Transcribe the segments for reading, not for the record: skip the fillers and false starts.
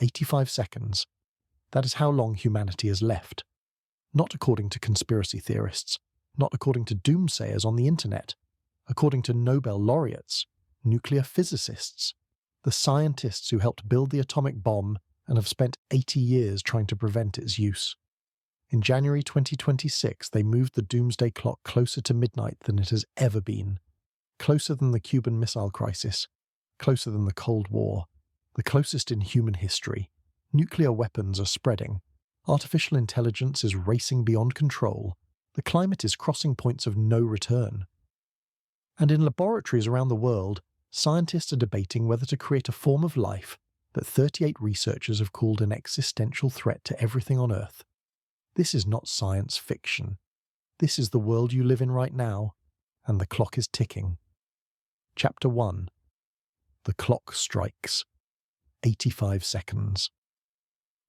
85 seconds. That is how long humanity has left. Not according to conspiracy theorists, not according to doomsayers on the internet, according to Nobel laureates, nuclear physicists, the scientists who helped build the atomic bomb and have spent 80 years trying to prevent its use. In January 2026, they moved the Doomsday Clock closer to midnight than it has ever been. Closer than the Cuban Missile Crisis, closer than the Cold War, the closest in human history. Nuclear weapons are spreading. Artificial intelligence is racing beyond control. The climate is crossing points of no return. And in laboratories around the world, scientists are debating whether to create a form of life that 38 researchers have called an existential threat to everything on Earth. This is not science fiction. This is the world you live in right now, and the clock is ticking. Chapter 1. The clock strikes. 85 seconds.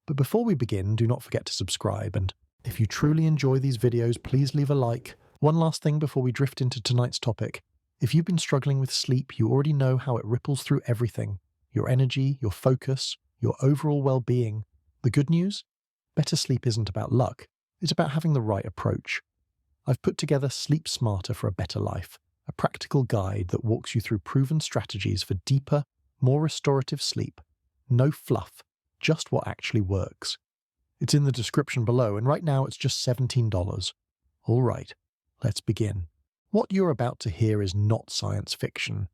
But before we begin, do not forget to subscribe, and if you truly enjoy these videos, please leave a like. One last thing before we drift into tonight's topic. If you've been struggling with sleep, you already know how it ripples through everything. Your energy, your focus, your overall well-being. The good news? Better sleep isn't about luck. It's about having the right approach. I've put together Sleep Smarter for a Better Life, a practical guide that walks you through proven strategies for deeper, more restorative sleep. No fluff, just what actually works. It's in the description below, and right now it's just $17. All right, let's begin. What you're about to hear is not science fiction.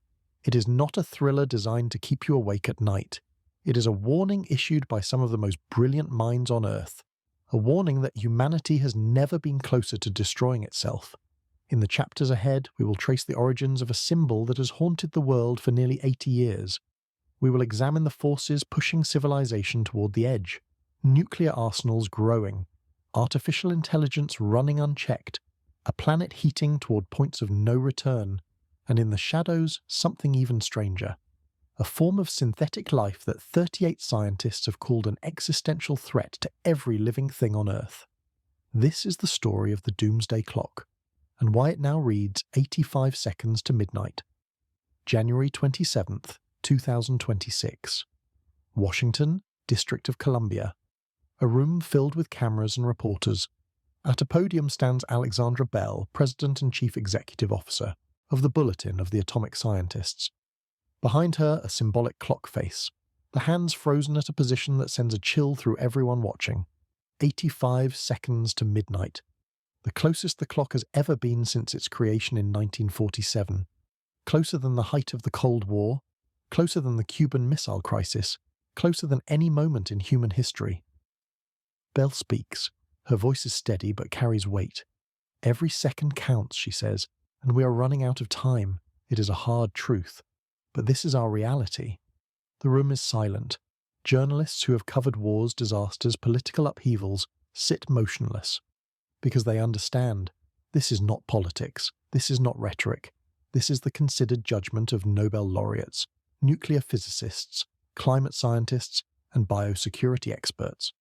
It is not a thriller designed to keep you awake at night. It is a warning issued by some of the most brilliant minds on Earth. A warning that humanity has never been closer to destroying itself. In the chapters ahead, we will trace the origins of a symbol that has haunted the world for nearly 80 years. We will examine the forces pushing civilization toward the edge. Nuclear arsenals growing. Artificial intelligence running unchecked. A planet heating toward points of no return. And in the shadows, something even stranger. A form of synthetic life that 38 scientists have called an existential threat to every living thing on Earth. This is the story of the Doomsday Clock, and why it now reads 85 seconds to midnight. January 27th, 2026. Washington, District of Columbia. A room filled with cameras and reporters. At a podium stands Alexandra Bell, President and Chief Executive Officer of the Bulletin of the Atomic Scientists. Behind her, a symbolic clock face, the hands frozen at a position that sends a chill through everyone watching. 85 seconds to midnight. The closest the clock has ever been since its creation in 1947. Closer than the height of the Cold War, closer than the Cuban Missile Crisis, closer than any moment in human history. Bell speaks. Her voice is steady but carries weight. Every second counts, she says, and we are running out of time. It is a hard truth. But this is our reality. The room is silent. Journalists who have covered wars, disasters, political upheavals sit motionless. Because they understand, this is not politics, this is not rhetoric, this is the considered judgment of Nobel laureates, nuclear physicists, climate scientists, and biosecurity experts.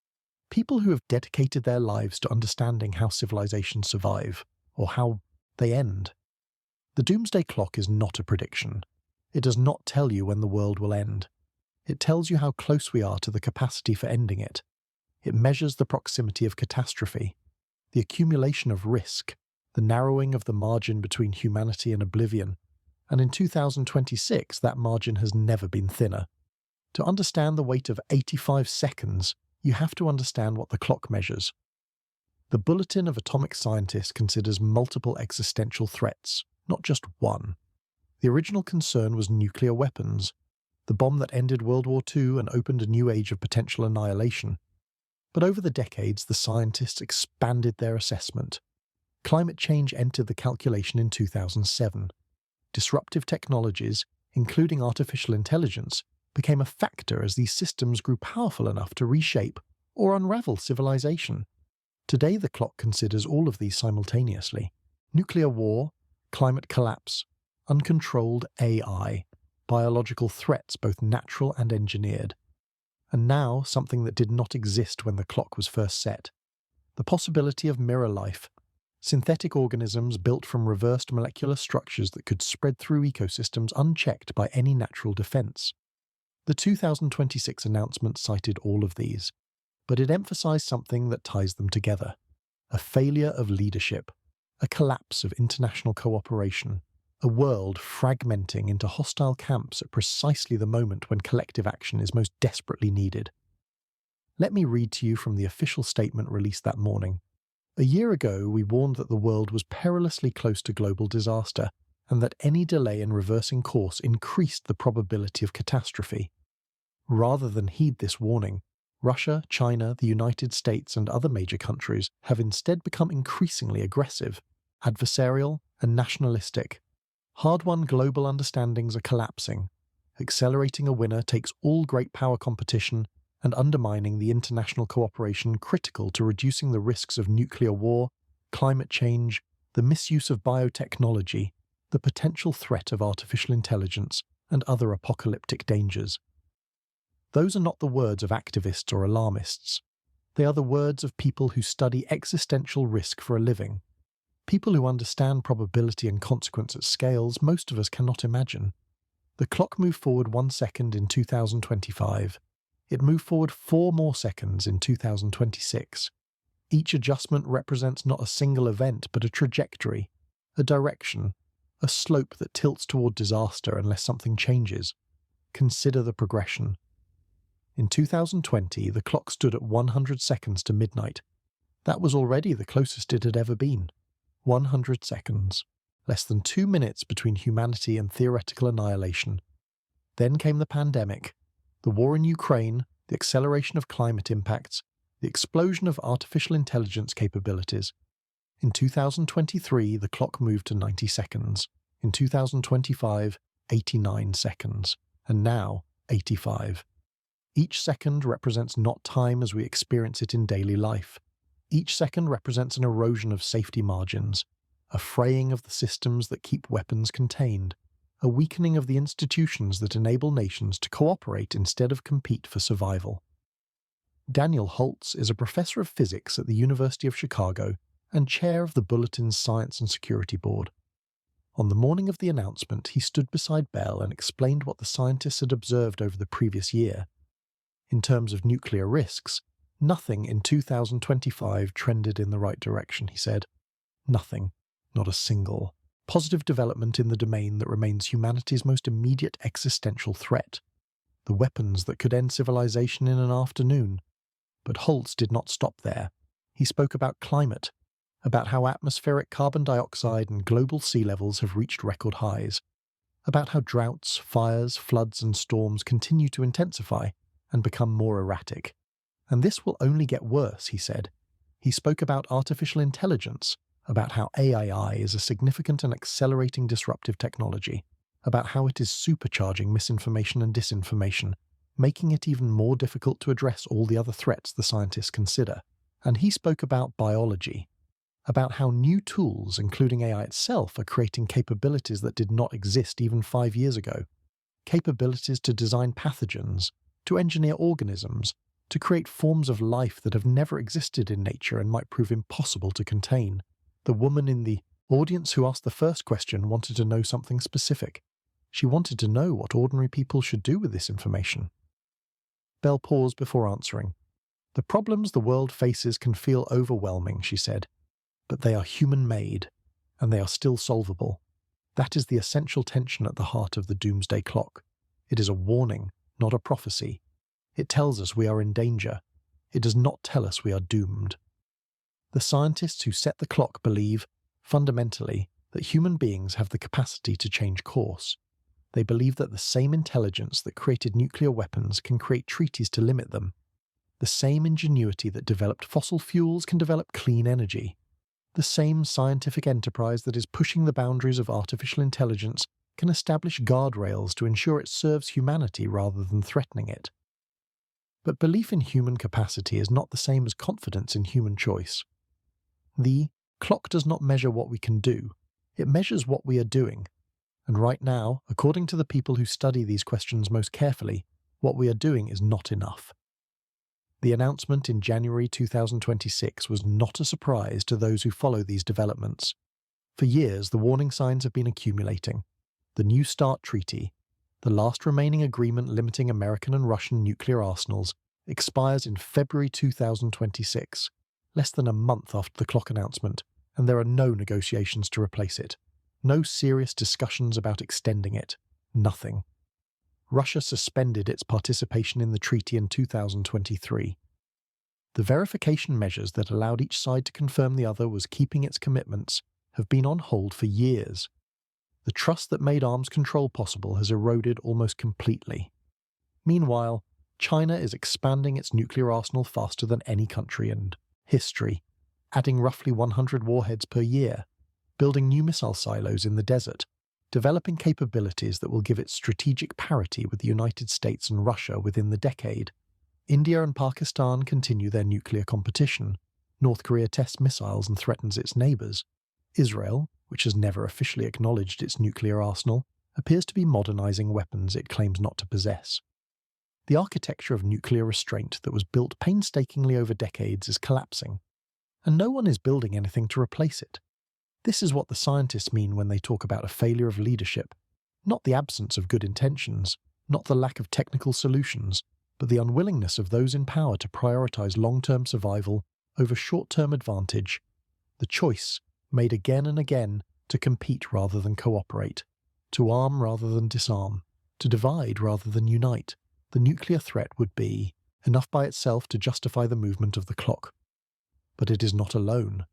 People who have dedicated their lives to understanding how civilizations survive, or how they end. The Doomsday Clock is not a prediction. It does not tell you when the world will end. It tells you how close we are to the capacity for ending it. It measures the proximity of catastrophe, the accumulation of risk, the narrowing of the margin between humanity and oblivion, and in 2026 that margin has never been thinner. To understand the weight of 85 seconds, you have to understand what the clock measures. The Bulletin of Atomic Scientists considers multiple existential threats, not just one. The original concern was nuclear weapons, the bomb that ended World War II and opened a new age of potential annihilation. But over the decades, the scientists expanded their assessment. Climate change entered the calculation in 2007. Disruptive technologies, including artificial intelligence, became a factor as these systems grew powerful enough to reshape or unravel civilization. Today, the clock considers all of these simultaneously. Nuclear war, climate collapse, uncontrolled AI, biological threats both natural and engineered. And now, something that did not exist when the clock was first set. The possibility of mirror life, synthetic organisms built from reversed molecular structures that could spread through ecosystems unchecked by any natural defense. The 2026 announcement cited all of these, but it emphasized something that ties them together: a failure of leadership, a collapse of international cooperation, a world fragmenting into hostile camps at precisely the moment when collective action is most desperately needed. Let me read to you from the official statement released that morning. A year ago, we warned that the world was perilously close to global disaster, and that any delay in reversing course increased the probability of catastrophe. Rather than heed this warning, Russia, China, the United States, and other major countries have instead become increasingly aggressive, adversarial, and nationalistic. Hard-won global understandings are collapsing. Accelerating a winner takes all great power competition and undermining the international cooperation critical to reducing the risks of nuclear war, climate change, the misuse of biotechnology, the potential threat of artificial intelligence, and other apocalyptic dangers. Those are not the words of activists or alarmists. They are the words of people who study existential risk for a living. People who understand probability and consequence at scales most of us cannot imagine. The clock moved forward 1 second in 2025. It moved forward 4 more seconds in 2026. Each adjustment represents not a single event, but a trajectory, a direction, a slope that tilts toward disaster unless something changes. Consider the progression. In 2020, the clock stood at 100 seconds to midnight. That was already the closest it had ever been. 100 seconds. Less than 2 minutes between humanity and theoretical annihilation. Then came the pandemic, the war in Ukraine, the acceleration of climate impacts, the explosion of artificial intelligence capabilities. In 2023, the clock moved to 90 seconds. In 2025, 89 seconds. And now, 85. Each second represents not time as we experience it in daily life. Each second represents an erosion of safety margins, a fraying of the systems that keep weapons contained, a weakening of the institutions that enable nations to cooperate instead of compete for survival. Daniel Holtz is a professor of physics at the University of Chicago and chair of the Bulletin's Science and Security Board. On the morning of the announcement, he stood beside Bell and explained what the scientists had observed over the previous year. In terms of nuclear risks, nothing in 2025 trended in the right direction, he said. Nothing, not a single, positive development in the domain that remains humanity's most immediate existential threat. The weapons that could end civilization in an afternoon. But Holtz did not stop there. He spoke about climate, about how atmospheric carbon dioxide and global sea levels have reached record highs, about how droughts, fires, floods, and storms continue to intensify and become more erratic. And this will only get worse, he said. He spoke about artificial intelligence, about how AI is a significant and accelerating disruptive technology, about how it is supercharging misinformation and disinformation, making it even more difficult to address all the other threats the scientists consider. And he spoke about biology, about how new tools, including AI itself, are creating capabilities that did not exist even 5 years ago. Capabilities to design pathogens, to engineer organisms, to create forms of life that have never existed in nature and might prove impossible to contain. The woman in the audience who asked the first question wanted to know something specific. She wanted to know what ordinary people should do with this information. Bell paused before answering. The problems the world faces can feel overwhelming, she said, but they are human-made, and they are still solvable. That is the essential tension at the heart of the Doomsday Clock. It is a warning, not a prophecy. It tells us we are in danger. It does not tell us we are doomed. The scientists who set the clock believe, fundamentally, that human beings have the capacity to change course. They believe that the same intelligence that created nuclear weapons can create treaties to limit them. The same ingenuity that developed fossil fuels can develop clean energy. The same scientific enterprise that is pushing the boundaries of artificial intelligence can establish guardrails to ensure it serves humanity rather than threatening it. But belief in human capacity is not the same as confidence in human choice. The clock does not measure what we can do, it measures what we are doing. And right now, according to the people who study these questions most carefully, what we are doing is not enough. The announcement in January 2026 was not a surprise to those who follow these developments. For years, the warning signs have been accumulating. The New START Treaty, The last remaining agreement limiting American and Russian nuclear arsenals expires in February 2026, less than a month after the clock announcement, and there are no negotiations to replace it. No serious discussions about extending it. Nothing. Russia suspended its participation in the treaty in 2023. The verification measures that allowed each side to confirm the other was keeping its commitments have been on hold for years. The trust that made arms control possible has eroded almost completely. Meanwhile, China is expanding its nuclear arsenal faster than any country in history, adding roughly 100 warheads per year, building new missile silos in the desert, developing capabilities that will give it strategic parity with the United States and Russia within the decade. India and Pakistan continue their nuclear competition. North Korea tests missiles and threatens its neighbours. Israel, which has never officially acknowledged its nuclear arsenal, appears to be modernising weapons it claims not to possess. The architecture of nuclear restraint that was built painstakingly over decades is collapsing, and no one is building anything to replace it. This is what the scientists mean when they talk about a failure of leadership, not the absence of good intentions, not the lack of technical solutions, but the unwillingness of those in power to prioritise long-term survival over short-term advantage, the choice, made again and again, to compete rather than cooperate, to arm rather than disarm, to divide rather than unite. The nuclear threat would be enough by itself to justify the movement of the clock. But it is not alone.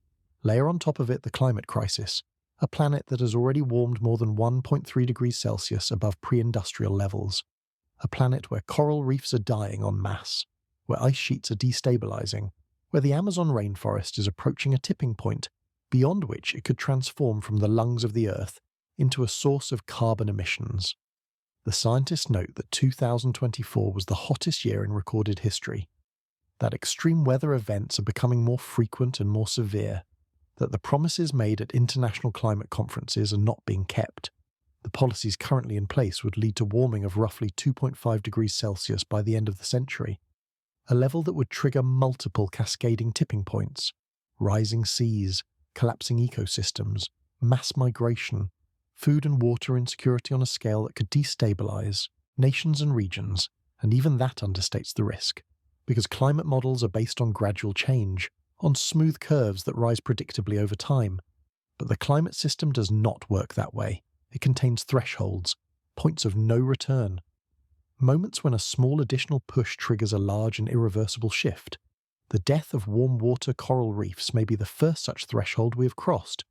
Layer on top of it the climate crisis, a planet that has already warmed more than 1.3 degrees Celsius above pre-industrial levels, a planet where coral reefs are dying en masse, where ice sheets are destabilizing, where the Amazon rainforest is approaching a tipping point beyond which it could transform from the lungs of the Earth into a source of carbon emissions. The scientists note that 2024 was the hottest year in recorded history, that extreme weather events are becoming more frequent and more severe, that the promises made at international climate conferences are not being kept. The policies currently in place would lead to warming of roughly 2.5 degrees Celsius by the end of the century, a level that would trigger multiple cascading tipping points, rising seas, collapsing ecosystems, mass migration, food and water insecurity on a scale that could destabilize nations and regions, and even that understates the risk, because climate models are based on gradual change, on smooth curves that rise predictably over time. But the climate system does not work that way. It contains thresholds, points of no return, moments when a small additional push triggers a large and irreversible shift. The death of warm water coral reefs may be the first such threshold we have crossed.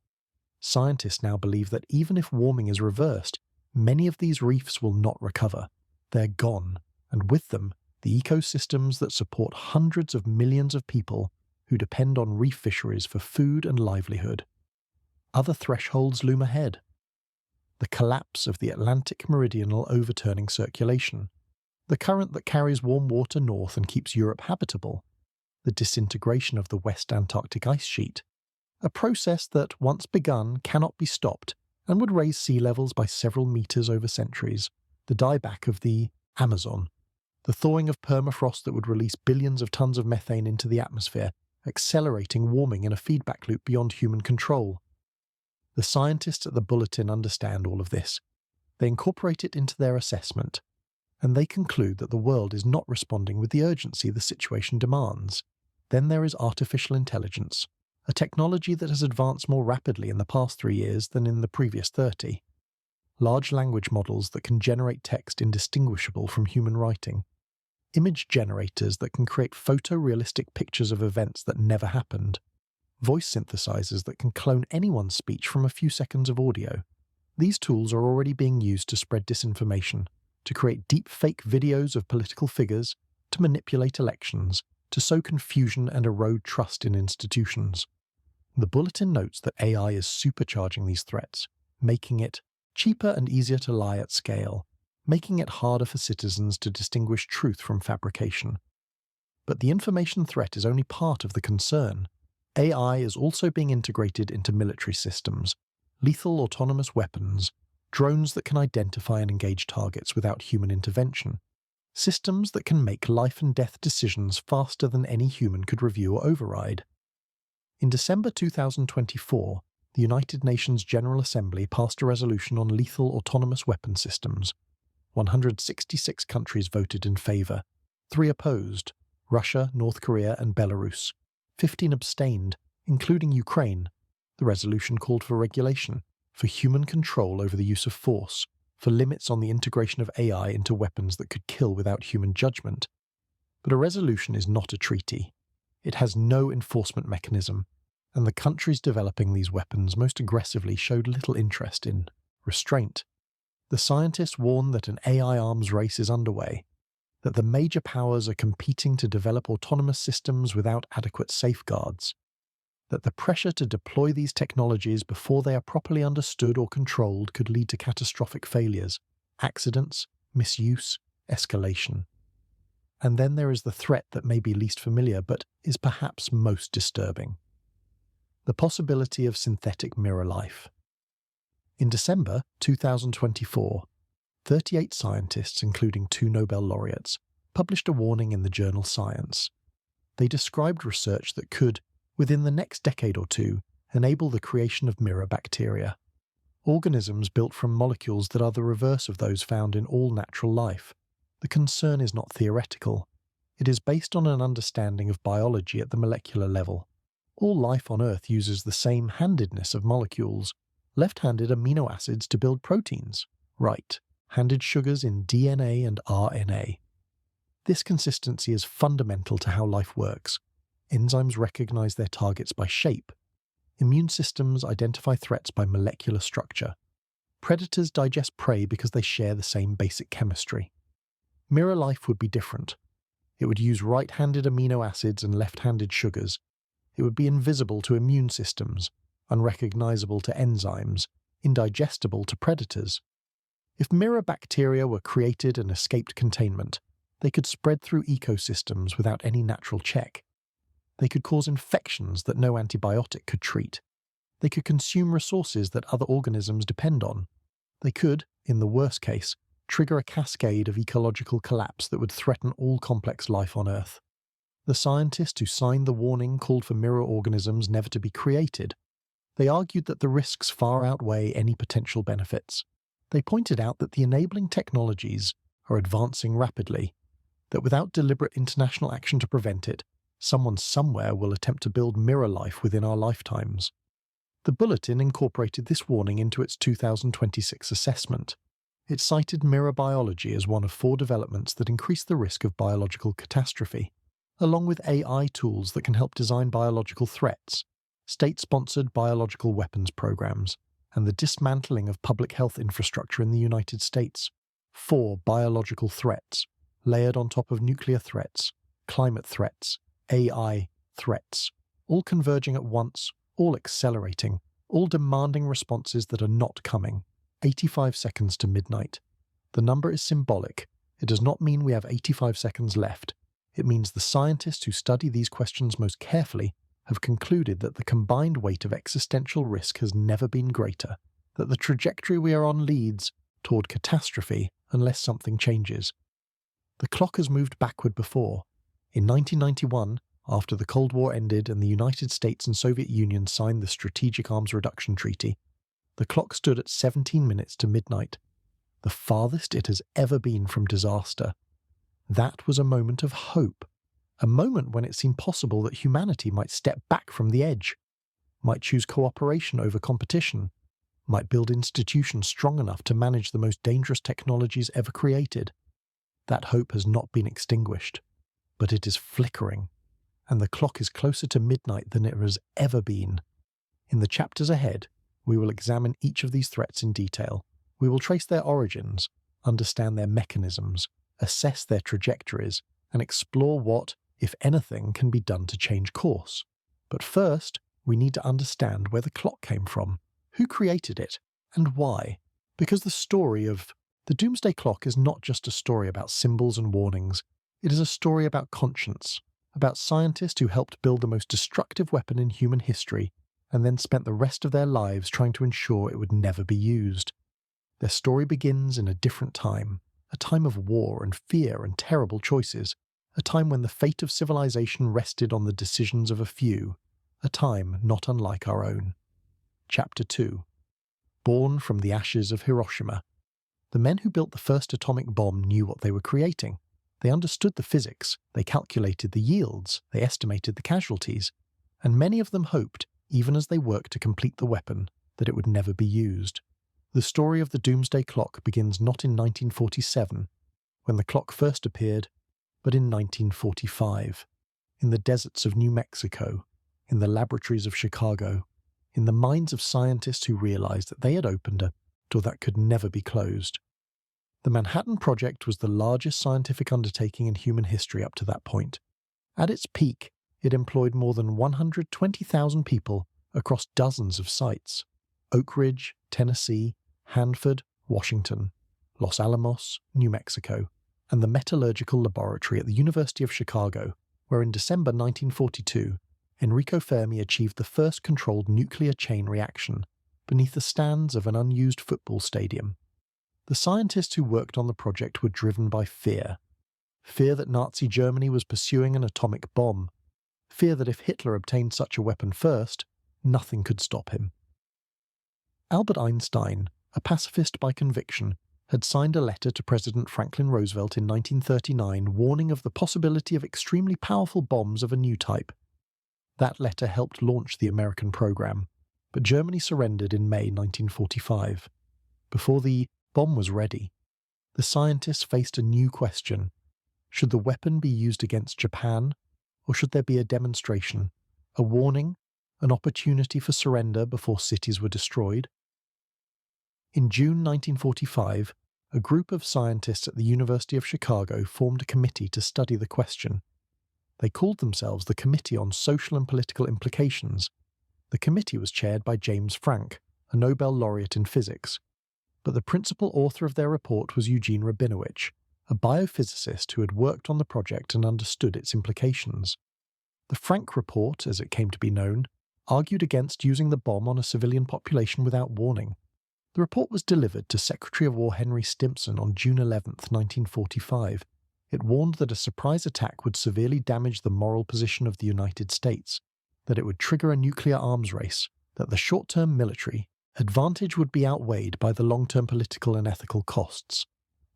Scientists now believe that even if warming is reversed, many of these reefs will not recover. They're gone, and with them, the ecosystems that support hundreds of millions of people who depend on reef fisheries for food and livelihood. Other thresholds loom ahead. The collapse of the Atlantic meridional overturning circulation, the current that carries warm water north and keeps Europe habitable, the disintegration of the West Antarctic ice sheet, a process that, once begun, cannot be stopped and would raise sea levels by several meters over centuries, the dieback of the Amazon, the thawing of permafrost that would release billions of tons of methane into the atmosphere, accelerating warming in a feedback loop beyond human control. The scientists at the Bulletin understand all of this. They incorporate it into their assessment, and they conclude that the world is not responding with the urgency the situation demands. Then there is artificial intelligence, a technology that has advanced more rapidly in the past 3 years than in the previous 30. Large language models that can generate text indistinguishable from human writing. Image generators that can create photorealistic pictures of events that never happened. Voice synthesizers that can clone anyone's speech from a few seconds of audio. These tools are already being used to spread disinformation, to create deep fake videos of political figures, to manipulate elections, to sow confusion and erode trust in institutions. The Bulletin notes that AI is supercharging these threats, making it cheaper and easier to lie at scale, making it harder for citizens to distinguish truth from fabrication. But the information threat is only part of the concern. AI is also being integrated into military systems, lethal autonomous weapons, drones that can identify and engage targets without human intervention, systems that can make life and death decisions faster than any human could review or override. In December 2024, the United Nations General Assembly passed a resolution on lethal autonomous weapon systems, 166 countries voted in favour, 3 opposed, Russia, North Korea and Belarus. 15 abstained, including Ukraine. The resolution called for regulation, for human control over the use of force, for limits on the integration of AI into weapons that could kill without human judgment. But a resolution is not a treaty. It has no enforcement mechanism, and the countries developing these weapons most aggressively showed little interest in restraint. The scientists warn that an AI arms race is underway, that the major powers are competing to develop autonomous systems without adequate safeguards, that the pressure to deploy these technologies before they are properly understood or controlled could lead to catastrophic failures, accidents, misuse, escalation. And then there is the threat that may be least familiar but is perhaps most disturbing: the possibility of synthetic mirror life. In December 2024, 38 scientists, including 2 Nobel laureates, published a warning in the journal Science. They described research that could, within the next decade or two, enable the creation of mirror bacteria, organisms built from molecules that are the reverse of those found in all natural life. The concern is not theoretical. It is based on an understanding of biology at the molecular level. All life on Earth uses the same handedness of molecules, left-handed amino acids to build proteins, right-handed sugars in DNA and RNA. This consistency is fundamental to how life works. Enzymes recognize their targets by shape. Immune systems identify threats by molecular structure. Predators digest prey because they share the same basic chemistry. Mirror life would be different. It would use right-handed amino acids and left-handed sugars. It would be invisible to immune systems, unrecognizable to enzymes, indigestible to predators. If mirror bacteria were created and escaped containment, they could spread through ecosystems without any natural check. They could cause infections that no antibiotic could treat. They could consume resources that other organisms depend on. They could, in the worst case, trigger a cascade of ecological collapse that would threaten all complex life on Earth. The scientists who signed the warning called for mirror organisms never to be created. They argued that the risks far outweigh any potential benefits. They pointed out that the enabling technologies are advancing rapidly, that without deliberate international action to prevent it, someone somewhere will attempt to build mirror life within our lifetimes. The Bulletin incorporated this warning into its 2026 assessment. It cited mirror biology as one of 4 developments that increase the risk of biological catastrophe, along with AI tools that can help design biological threats, state-sponsored biological weapons programs, and the dismantling of public health infrastructure in the United States. 4 biological threats, layered on top of nuclear threats, climate threats, AI threats, all converging at once, all accelerating, all demanding responses that are not coming. 85 seconds to midnight. The number is symbolic. It does not mean we have 85 seconds left. It means the scientists who study these questions most carefully have concluded that the combined weight of existential risk has never been greater, that the trajectory we are on leads toward catastrophe unless something changes. The clock has moved backward before. In 1991, after the Cold War ended and the United States and Soviet Union signed the Strategic Arms Reduction Treaty, the clock stood at 17 minutes to midnight, the farthest it has ever been from disaster. That was a moment of hope, a moment when it seemed possible that humanity might step back from the edge, might choose cooperation over competition, might build institutions strong enough to manage the most dangerous technologies ever created. That hope has not been extinguished, but it is flickering, and the clock is closer to midnight than it has ever been. In the chapters ahead, we will examine each of these threats in detail. We will trace their origins, understand their mechanisms, assess their trajectories, and explore what, if anything, can be done to change course. But first, we need to understand where the clock came from, who created it, and why. Because the story of the Doomsday Clock is not just a story about symbols and warnings. It is a story about conscience, about scientists who helped build the most destructive weapon in human history and then spent the rest of their lives trying to ensure it would never be used. Their story begins in a different time, a time of war and fear and terrible choices, a time when the fate of civilization rested on the decisions of a few, a time not unlike our own. Chapter 2. Born from the ashes of Hiroshima. The men who built the first atomic bomb knew what they were creating. They understood the physics, they calculated the yields, they estimated the casualties, and many of them hoped, even as they worked to complete the weapon, that it would never be used. The story of the Doomsday Clock begins not in 1947, when the clock first appeared, but in 1945, in the deserts of New Mexico, in the laboratories of Chicago, in the minds of scientists who realized that they had opened a door that could never be closed. The Manhattan Project was the largest scientific undertaking in human history up to that point. At its peak, it employed more than 120,000 people across dozens of sites: Oak Ridge, Tennessee, Hanford, Washington, Los Alamos, New Mexico, and the Metallurgical Laboratory at the University of Chicago, where in December 1942, Enrico Fermi achieved the first controlled nuclear chain reaction beneath the stands of an unused football stadium. The scientists who worked on the project were driven by fear. Fear that Nazi Germany was pursuing an atomic bomb. Fear that if Hitler obtained such a weapon first, nothing could stop him. Albert Einstein, a pacifist by conviction, had signed a letter to President Franklin Roosevelt in 1939 warning of the possibility of extremely powerful bombs of a new type. That letter helped launch the American program, but Germany surrendered in May 1945. Before the bomb was ready, the scientists faced a new question. Should the weapon be used against Japan, or should there be a demonstration, a warning, an opportunity for surrender before cities were destroyed? In June 1945, a group of scientists at the University of Chicago formed a committee to study the question. They called themselves the Committee on Social and Political Implications. The committee was chaired by James Franck, a Nobel laureate in physics. But the principal author of their report was Eugene Rabinowitz, a biophysicist who had worked on the project and understood its implications. The Franck report, as it came to be known, argued against using the bomb on a civilian population without warning. The report was delivered to Secretary of War Henry Stimson on June 11, 1945. It warned that a surprise attack would severely damage the moral position of the United States, that it would trigger a nuclear arms race, that the short-term military advantage would be outweighed by the long-term political and ethical costs.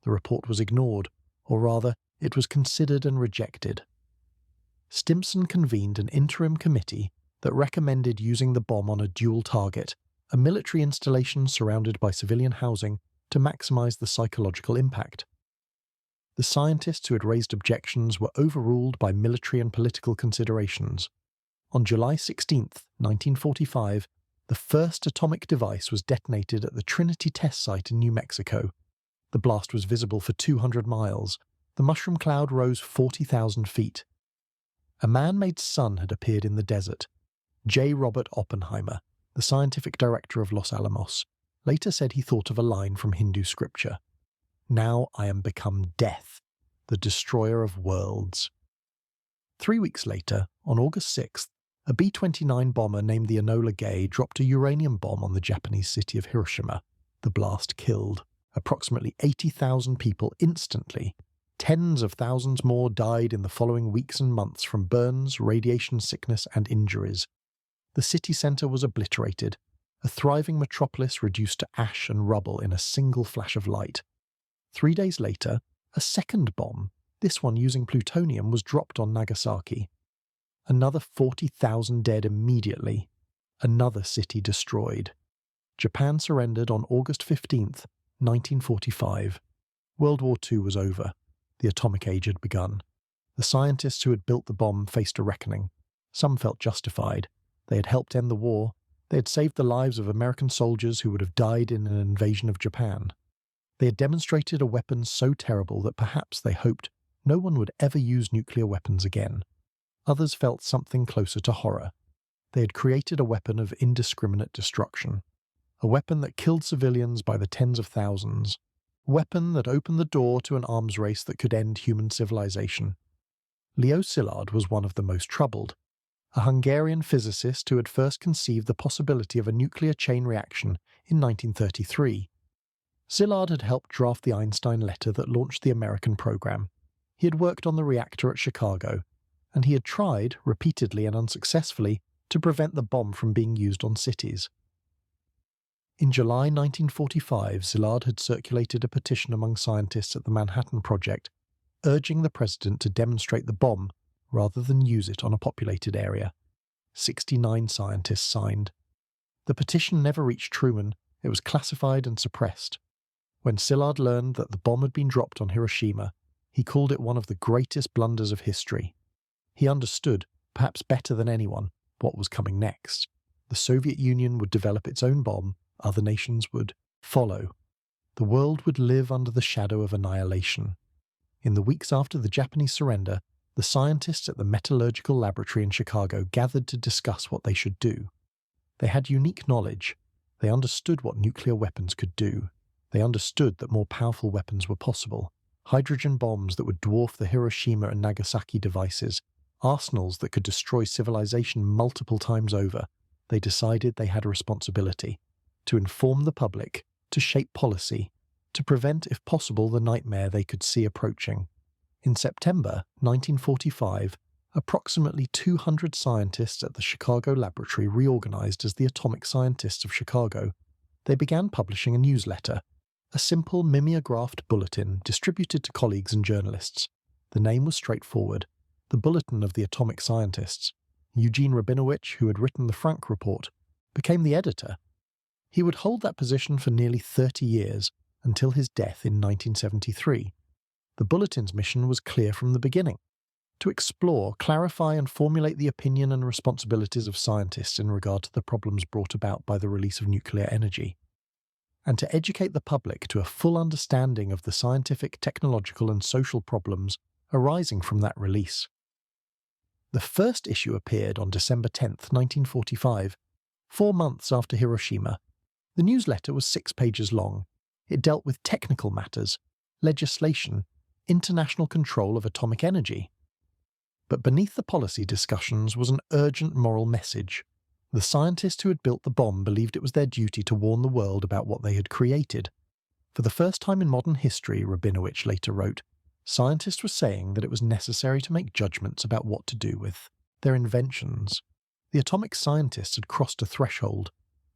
The report was ignored, or rather, it was considered and rejected. Stimson convened an interim committee that recommended using the bomb on a dual target, a military installation surrounded by civilian housing, to maximize the psychological impact. The scientists who had raised objections were overruled by military and political considerations. On July 16, 1945, the first atomic device was detonated at the Trinity test site in New Mexico. The blast was visible for 200 miles. The mushroom cloud rose 40,000 feet. A man-made sun had appeared in the desert. J. Robert Oppenheimer, the scientific director of Los Alamos, later said he thought of a line from Hindu scripture. "Now I am become death, the destroyer of worlds." 3 weeks later, on August 6th, a B-29 bomber named the Enola Gay dropped a uranium bomb on the Japanese city of Hiroshima. The blast killed approximately 80,000 people instantly. Tens of thousands more died in the following weeks and months from burns, radiation sickness, and injuries. The city centre was obliterated, a thriving metropolis reduced to ash and rubble in a single flash of light. 3 days later, a second bomb, this one using plutonium, was dropped on Nagasaki. Another 40,000 dead immediately. Another city destroyed. Japan surrendered on August 15th, 1945. World War II was over. The atomic age had begun. The scientists who had built the bomb faced a reckoning. Some felt justified. They had helped end the war. They had saved the lives of American soldiers who would have died in an invasion of Japan. They had demonstrated a weapon so terrible that perhaps they hoped no one would ever use nuclear weapons again. Others felt something closer to horror. They had created a weapon of indiscriminate destruction. A weapon that killed civilians by the tens of thousands. A weapon that opened the door to an arms race that could end human civilization. Leo Szilard was one of the most troubled. A Hungarian physicist who had first conceived the possibility of a nuclear chain reaction in 1933. Szilard had helped draft the Einstein letter that launched the American program. He had worked on the reactor at Chicago, and he had tried, repeatedly and unsuccessfully, to prevent the bomb from being used on cities. In July 1945, Szilard had circulated a petition among scientists at the Manhattan Project, urging the president to demonstrate the bomb rather than use it on a populated area. 69 scientists signed. The petition never reached Truman. It was classified and suppressed. When Szilard learned that the bomb had been dropped on Hiroshima, he called it one of the greatest blunders of history. He understood, perhaps better than anyone, what was coming next. The Soviet Union would develop its own bomb, other nations would follow. The world would live under the shadow of annihilation. In the weeks after the Japanese surrender, the scientists at the Metallurgical Laboratory in Chicago gathered to discuss what they should do. They had unique knowledge. They understood what nuclear weapons could do. They understood that more powerful weapons were possible. Hydrogen bombs that would dwarf the Hiroshima and Nagasaki devices, arsenals that could destroy civilization multiple times over. They decided they had a responsibility to inform the public, to shape policy, to prevent, if possible, the nightmare they could see approaching. In September 1945, approximately 200 scientists at the Chicago laboratory reorganized as the Atomic Scientists of Chicago. They began publishing a newsletter, a simple mimeographed bulletin distributed to colleagues and journalists. The name was straightforward, the Bulletin of the Atomic Scientists. Eugene Rabinowitch, who had written the Frank Report, became the editor. He would hold that position for nearly 30 years, until his death in 1973. The Bulletin's mission was clear from the beginning: to explore, clarify and formulate the opinion and responsibilities of scientists in regard to the problems brought about by the release of nuclear energy, and to educate the public to a full understanding of the scientific, technological and social problems arising from that release. The first issue appeared on December 10, 1945, 4 months after Hiroshima. The newsletter was 6 pages long. It dealt with technical matters, legislation, international control of atomic energy. But beneath the policy discussions was an urgent moral message. The scientists who had built the bomb believed it was their duty to warn the world about what they had created. For the first time in modern history, Rabinowitch later wrote, scientists were saying that it was necessary to make judgments about what to do with their inventions. The atomic scientists had crossed a threshold.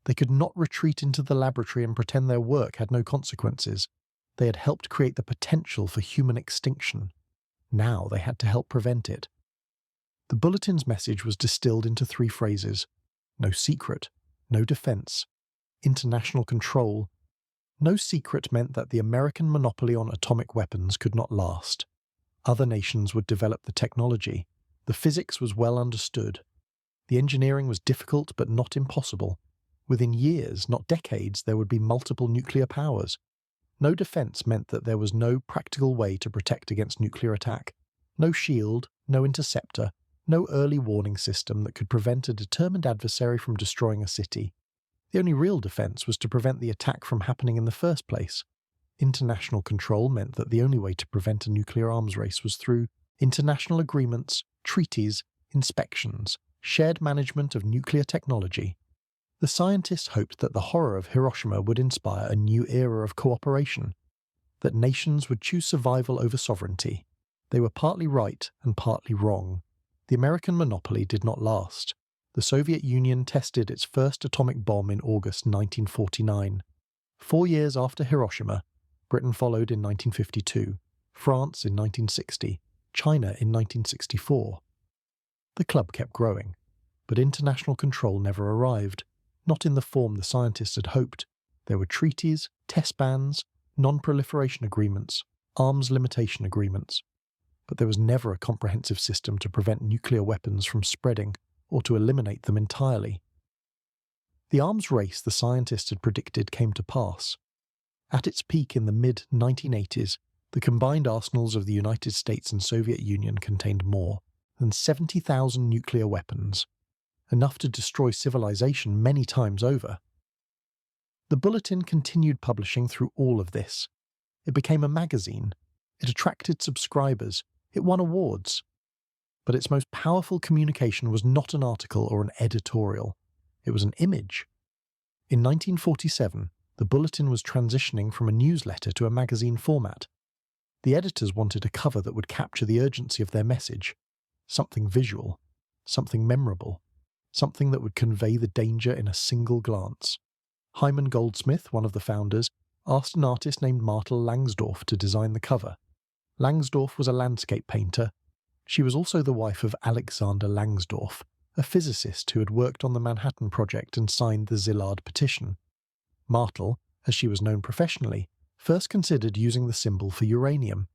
They could not retreat into the laboratory and pretend their work had no consequences. They had helped create the potential for human extinction. Now they had to help prevent it. The Bulletin's message was distilled into 3 phrases: no secret, no defense, international control. No secret meant that the American monopoly on atomic weapons could not last. Other nations would develop the technology. The physics was well understood. The engineering was difficult but not impossible. Within years, not decades, there would be multiple nuclear powers. No defense meant that there was no practical way to protect against nuclear attack. No shield, no interceptor, no early warning system that could prevent a determined adversary from destroying a city. The only real defense was to prevent the attack from happening in the first place. International control meant that the only way to prevent a nuclear arms race was through international agreements, treaties, inspections, shared management of nuclear technology. The scientists hoped that the horror of Hiroshima would inspire a new era of cooperation, that nations would choose survival over sovereignty. They were partly right and partly wrong. The American monopoly did not last. The Soviet Union tested its first atomic bomb in August 1949. 4 years after Hiroshima, Britain followed in 1952, France in 1960, China in 1964. The club kept growing, but international control never arrived. Not in the form the scientists had hoped. There were treaties, test bans, non-proliferation agreements, arms limitation agreements. But there was never a comprehensive system to prevent nuclear weapons from spreading or to eliminate them entirely. The arms race the scientists had predicted came to pass. At its peak in the mid-1980s, the combined arsenals of the United States and Soviet Union contained more than 70,000 nuclear weapons, enough to destroy civilization many times over. The Bulletin continued publishing through all of this. It became a magazine. It attracted subscribers. It won awards. But its most powerful communication was not an article or an editorial. It was an image. In 1947, the Bulletin was transitioning from a newsletter to a magazine format. The editors wanted a cover that would capture the urgency of their message, something visual, something memorable, something that would convey the danger in a single glance. Hyman Goldsmith, one of the founders, asked an artist named Martel Langsdorff to design the cover. Langsdorff was a landscape painter. She was also the wife of Alexander Langsdorff, a physicist who had worked on the Manhattan Project and signed the Szilard petition. Martel, as she was known professionally, first considered using the symbol for uranium,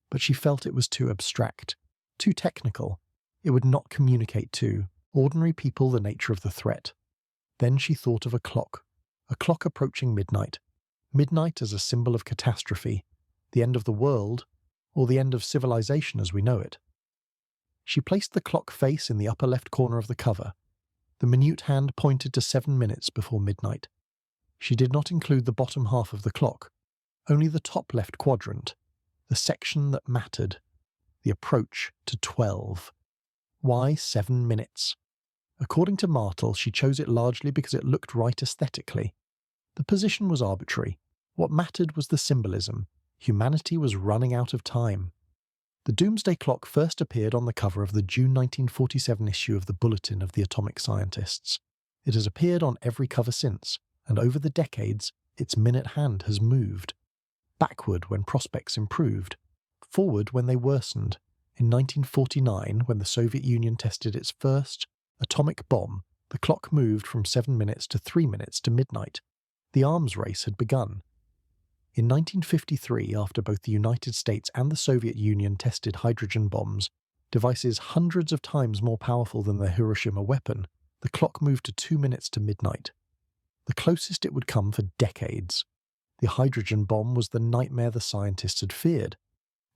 but she felt it was too abstract, too technical. It would not communicate to ordinary people the nature of the threat. Then she thought of a clock approaching midnight. Midnight as a symbol of catastrophe, the end of the world, or the end of civilization as we know it. She placed the clock face in the upper left corner of the cover. The minute hand pointed to 7 minutes before midnight. She did not include the bottom half of the clock, only the top left quadrant, the section that mattered, the approach to 12. Why 7 minutes? According to Martel, she chose it largely because it looked right aesthetically. The position was arbitrary. What mattered was the symbolism. Humanity was running out of time. The Doomsday Clock first appeared on the cover of the June 1947 issue of the Bulletin of the Atomic Scientists. It has appeared on every cover since, and over the decades, its minute hand has moved. Backward when prospects improved, forward when they worsened. In 1949, when the Soviet Union tested its first atomic bomb, the clock moved from 7 minutes to 3 minutes to midnight. The arms race had begun. In 1953, after both the United States and the Soviet Union tested hydrogen bombs, devices hundreds of times more powerful than the Hiroshima weapon, the clock moved to 2 minutes to midnight. The closest it would come for decades. The hydrogen bomb was the nightmare the scientists had feared.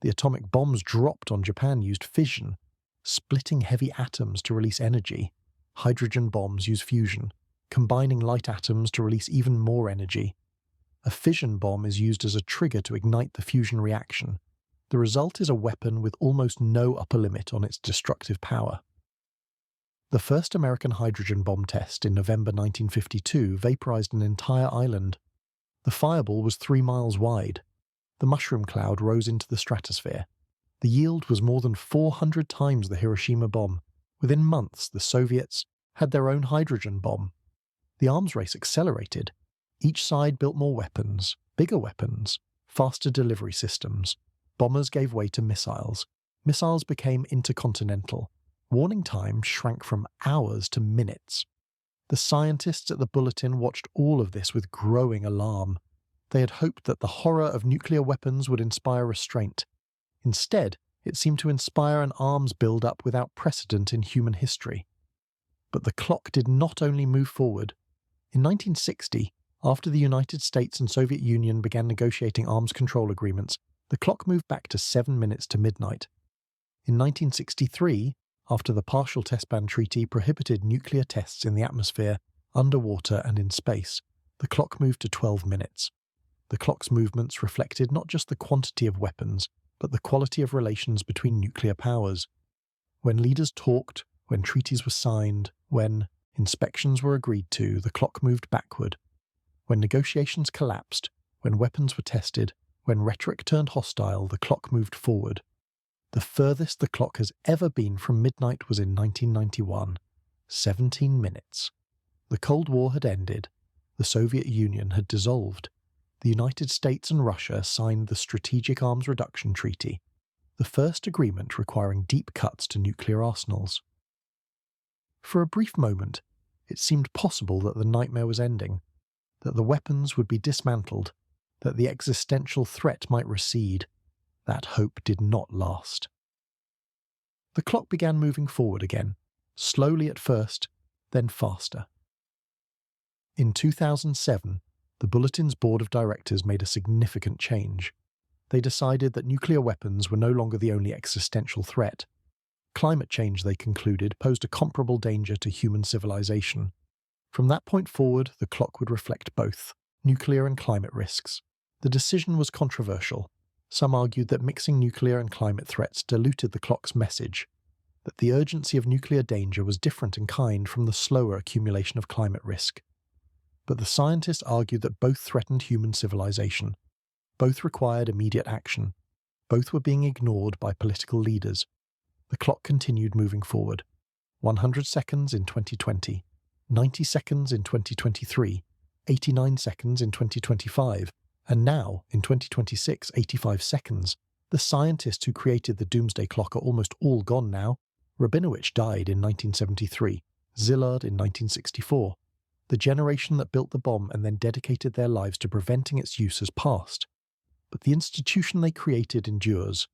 The atomic bombs dropped on Japan used fission, splitting heavy atoms to release energy. Hydrogen bombs use fusion, combining light atoms to release even more energy. A fission bomb is used as a trigger to ignite the fusion reaction. The result is a weapon with almost no upper limit on its destructive power. The first American hydrogen bomb test in November 1952 vaporized an entire island. The fireball was 3 miles wide. The mushroom cloud rose into the stratosphere. The yield was more than 400 times the Hiroshima bomb. Within months, the Soviets had their own hydrogen bomb. The arms race accelerated. Each side built more weapons, bigger weapons, faster delivery systems. Bombers gave way to missiles. Missiles became intercontinental. Warning time shrank from hours to minutes. The scientists at the Bulletin watched all of this with growing alarm. They had hoped that the horror of nuclear weapons would inspire restraint. Instead, it seemed to inspire an arms build-up without precedent in human history. But the clock did not only move forward. In 1960, after the United States and Soviet Union began negotiating arms control agreements, the clock moved back to 7 minutes to midnight. In 1963, after the Partial Test Ban Treaty prohibited nuclear tests in the atmosphere, underwater and in space, the clock moved to 12 minutes. The clock's movements reflected not just the quantity of weapons, but the quality of relations between nuclear powers. When leaders talked, when treaties were signed, when inspections were agreed to, the clock moved backward. When negotiations collapsed, when weapons were tested, when rhetoric turned hostile, the clock moved forward. The furthest the clock has ever been from midnight was in 1991, 17 minutes. The Cold War had ended. The Soviet Union had dissolved. The United States and Russia signed the Strategic Arms Reduction Treaty, the first agreement requiring deep cuts to nuclear arsenals. For a brief moment, it seemed possible that the nightmare was ending, that the weapons would be dismantled, that the existential threat might recede. That hope did not last. The clock began moving forward again, slowly at first, then faster. In 2007, the Bulletin's board of directors made a significant change. They decided that nuclear weapons were no longer the only existential threat. Climate change, they concluded, posed a comparable danger to human civilization. From that point forward, the clock would reflect both, nuclear and climate risks. The decision was controversial. Some argued that mixing nuclear and climate threats diluted the clock's message, that the urgency of nuclear danger was different in kind from the slower accumulation of climate risk. But the scientists argued that both threatened human civilization. Both required immediate action. Both were being ignored by political leaders. The clock continued moving forward. 100 seconds in 2020, 90 seconds in 2023, 89 seconds in 2025, and now, in 2026, 85 seconds. The scientists who created the Doomsday Clock are almost all gone now. Rabinowitz died in 1973, Szilard in 1964. The generation that built the bomb and then dedicated their lives to preventing its use has passed. But the institution they created endures.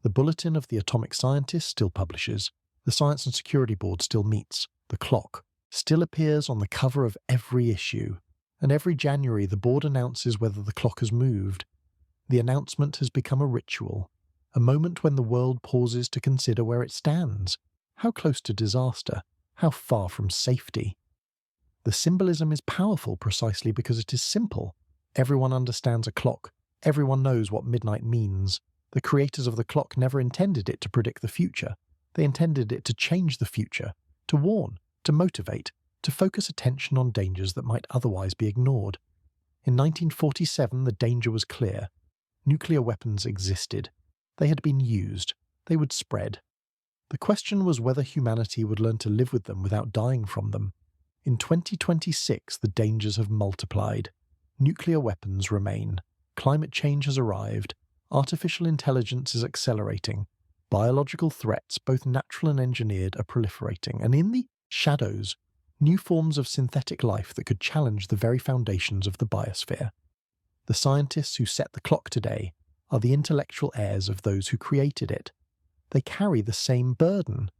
The Bulletin of the Atomic Scientists still publishes. The Science and Security Board still meets. The clock still appears on the cover of every issue. And every January the board announces whether the clock has moved. The announcement has become a ritual, a moment when the world pauses to consider where it stands. How close to disaster? How far from safety? The symbolism is powerful precisely because it is simple. Everyone understands a clock. Everyone knows what midnight means. The creators of the clock never intended it to predict the future. They intended it to change the future, to warn, to motivate, to focus attention on dangers that might otherwise be ignored. In 1947, the danger was clear. Nuclear weapons existed. They had been used. They would spread. The question was whether humanity would learn to live with them without dying from them. In 2026, the dangers have multiplied. Nuclear weapons remain. Climate change has arrived. Artificial intelligence is accelerating. Biological threats, both natural and engineered, are proliferating. And in the shadows, new forms of synthetic life that could challenge the very foundations of the biosphere. The scientists who set the clock today are the intellectual heirs of those who created it. They carry the same burden,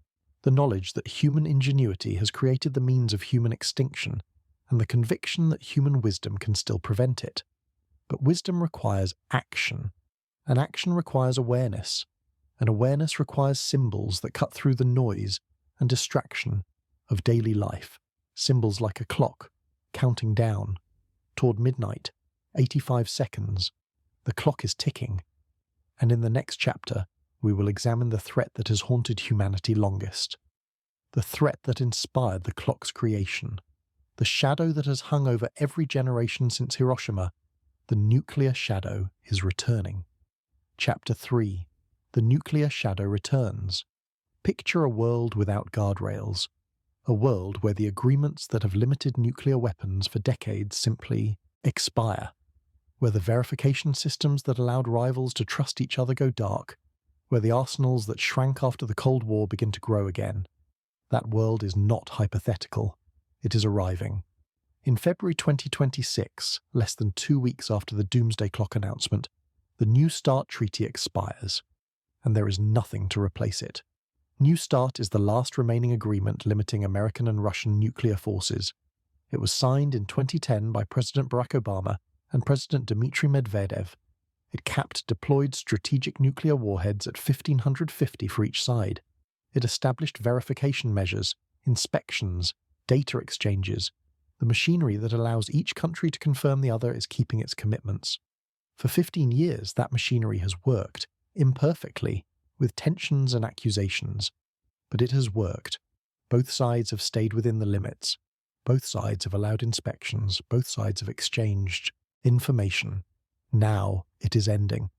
the knowledge that human ingenuity has created the means of human extinction, and the conviction that human wisdom can still prevent it. But wisdom requires action, and action requires awareness, and awareness requires symbols that cut through the noise and distraction of daily life, symbols like a clock, counting down, toward midnight, 85 seconds. The clock is ticking, and in the next chapter, we will examine the threat that has haunted humanity longest, the threat that inspired the clock's creation, the shadow that has hung over every generation since Hiroshima. The nuclear shadow is returning. Chapter 3. The nuclear shadow returns. Picture a world without guardrails, a world where the agreements that have limited nuclear weapons for decades simply expire, where the verification systems that allowed rivals to trust each other go dark, where the arsenals that shrank after the Cold War begin to grow again. That world is not hypothetical. It is arriving. In February 2026, less than 2 weeks after the Doomsday Clock announcement, the New START treaty expires, and there is nothing to replace it. New START is the last remaining agreement limiting American and Russian nuclear forces. It was signed in 2010 by President Barack Obama and President Dmitry Medvedev. It capped deployed strategic nuclear warheads at 1,550 for each side. It established verification measures, inspections, data exchanges. The machinery that allows each country to confirm the other is keeping its commitments. For 15 years, that machinery has worked, imperfectly, with tensions and accusations. But it has worked. Both sides have stayed within the limits. Both sides have allowed inspections. Both sides have exchanged information. Now it is ending.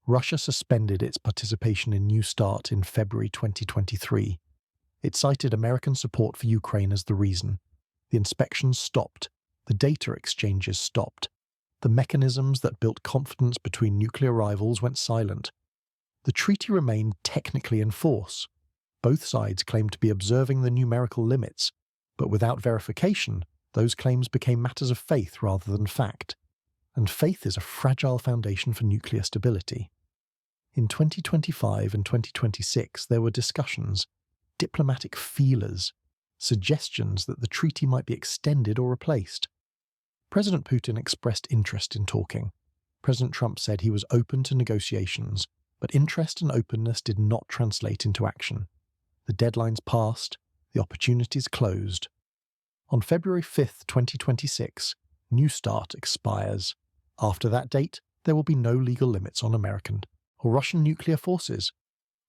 Russia suspended its participation in New START in February 2023. It cited American support for Ukraine as the reason. The inspections stopped. The data exchanges stopped. The mechanisms that built confidence between nuclear rivals went silent. The treaty remained technically in force. Both sides claimed to be observing the numerical limits, but without verification, those claims became matters of faith rather than fact. And faith is a fragile foundation for nuclear stability. In 2025 and 2026, there were discussions, diplomatic feelers, suggestions that the treaty might be extended or replaced. President Putin expressed interest in talking. President Trump said he was open to negotiations, but interest and openness did not translate into action. The deadlines passed, the opportunities closed. On February 5, 2026, New START expires. After that date, there will be no legal limits on American or Russian nuclear forces.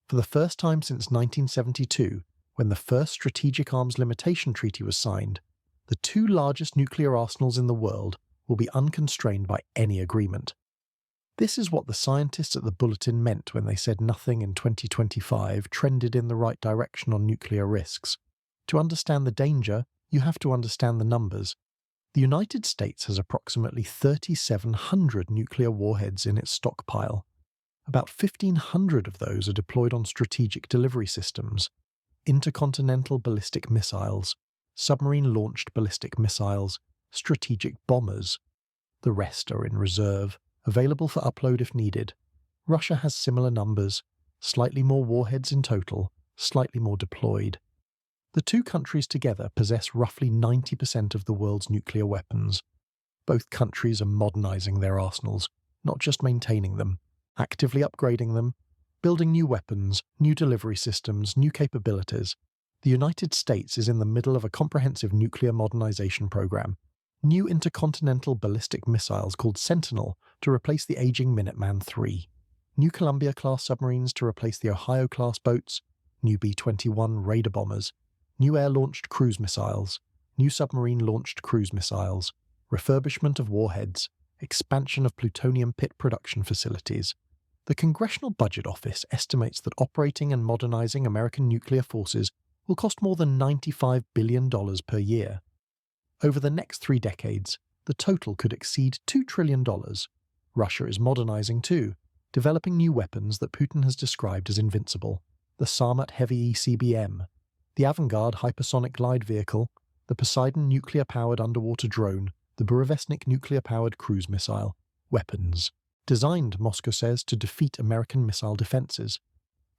For the first time since 1972, when the first Strategic Arms Limitation Treaty was signed, the two largest nuclear arsenals in the world will be unconstrained by any agreement. This is what the scientists at the Bulletin meant when they said nothing in 2025 trended in the right direction on nuclear risks. To understand the danger, you have to understand the numbers. The United States has approximately 3,700 nuclear warheads in its stockpile. About 1,500 of those are deployed on strategic delivery systems, intercontinental ballistic missiles, submarine-launched ballistic missiles, strategic bombers. The rest are in reserve, available for upload if needed. Russia has similar numbers, slightly more warheads in total, slightly more deployed. The two countries together possess roughly 90% of the world's nuclear weapons. Both countries are modernizing their arsenals, not just maintaining them, actively upgrading them, building new weapons, new delivery systems, new capabilities. The United States is in the middle of a comprehensive nuclear modernization program. New intercontinental ballistic missiles called Sentinel to replace the aging Minuteman III. New Columbia-class submarines to replace the Ohio-class boats. New B-21 Raider bombers. New air-launched cruise missiles. New submarine-launched cruise missiles. Refurbishment of warheads. Expansion of plutonium pit production facilities. The Congressional Budget Office estimates that operating and modernizing American nuclear forces will cost more than $95 billion per year. Over the next 3 decades, the total could exceed $2 trillion. Russia is modernizing too, developing new weapons that Putin has described as invincible. The Sarmat heavy ECBM, the Avangard hypersonic glide vehicle, the Poseidon nuclear-powered underwater drone, the Burevestnik nuclear-powered cruise missile. Weapons. Designed, Moscow says, to defeat American missile defenses.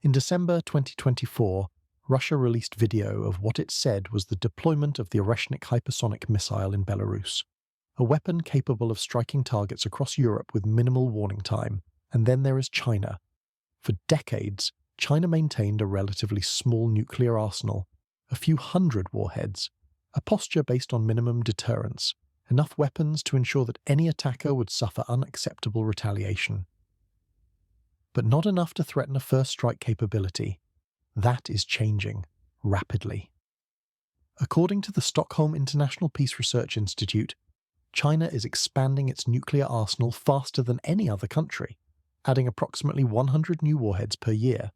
In December 2024, Russia released video of what it said was the deployment of the Oreshnik hypersonic missile in Belarus, a weapon capable of striking targets across Europe with minimal warning time. And then there is China. For decades, China maintained a relatively small nuclear arsenal, a few hundred warheads, a posture based on minimum deterrence, enough weapons to ensure that any attacker would suffer unacceptable retaliation. But not enough to threaten a first strike capability. That is changing, rapidly. According to the Stockholm International Peace Research Institute, China is expanding its nuclear arsenal faster than any other country, adding approximately 100 new warheads per year.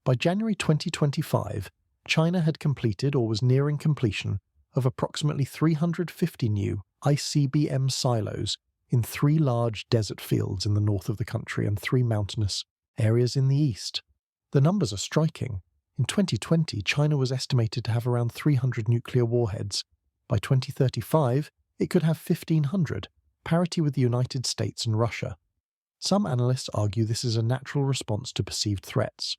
By January 2025, China had completed or was nearing completion of approximately 350 new ICBM silos in 3 large desert fields in the north of the country and 3 mountainous areas in the east. The numbers are striking. In 2020, China was estimated to have around 300 nuclear warheads. By 2035, it could have 1,500, parity with the United States and Russia. Some analysts argue this is a natural response to perceived threats.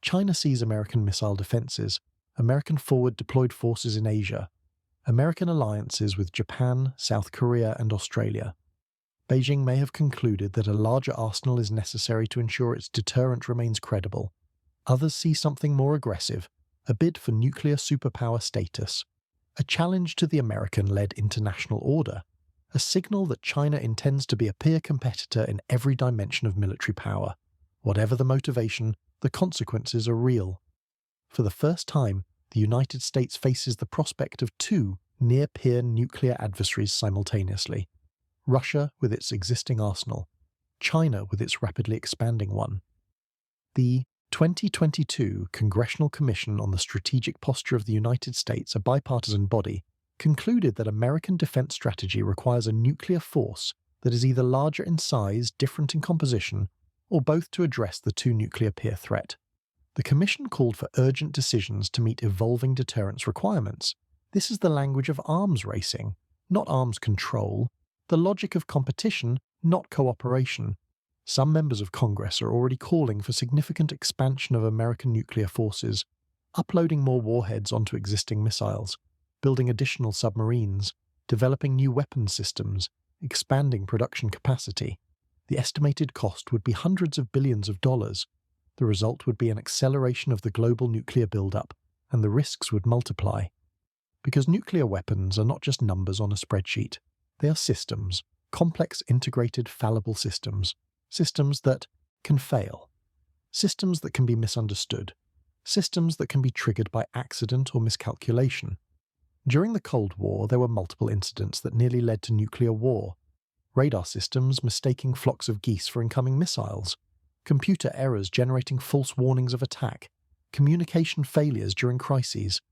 China sees American missile defenses, American forward deployed forces in Asia, American alliances with Japan, South Korea, and Australia. Beijing may have concluded that a larger arsenal is necessary to ensure its deterrent remains credible. Others see something more aggressive, a bid for nuclear superpower status, a challenge to the American-led international order, a signal that China intends to be a peer competitor in every dimension of military power. Whatever the motivation, the consequences are real. For the first time, the United States faces the prospect of 2 near-peer nuclear adversaries simultaneously. Russia with its existing arsenal, China with its rapidly expanding one. The 2022 Congressional Commission on the Strategic Posture of the United States, a bipartisan body, concluded that American defense strategy requires a nuclear force that is either larger in size, different in composition, or both to address the 2 nuclear peer threat. The Commission called for urgent decisions to meet evolving deterrence requirements. This is the language of arms racing, not arms control, the logic of competition, not cooperation. Some members of Congress are already calling for significant expansion of American nuclear forces, uploading more warheads onto existing missiles, building additional submarines, developing new weapons systems, expanding production capacity. The estimated cost would be hundreds of billions of dollars. The result would be an acceleration of the global nuclear buildup, and the risks would multiply. Because nuclear weapons are not just numbers on a spreadsheet. They are systems, complex, integrated, fallible systems. Systems that can fail. Systems that can be misunderstood. Systems that can be triggered by accident or miscalculation. During the Cold War, there were multiple incidents that nearly led to nuclear war. Radar systems mistaking flocks of geese for incoming missiles. Computer errors generating false warnings of attack. Communication failures during crises.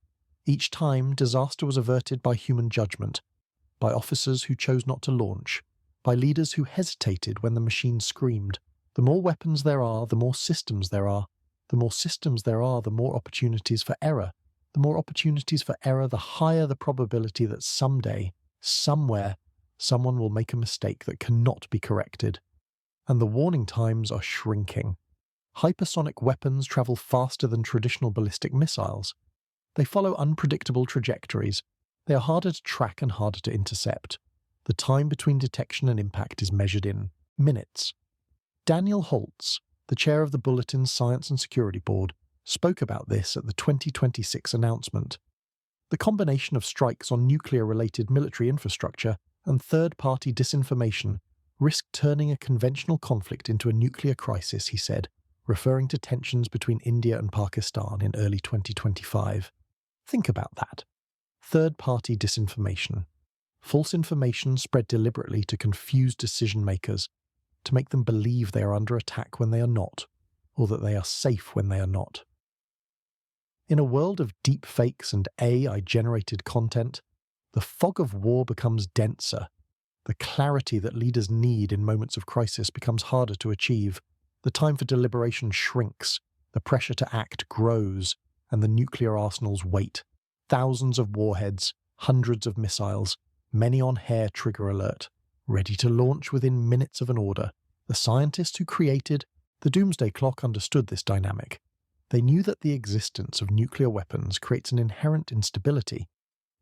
Each time, disaster was averted by human judgment. by officers who chose not to launch, by leaders who hesitated when the machine screamed. The more weapons there are, the more systems there are. The more systems there are, the more opportunities for error. The more opportunities for error, the higher the probability that someday, somewhere, someone will make a mistake that cannot be corrected. And the warning times are shrinking. Hypersonic weapons travel faster than traditional ballistic missiles. They follow unpredictable trajectories. They are harder to track and harder to intercept. The time between detection and impact is measured in minutes. Daniel Holtz, the chair of the Bulletin Science and Security Board, spoke about this at the 2026 announcement. The combination of strikes on nuclear-related military infrastructure and third-party disinformation risk turning a conventional conflict into a nuclear crisis, he said, referring to tensions between India and Pakistan in early 2025. Think about that. Third-party disinformation. False information spread deliberately to confuse decision-makers, to make them believe they are under attack when they are not, or that they are safe when they are not. In a world of deep fakes and AI-generated content, the fog of war becomes denser. The clarity that leaders need in moments of crisis becomes harder to achieve. The time for deliberation shrinks, the pressure to act grows, and the nuclear arsenals wait. Thousands of warheads, hundreds of missiles, many on hair trigger alert, ready to launch within minutes of an order. The scientists who created the Doomsday Clock understood this dynamic. They knew that the existence of nuclear weapons creates an inherent instability,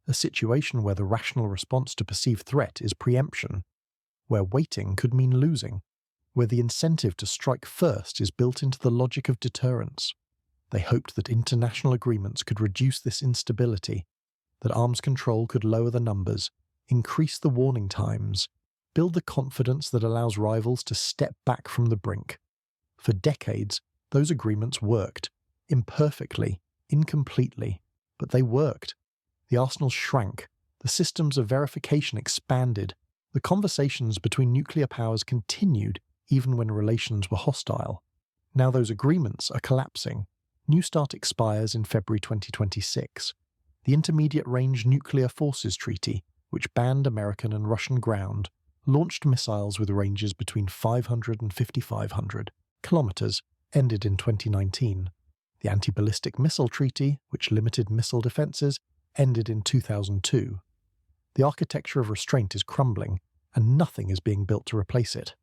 a situation where the rational response to perceived threat is preemption, where waiting could mean losing, where the incentive to strike first is built into the logic of deterrence. They hoped that international agreements could reduce this instability, that arms control could lower the numbers, increase the warning times, build the confidence that allows rivals to step back from the brink. For decades, those agreements worked, imperfectly, incompletely, but they worked. The arsenals shrank, the systems of verification expanded, the conversations between nuclear powers continued even when relations were hostile. Now those agreements are collapsing. New START expires in February 2026. The Intermediate Range Nuclear Forces Treaty, which banned American and Russian ground, launched missiles with ranges between 500 and 5,500 kilometers, ended in 2019. The Anti-Ballistic Missile Treaty, which limited missile defenses, ended in 2002. The architecture of restraint is crumbling, and nothing is being built to replace it.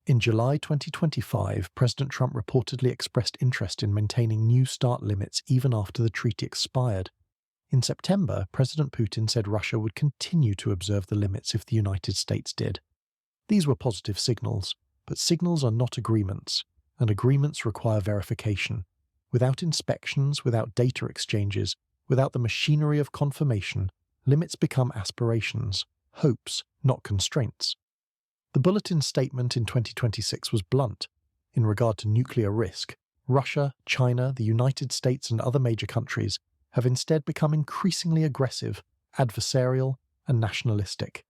In July 2025, President Trump reportedly expressed interest in maintaining new START limits even after the treaty expired. In September, President Putin said Russia would continue to observe the limits if the United States did. These were positive signals, but signals are not agreements, and agreements require verification. Without inspections, without data exchanges, without the machinery of confirmation, limits become aspirations, hopes, not constraints. The Bulletin statement in 2026 was blunt. In regard to nuclear risk, Russia, China, the United States and other major countries have instead become increasingly aggressive, adversarial, and nationalistic.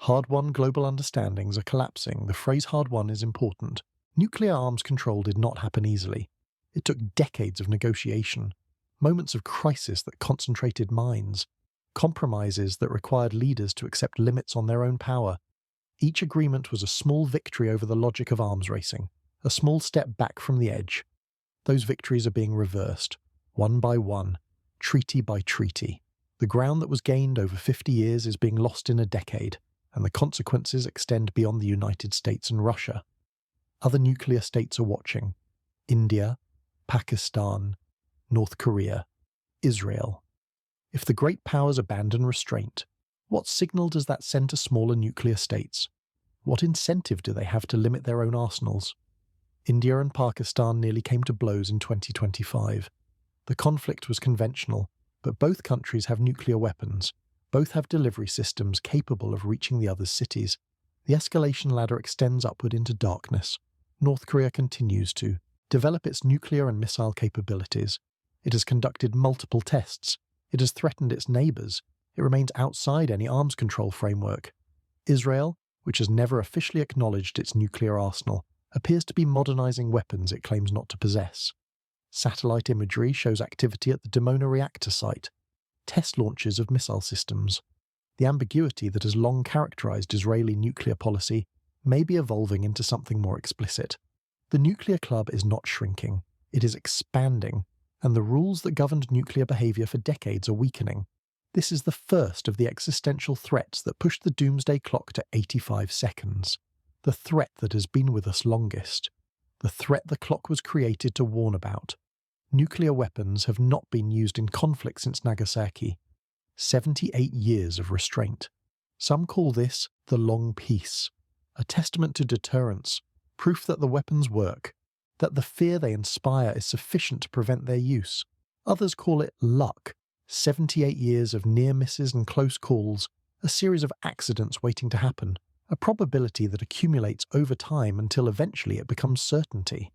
Hard-won global understandings are collapsing. The phrase hard-won is important. Nuclear arms control did not happen easily. It took decades of negotiation, moments of crisis that concentrated minds, compromises that required leaders to accept limits on their own power. Each agreement was a small victory over the logic of arms racing, a small step back from the edge. Those victories are being reversed, one by one, treaty by treaty. The ground that was gained over 50 years is being lost in a decade, and the consequences extend beyond the United States and Russia. Other nuclear states are watching. India, Pakistan, North Korea, Israel. If the great powers abandon restraint, what signal does that send to smaller nuclear states? What incentive do they have to limit their own arsenals? India and Pakistan nearly came to blows in 2025. The conflict was conventional, but both countries have nuclear weapons. Both have delivery systems capable of reaching the other's cities. The escalation ladder extends upward into darkness. North Korea continues to develop its nuclear and missile capabilities. It has conducted multiple tests. It has threatened its neighbors. It remains outside any arms control framework. Israel, which has never officially acknowledged its nuclear arsenal, appears to be modernizing weapons it claims not to possess. Satellite imagery shows activity at the Dimona reactor site, test launches of missile systems. The ambiguity that has long characterized Israeli nuclear policy may be evolving into something more explicit. The nuclear club is not shrinking, it is expanding, and the rules that governed nuclear behavior for decades are weakening. This is the first of the existential threats that pushed the Doomsday Clock to 85 seconds. The threat that has been with us longest. The threat the clock was created to warn about. Nuclear weapons have not been used in conflict since Nagasaki. 78 years of restraint. Some call this the long peace, a testament to deterrence, proof that the weapons work, that the fear they inspire is sufficient to prevent their use. Others call it luck, 78 years of near misses and close calls, a series of accidents waiting to happen, a probability that accumulates over time until eventually it becomes certainty.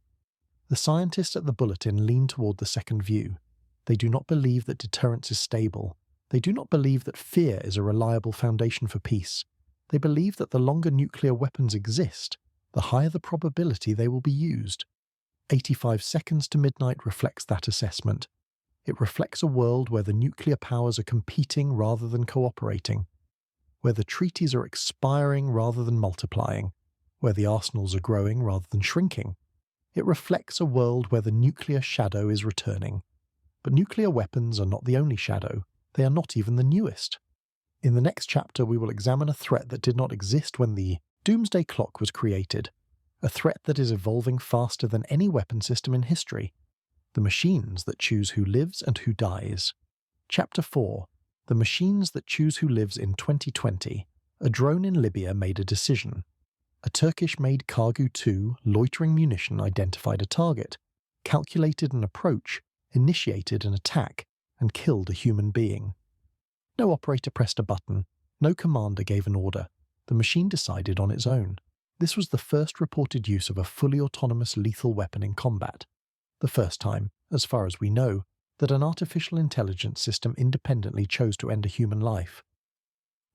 The scientists at the Bulletin lean toward the second view. They do not believe that deterrence is stable. They do not believe that fear is a reliable foundation for peace. They believe that the longer nuclear weapons exist, the higher the probability they will be used. 85 seconds to midnight reflects that assessment. It reflects a world where the nuclear powers are competing rather than cooperating, where the treaties are expiring rather than multiplying, where the arsenals are growing rather than shrinking. It reflects a world where the nuclear shadow is returning. But nuclear weapons are not the only shadow. They are not even the newest. In the next chapter, we will examine a threat that did not exist when the Doomsday Clock was created, a threat that is evolving faster than any weapon system in history, the machines that choose who lives and who dies. Chapter 4. The machines that choose who lives in 2020. A drone in Libya made a decision. A Turkish-made Kargu-2 loitering munition identified a target, calculated an approach, initiated an attack, and killed a human being. No operator pressed a button, no commander gave an order. The machine decided on its own. This was the first reported use of a fully autonomous lethal weapon in combat. The first time, as far as we know, that an artificial intelligence system independently chose to end a human life.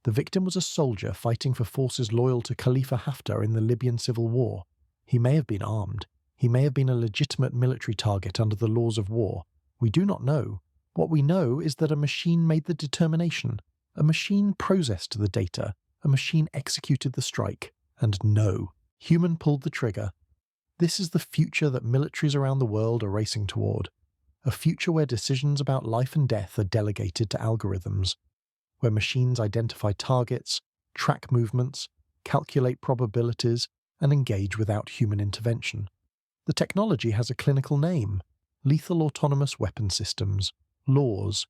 The victim was a soldier fighting for forces loyal to Khalifa Haftar in the Libyan civil war. He may have been armed. He may have been a legitimate military target under the laws of war. We do not know. What we know is that a machine made the determination. A machine processed the data. A machine executed the strike. And no, human pulled the trigger. This is the future that militaries around the world are racing toward. A future where decisions about life and death are delegated to algorithms, where machines identify targets, track movements, calculate probabilities, and engage without human intervention. The technology has a clinical name: Lethal Autonomous Weapon Systems, LAWS.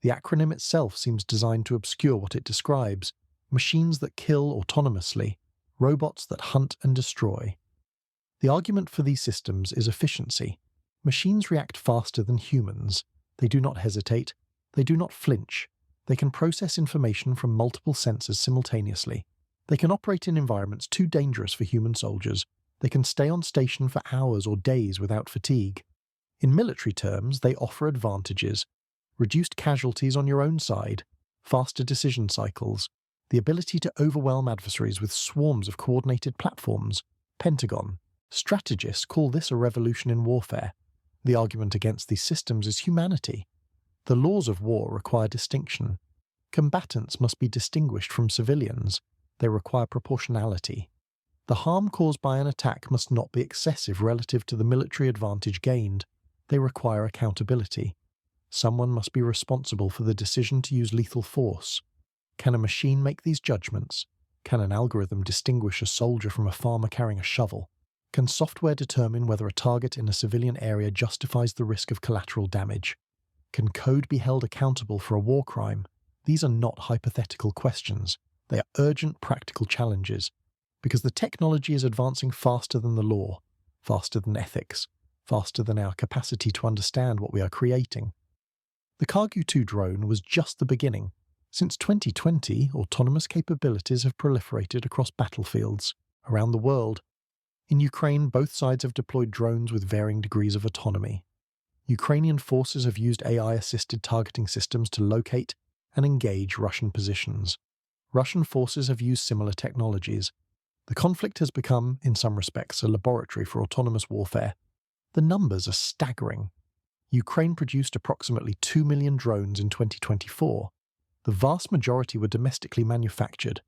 The acronym itself seems designed to obscure what it describes: machines that kill autonomously, robots that hunt and destroy. The argument for these systems is efficiency. Machines react faster than humans. They do not hesitate. They do not flinch. They can process information from multiple sensors simultaneously. They can operate in environments too dangerous for human soldiers. They can stay on station for hours or days without fatigue. In military terms, they offer advantages: reduced casualties on your own side, faster decision cycles, the ability to overwhelm adversaries with swarms of coordinated platforms. Pentagon. Strategists call this a revolution in warfare. The argument against these systems is humanity. The laws of war require distinction. Combatants must be distinguished from civilians. They require proportionality. The harm caused by an attack must not be excessive relative to the military advantage gained. They require accountability. Someone must be responsible for the decision to use lethal force. Can a machine make these judgments? Can an algorithm distinguish a soldier from a farmer carrying a shovel? Can software determine whether a target in a civilian area justifies the risk of collateral damage? Can code be held accountable for a war crime? These are not hypothetical questions. They are urgent practical challenges, because the technology is advancing faster than the law, faster than ethics, faster than our capacity to understand what we are creating. The Kargu-2 drone was just the beginning. Since 2020, autonomous capabilities have proliferated across battlefields around the world. In Ukraine, both sides have deployed drones with varying degrees of autonomy. Ukrainian forces have used AI-assisted targeting systems to locate and engage Russian positions. Russian forces have used similar technologies. The conflict has become, in some respects, a laboratory for autonomous warfare. The numbers are staggering. Ukraine produced approximately 2 million drones in 2024. The vast majority were domestically manufactured.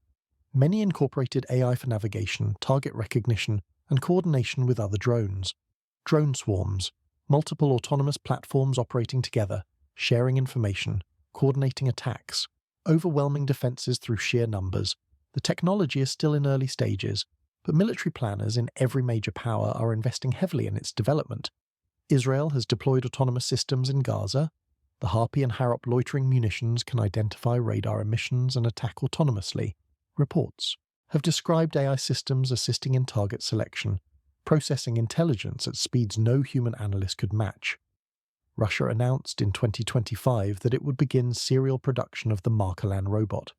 Many incorporated AI for navigation, target recognition, and coordination with other drones. Drone swarms, multiple autonomous platforms operating together, sharing information, coordinating attacks, overwhelming defenses through sheer numbers. The technology is still in early stages, but military planners in every major power are investing heavily in its development. Israel has deployed autonomous systems in Gaza. The Harpy and Harop loitering munitions can identify radar emissions and attack autonomously. Reports have described AI systems assisting in target selection, processing intelligence at speeds no human analyst could match. Russia announced in 2025 that it would begin serial production of the Markalan robot,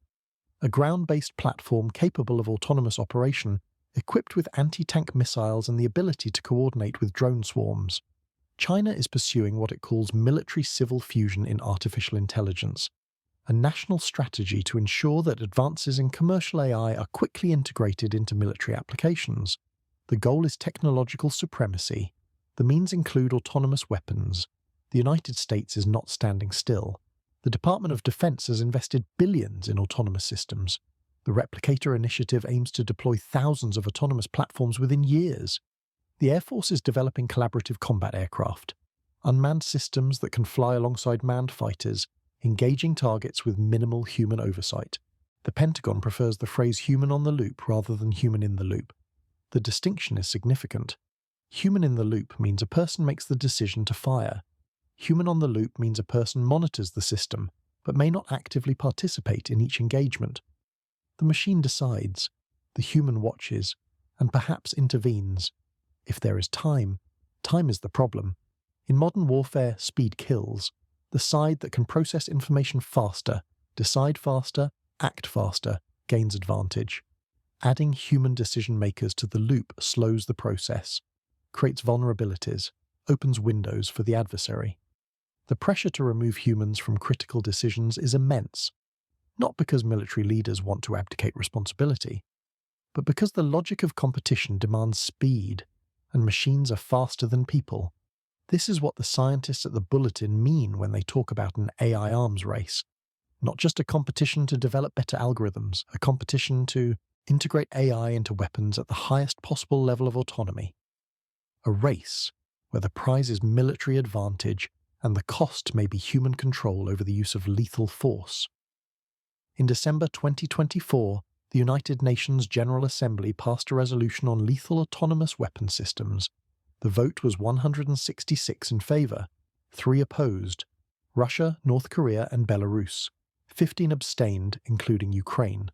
a ground-based platform capable of autonomous operation, equipped with anti-tank missiles and the ability to coordinate with drone swarms. China is pursuing what it calls military-civil fusion in artificial intelligence, a national strategy to ensure that advances in commercial AI are quickly integrated into military applications. The goal is technological supremacy. The means include autonomous weapons. The United States is not standing still. The Department of Defense has invested billions in autonomous systems. The Replicator initiative aims to deploy thousands of autonomous platforms within years. The Air Force is developing collaborative combat aircraft, unmanned systems that can fly alongside manned fighters, engaging targets with minimal human oversight. The Pentagon prefers the phrase human on the loop rather than human in the loop. The distinction is significant. Human in the loop means a person makes the decision to fire. Human on the loop means a person monitors the system, but may not actively participate in each engagement. The machine decides, the human watches, and perhaps intervenes. If there is time is the problem. In modern warfare, speed kills. The side that can process information faster, decide faster, act faster, gains advantage. Adding human decision makers to the loop slows the process, creates vulnerabilities, opens windows for the adversary. The pressure to remove humans from critical decisions is immense, not because military leaders want to abdicate responsibility, but because the logic of competition demands speed, and machines are faster than people. This is what the scientists at the Bulletin mean when they talk about an AI arms race. Not just a competition to develop better algorithms, a competition to integrate AI into weapons at the highest possible level of autonomy. A race where the prize is military advantage and the cost may be human control over the use of lethal force. In December 2024, the United Nations General Assembly passed a resolution on lethal autonomous weapon systems. The vote was 166 in favour, 3 opposed: Russia, North Korea and Belarus. 15 abstained, including Ukraine.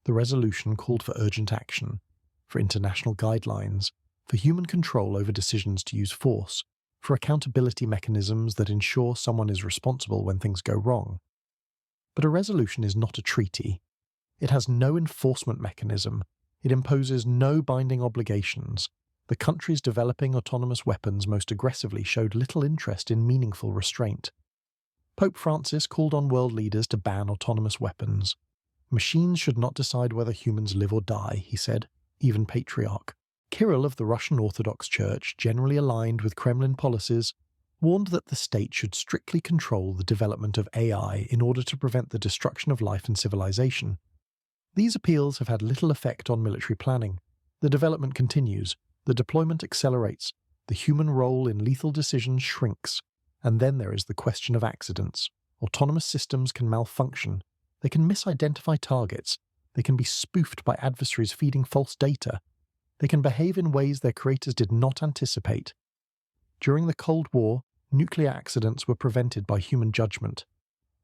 The resolution called for urgent action, for international guidelines, for human control over decisions to use force, for accountability mechanisms that ensure someone is responsible when things go wrong. But a resolution is not a treaty. It has no enforcement mechanism. It imposes no binding obligations. The countries developing autonomous weapons most aggressively showed little interest in meaningful restraint. Pope Francis called on world leaders to ban autonomous weapons. Machines should not decide whether humans live or die, he said, even Patriarch. Kirill of the Russian Orthodox Church, generally aligned with Kremlin policies, warned that the state should strictly control the development of AI in order to prevent the destruction of life and civilization. These appeals have had little effect on military planning. The development continues, the deployment accelerates, the human role in lethal decisions shrinks, and then there is the question of accidents. Autonomous systems can malfunction, they can misidentify targets, they can be spoofed by adversaries feeding false data, they can behave in ways their creators did not anticipate. During the Cold War, nuclear accidents were prevented by human judgment.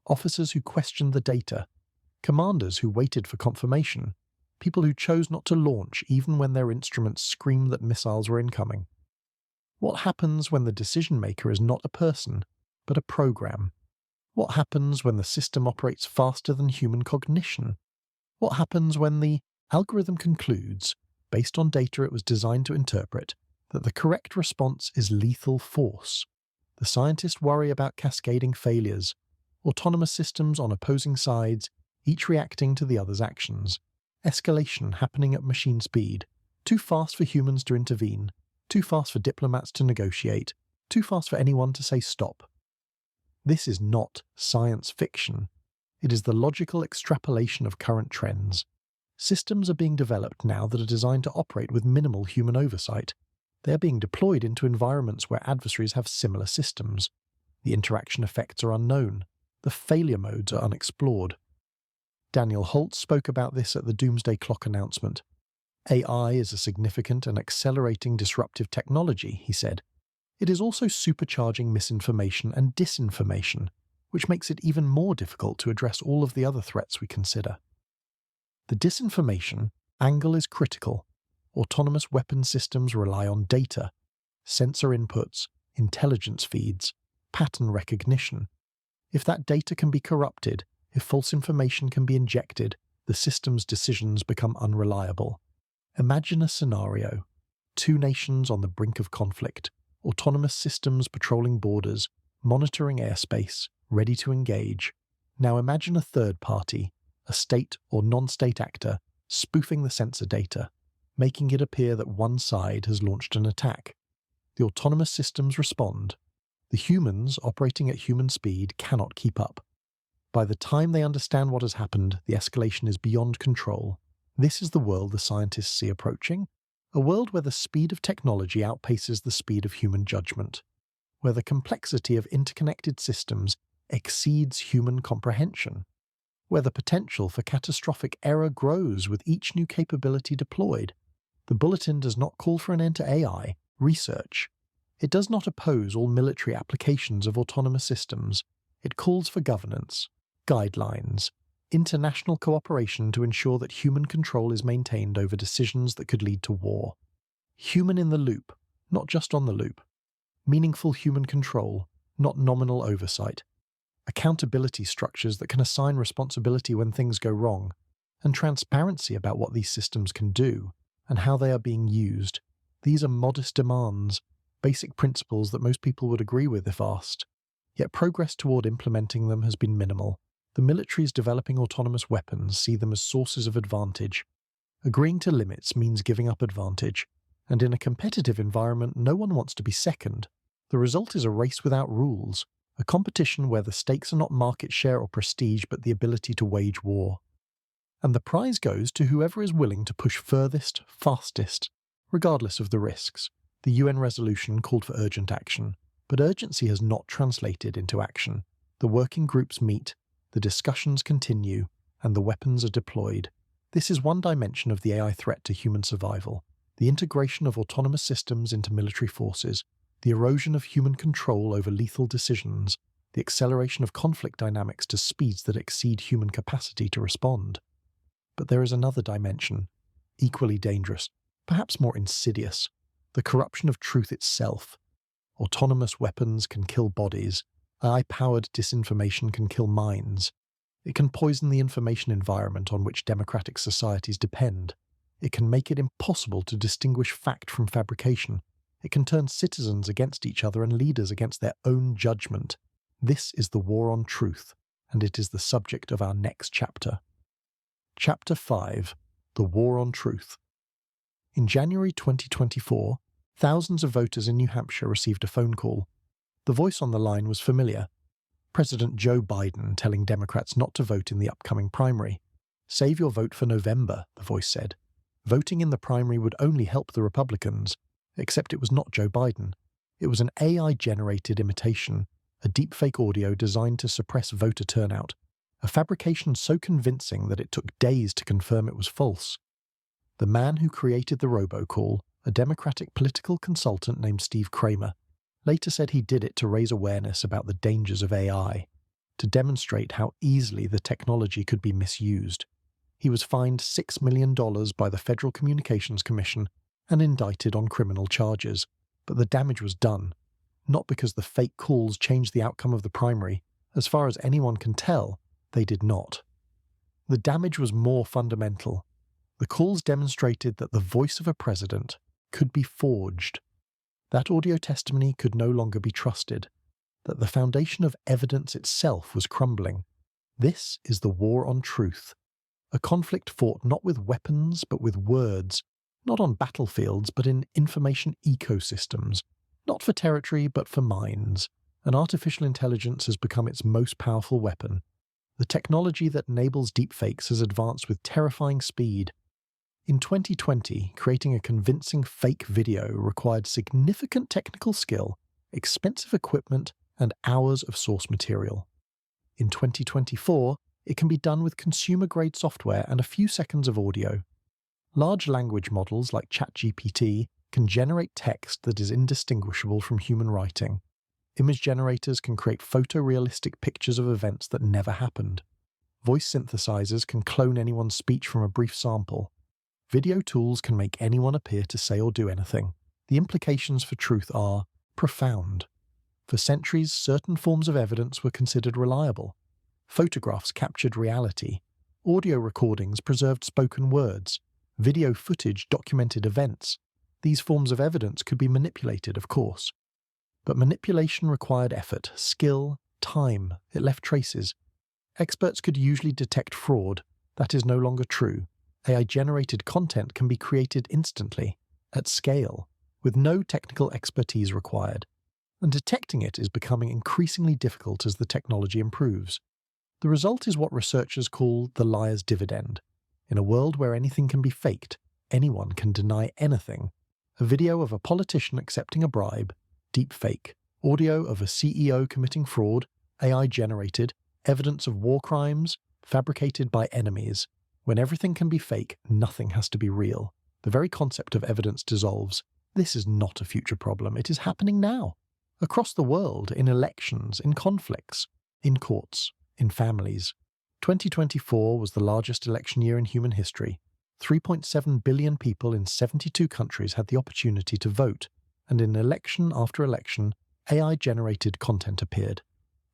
Officers who questioned the data, commanders who waited for confirmation, people who chose not to launch even when their instruments screamed that missiles were incoming. What happens when the decision maker is not a person, but a program? What happens when the system operates faster than human cognition? What happens when the algorithm concludes, based on data it was designed to interpret, that the correct response is lethal force? The scientists worry about cascading failures, autonomous systems on opposing sides, each reacting to the other's actions. Escalation happening at machine speed, too fast for humans to intervene, too fast for diplomats to negotiate, too fast for anyone to say stop. This is not science fiction. It is the logical extrapolation of current trends. Systems are being developed now that are designed to operate with minimal human oversight. They are being deployed into environments where adversaries have similar systems. The interaction effects are unknown. The failure modes are unexplored. Daniel Holt spoke about this at the Doomsday Clock announcement. AI is a significant and accelerating disruptive technology, he said. It is also supercharging misinformation and disinformation, which makes it even more difficult to address all of the other threats we consider. The disinformation angle is critical. Autonomous weapon systems rely on data, sensor inputs, intelligence feeds, pattern recognition. If that data can be corrupted, if false information can be injected, the system's decisions become unreliable. Imagine a scenario: 2 nations on the brink of conflict, autonomous systems patrolling borders, monitoring airspace, ready to engage. Now imagine a third party, a state or non-state actor, spoofing the sensor data, making it appear that one side has launched an attack. The autonomous systems respond. The humans, operating at human speed, cannot keep up. By the time they understand what has happened, the escalation is beyond control. This is the world the scientists see approaching, a world where the speed of technology outpaces the speed of human judgment, where the complexity of interconnected systems exceeds human comprehension, where the potential for catastrophic error grows with each new capability deployed. The Bulletin does not call for an end to AI research. It does not oppose all military applications of autonomous systems. It calls for governance, guidelines, international cooperation to ensure that human control is maintained over decisions that could lead to war. Human in the loop, not just on the loop. Meaningful human control, not nominal oversight. Accountability structures that can assign responsibility when things go wrong, and transparency about what these systems can do and how they are being used. These are modest demands, basic principles that most people would agree with if asked. Yet progress toward implementing them has been minimal. The militaries developing autonomous weapons see them as sources of advantage. Agreeing to limits means giving up advantage, and in a competitive environment, no one wants to be second. The result is a race without rules, a competition where the stakes are not market share or prestige but the ability to wage war. And the prize goes to whoever is willing to push furthest, fastest, regardless of the risks. The UN resolution called for urgent action, but urgency has not translated into action. The working groups meet, the discussions continue, and the weapons are deployed. This is one dimension of the AI threat to human survival: the integration of autonomous systems into military forces, the erosion of human control over lethal decisions, the acceleration of conflict dynamics to speeds that exceed human capacity to respond. But there is another dimension, equally dangerous, perhaps more insidious: the corruption of truth itself. Autonomous weapons can kill bodies. AI-powered disinformation can kill minds. It can poison the information environment on which democratic societies depend. It can make it impossible to distinguish fact from fabrication. It can turn citizens against each other and leaders against their own judgment. This is the war on truth, and it is the subject of our next chapter. Chapter 5: The War on Truth. In January 2024, thousands of voters in New Hampshire received a phone call. The voice on the line was familiar. President Joe Biden telling Democrats not to vote in the upcoming primary. "Save your vote for November," the voice said. Voting in the primary would only help the Republicans, except it was not Joe Biden. It was an AI-generated imitation, a deepfake audio designed to suppress voter turnout, a fabrication so convincing that it took days to confirm it was false. The man who created the robocall, a Democratic political consultant named Steve Kramer, later said he did it to raise awareness about the dangers of AI, to demonstrate how easily the technology could be misused. He was fined $6 million by the Federal Communications Commission and indicted on criminal charges. But the damage was done, not because the fake calls changed the outcome of the primary. As far as anyone can tell, they did not. The damage was more fundamental. The calls demonstrated that the voice of a president could be forged. That audio testimony could no longer be trusted, that the foundation of evidence itself was crumbling. This is the war on truth, a conflict fought not with weapons but with words, not on battlefields but in information ecosystems, not for territory but for minds. And artificial intelligence has become its most powerful weapon. The technology that enables deepfakes has advanced with terrifying speed. In 2020, creating a convincing fake video required significant technical skill, expensive equipment, and hours of source material. In 2024, it can be done with consumer-grade software and a few seconds of audio. Large language models like ChatGPT can generate text that is indistinguishable from human writing. Image generators can create photorealistic pictures of events that never happened. Voice synthesizers can clone anyone's speech from a brief sample. Video tools can make anyone appear to say or do anything. The implications for truth are profound. For centuries, certain forms of evidence were considered reliable. Photographs captured reality. Audio recordings preserved spoken words. Video footage documented events. These forms of evidence could be manipulated, of course. But manipulation required effort, skill, time. It left traces. Experts could usually detect fraud. That is no longer true. AI-generated content can be created instantly, at scale, with no technical expertise required. And detecting it is becoming increasingly difficult as the technology improves. The result is what researchers call the liar's dividend. In a world where anything can be faked, anyone can deny anything. A video of a politician accepting a bribe, deepfake. Audio of a CEO committing fraud, AI-generated. Evidence of war crimes, fabricated by enemies. When everything can be fake, nothing has to be real. The very concept of evidence dissolves. This is not a future problem. It is happening now. Across the world, in elections, in conflicts, in courts, in families. 2024 was the largest election year in human history. 3.7 billion people in 72 countries had the opportunity to vote, and in election after election, AI-generated content appeared.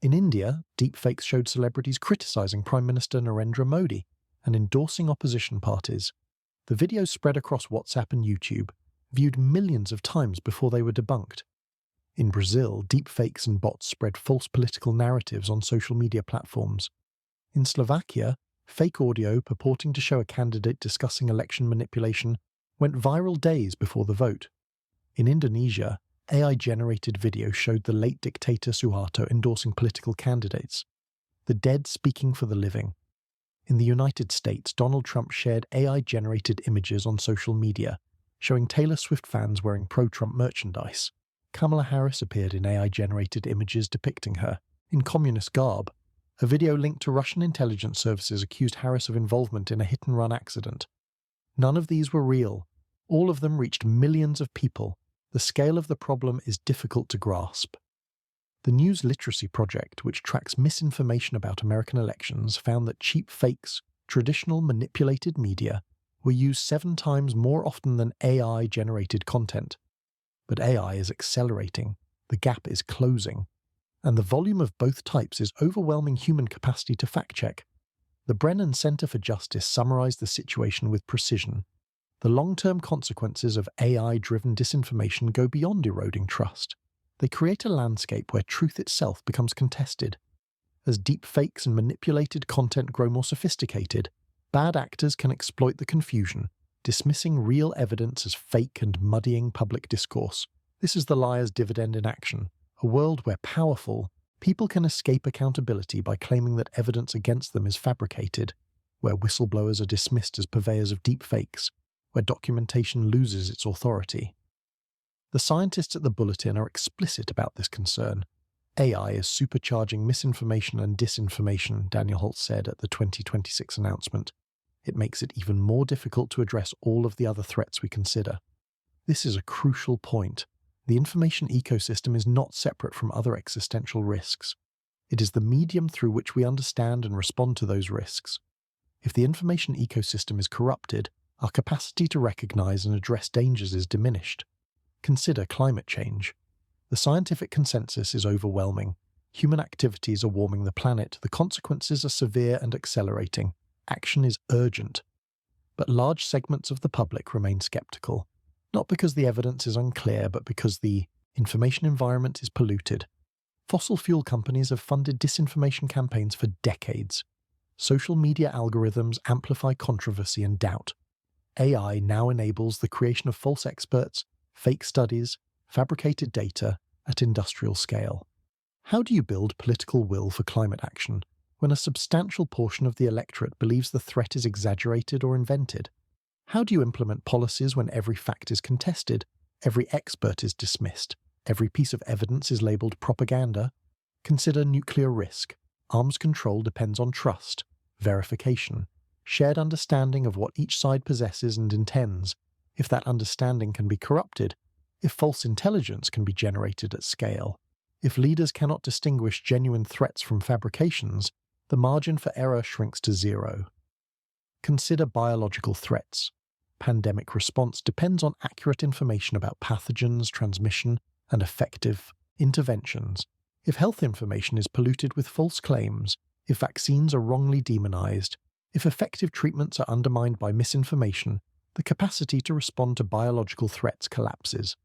In India, deepfakes showed celebrities criticizing Prime Minister Narendra Modi and endorsing opposition parties. The videos spread across WhatsApp and YouTube, viewed millions of times before they were debunked. In Brazil, deepfakes and bots spread false political narratives on social media platforms. In Slovakia, fake audio purporting to show a candidate discussing election manipulation went viral days before the vote. In Indonesia, AI-generated video showed the late dictator Suharto endorsing political candidates. The dead speaking for the living. In the United States, Donald Trump shared AI-generated images on social media, showing Taylor Swift fans wearing pro-Trump merchandise. Kamala Harris appeared in AI-generated images depicting her, in communist garb. A video linked to Russian intelligence services accused Harris of involvement in a hit-and-run accident. None of these were real. All of them reached millions of people. The scale of the problem is difficult to grasp. The News Literacy Project, which tracks misinformation about American elections, found that cheap fakes, traditional manipulated media, were used 7 times more often than AI-generated content. But AI is accelerating. The gap is closing. And the volume of both types is overwhelming human capacity to fact-check. The Brennan Center for Justice summarized the situation with precision. The long-term consequences of AI-driven disinformation go beyond eroding trust. They create a landscape where truth itself becomes contested. As deepfakes and manipulated content grow more sophisticated, bad actors can exploit the confusion, dismissing real evidence as fake and muddying public discourse. This is the liar's dividend in action, a world where powerful people can escape accountability by claiming that evidence against them is fabricated, where whistleblowers are dismissed as purveyors of deepfakes, where documentation loses its authority. The scientists at the Bulletin are explicit about this concern. AI is supercharging misinformation and disinformation, Daniel Holt said at the 2026 announcement. It makes it even more difficult to address all of the other threats we consider. This is a crucial point. The information ecosystem is not separate from other existential risks. It is the medium through which we understand and respond to those risks. If the information ecosystem is corrupted, our capacity to recognize and address dangers is diminished. Consider climate change. The scientific consensus is overwhelming. Human activities are warming the planet. The consequences are severe and accelerating. Action is urgent. But large segments of the public remain skeptical, not because the evidence is unclear, but because the information environment is polluted. Fossil fuel companies have funded disinformation campaigns for decades. Social media algorithms amplify controversy and doubt. AI now enables the creation of false experts, fake studies, fabricated data at industrial scale. How do you build political will for climate action when a substantial portion of the electorate believes the threat is exaggerated or invented? How do you implement policies when every fact is contested, every expert is dismissed, every piece of evidence is labelled propaganda? Consider nuclear risk. Arms control depends on trust, verification, shared understanding of what each side possesses and intends. If that understanding can be corrupted, if false intelligence can be generated at scale, if leaders cannot distinguish genuine threats from fabrications, the margin for error shrinks to zero. Consider biological threats. Pandemic response depends on accurate information about pathogens, transmission, and effective interventions. If health information is polluted with false claims, if vaccines are wrongly demonized, if effective treatments are undermined by misinformation, the capacity to respond to biological threats collapses.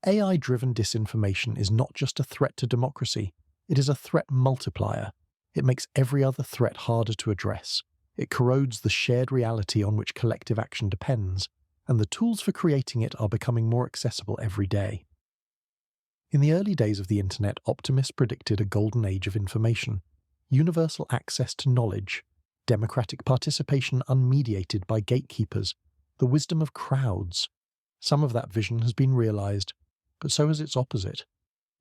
AI-driven disinformation is not just a threat to democracy, it is a threat multiplier. It makes every other threat harder to address. It corrodes the shared reality on which collective action depends, and the tools for creating it are becoming more accessible every day. In the early days of the internet, optimists predicted a golden age of information, universal access to knowledge, democratic participation unmediated by gatekeepers, the wisdom of crowds. Some of that vision has been realized, but so has its opposite.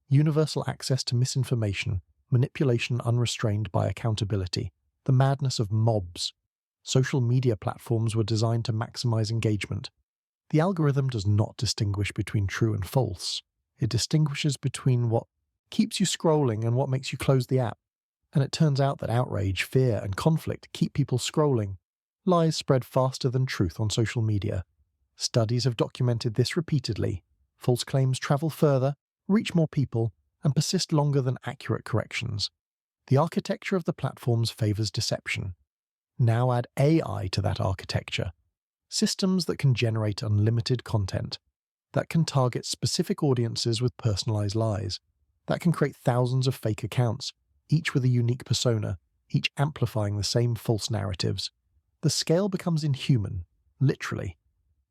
Universal access to misinformation, manipulation unrestrained by accountability, the madness of mobs. Social media platforms were designed to maximize engagement. The algorithm does not distinguish between true and false. It distinguishes between what keeps you scrolling and what makes you close the app. And it turns out that outrage, fear, and conflict keep people scrolling. Lies spread faster than truth on social media. Studies have documented this repeatedly. False claims travel further, reach more people, and persist longer than accurate corrections. The architecture of the platforms favors deception. Now add AI to that architecture. Systems that can generate unlimited content, that can target specific audiences with personalized lies, that can create thousands of fake accounts, each with a unique persona, each amplifying the same false narratives. The scale becomes inhuman, literally.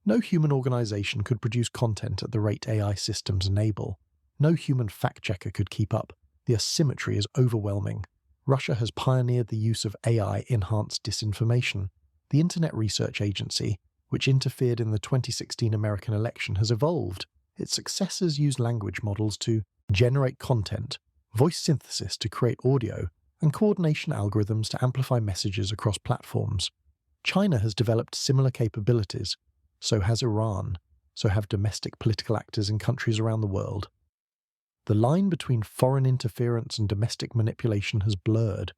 No human organization could produce content at the rate AI systems enable. No human fact-checker could keep up. The asymmetry is overwhelming. Russia has pioneered the use of AI-enhanced disinformation. The Internet Research Agency, which interfered in the 2016 American election, has evolved. Its successors use language models to generate content, voice synthesis to create audio, and coordination algorithms to amplify messages across platforms. China has developed similar capabilities. So has Iran. So have domestic political actors in countries around the world. The line between foreign interference and domestic manipulation has blurred.